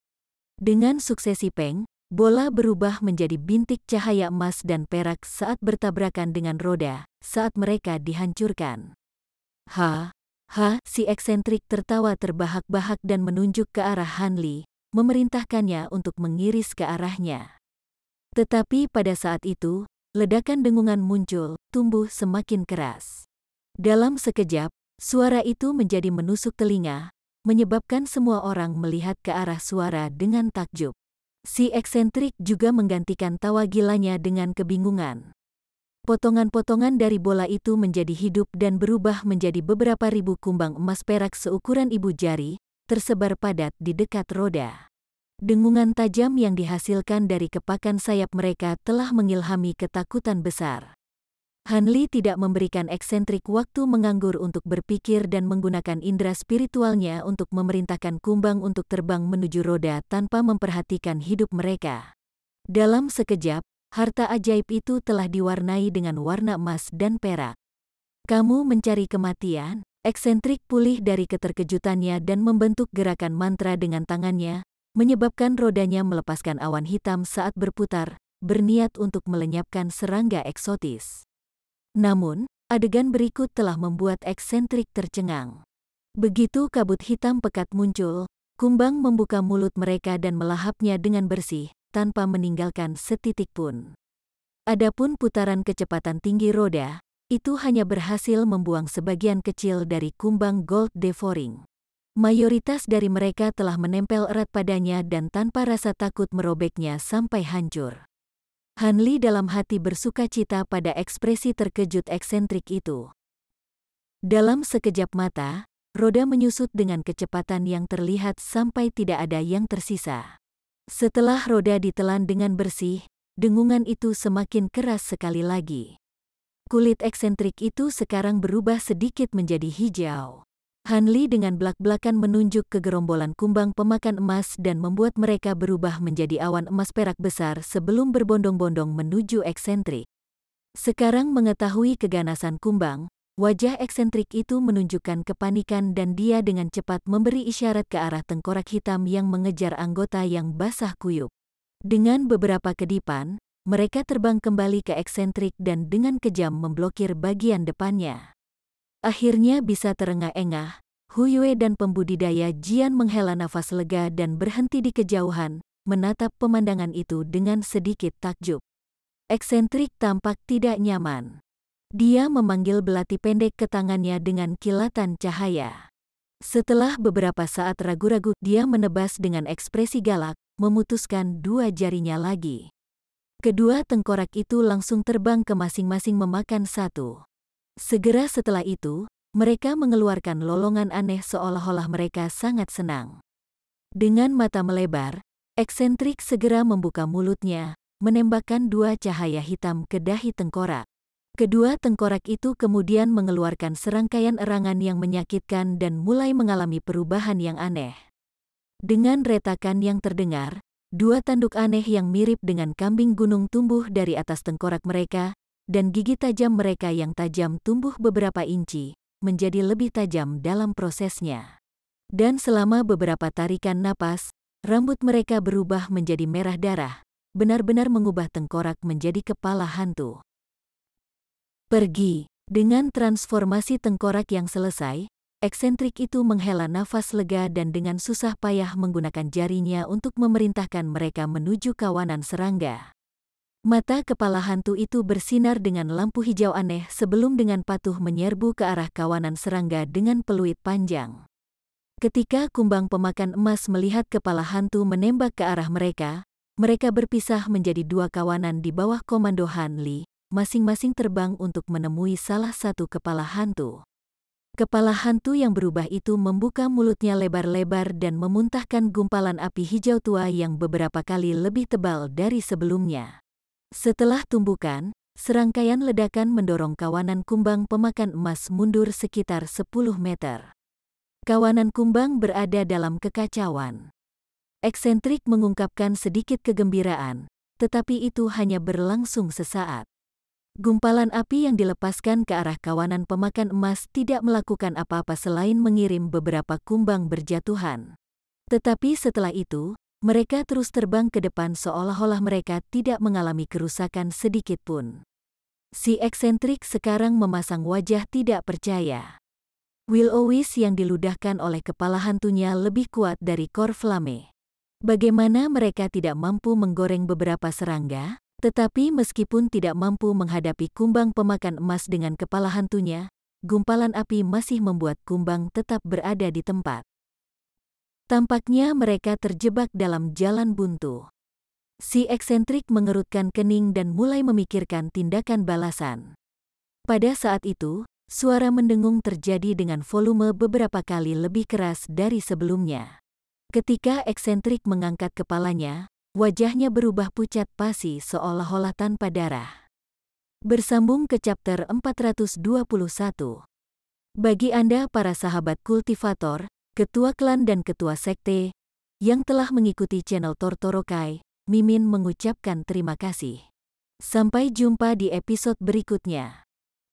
Dengan suksesi peng, bola berubah menjadi bintik cahaya emas dan perak saat bertabrakan dengan roda, saat mereka dihancurkan. Si eksentrik tertawa terbahak-bahak dan menunjuk ke arah Han Li, memerintahkannya untuk mengiris ke arahnya. Tetapi pada saat itu, ledakan dengungan muncul, tumbuh semakin keras. Dalam sekejap, suara itu menjadi menusuk telinga, menyebabkan semua orang melihat ke arah suara dengan takjub. Si eksentrik juga menggantikan tawa gilanya dengan kebingungan. Potongan-potongan dari bola itu menjadi hidup dan berubah menjadi beberapa ribu kumbang emas perak seukuran ibu jari, tersebar padat di dekat roda. Dengungan tajam yang dihasilkan dari kepakan sayap mereka telah mengilhami ketakutan besar. Han Li tidak memberikan eksentrik waktu menganggur untuk berpikir dan menggunakan indera spiritualnya untuk memerintahkan kumbang untuk terbang menuju roda tanpa memperhatikan hidup mereka. Dalam sekejap, harta ajaib itu telah diwarnai dengan warna emas dan perak. Kamu mencari kematian? Eksentrik pulih dari keterkejutannya dan membentuk gerakan mantra dengan tangannya, menyebabkan rodanya melepaskan awan hitam saat berputar, berniat untuk melenyapkan serangga eksotis. Namun, adegan berikut telah membuat eksentrik tercengang. Begitu kabut hitam pekat muncul, kumbang membuka mulut mereka dan melahapnya dengan bersih, tanpa meninggalkan setitik pun. Adapun putaran kecepatan tinggi roda, itu hanya berhasil membuang sebagian kecil dari kumbang gold devouring. Mayoritas dari mereka telah menempel erat padanya dan tanpa rasa takut merobeknya sampai hancur. Han Li dalam hati bersuka cita pada ekspresi terkejut eksentrik itu. Dalam sekejap mata, roda menyusut dengan kecepatan yang terlihat sampai tidak ada yang tersisa. Setelah roda ditelan dengan bersih, dengungan itu semakin keras sekali lagi. Kulit eksentrik itu sekarang berubah sedikit menjadi hijau. Han Li dengan belak-belakan menunjuk ke gerombolan kumbang pemakan emas dan membuat mereka berubah menjadi awan emas perak besar sebelum berbondong-bondong menuju eksentrik. Sekarang mengetahui keganasan kumbang, wajah eksentrik itu menunjukkan kepanikan dan dia dengan cepat memberi isyarat ke arah tengkorak hitam yang mengejar anggota yang basah kuyup. Dengan beberapa kedipan, mereka terbang kembali ke eksentrik dan dengan kejam memblokir bagian depannya. Akhirnya bisa terengah-engah, Hu Yue dan pembudidaya Jian menghela nafas lega dan berhenti di kejauhan, menatap pemandangan itu dengan sedikit takjub. Eksentrik tampak tidak nyaman. Dia memanggil belati pendek ke tangannya dengan kilatan cahaya. Setelah beberapa saat ragu-ragu, dia menebas dengan ekspresi galak, memutuskan dua jarinya lagi. Kedua tengkorak itu langsung terbang ke masing-masing memakan satu. Segera setelah itu, mereka mengeluarkan lolongan aneh seolah-olah mereka sangat senang. Dengan mata melebar, eksentrik segera membuka mulutnya, menembakkan dua cahaya hitam ke dahi tengkorak. Kedua tengkorak itu kemudian mengeluarkan serangkaian erangan yang menyakitkan dan mulai mengalami perubahan yang aneh. Dengan retakan yang terdengar, dua tanduk aneh yang mirip dengan kambing gunung tumbuh dari atas tengkorak mereka, dan gigi tajam mereka yang tajam tumbuh beberapa inci, menjadi lebih tajam dalam prosesnya. Dan selama beberapa tarikan napas, rambut mereka berubah menjadi merah darah, benar-benar mengubah tengkorak menjadi kepala hantu. Pergi. Dengan transformasi tengkorak yang selesai, eksentrik itu menghela nafas lega dan dengan susah payah menggunakan jarinya untuk memerintahkan mereka menuju kawanan serangga. Mata kepala hantu itu bersinar dengan lampu hijau aneh sebelum dengan patuh menyerbu ke arah kawanan serangga dengan peluit panjang. Ketika kumbang pemakan emas melihat kepala hantu menembak ke arah mereka, mereka berpisah menjadi dua kawanan di bawah komando Han Li, masing-masing terbang untuk menemui salah satu kepala hantu. Kepala hantu yang berubah itu membuka mulutnya lebar-lebar dan memuntahkan gumpalan api hijau tua yang beberapa kali lebih tebal dari sebelumnya. Setelah tumbukan, serangkaian ledakan mendorong kawanan kumbang pemakan emas mundur sekitar 10 meter. Kawanan kumbang berada dalam kekacauan. Eksentrik mengungkapkan sedikit kegembiraan, tetapi itu hanya berlangsung sesaat. Gumpalan api yang dilepaskan ke arah kawanan pemakan emas tidak melakukan apa-apa selain mengirim beberapa kumbang berjatuhan. Tetapi setelah itu, mereka terus terbang ke depan seolah-olah mereka tidak mengalami kerusakan sedikit pun. Si eksentrik sekarang memasang wajah tidak percaya. Will-o-wisp yang diludahkan oleh kepala hantunya lebih kuat dari kor flame. Bagaimana mereka tidak mampu menggoreng beberapa serangga? Tetapi meskipun tidak mampu menghadapi kumbang pemakan emas dengan kepala hantunya, gumpalan api masih membuat kumbang tetap berada di tempat. Tampaknya mereka terjebak dalam jalan buntu. Si eksentrik mengerutkan kening dan mulai memikirkan tindakan balasan. Pada saat itu, suara mendengung terjadi dengan volume beberapa kali lebih keras dari sebelumnya. Ketika eksentrik mengangkat kepalanya, wajahnya berubah pucat pasi seolah-olah tanpa darah. Bersambung ke chapter 421. Bagi Anda para sahabat kultivator, ketua klan dan ketua sekte, yang telah mengikuti channel Tortorokai, Mimin mengucapkan terima kasih. Sampai jumpa di episode berikutnya.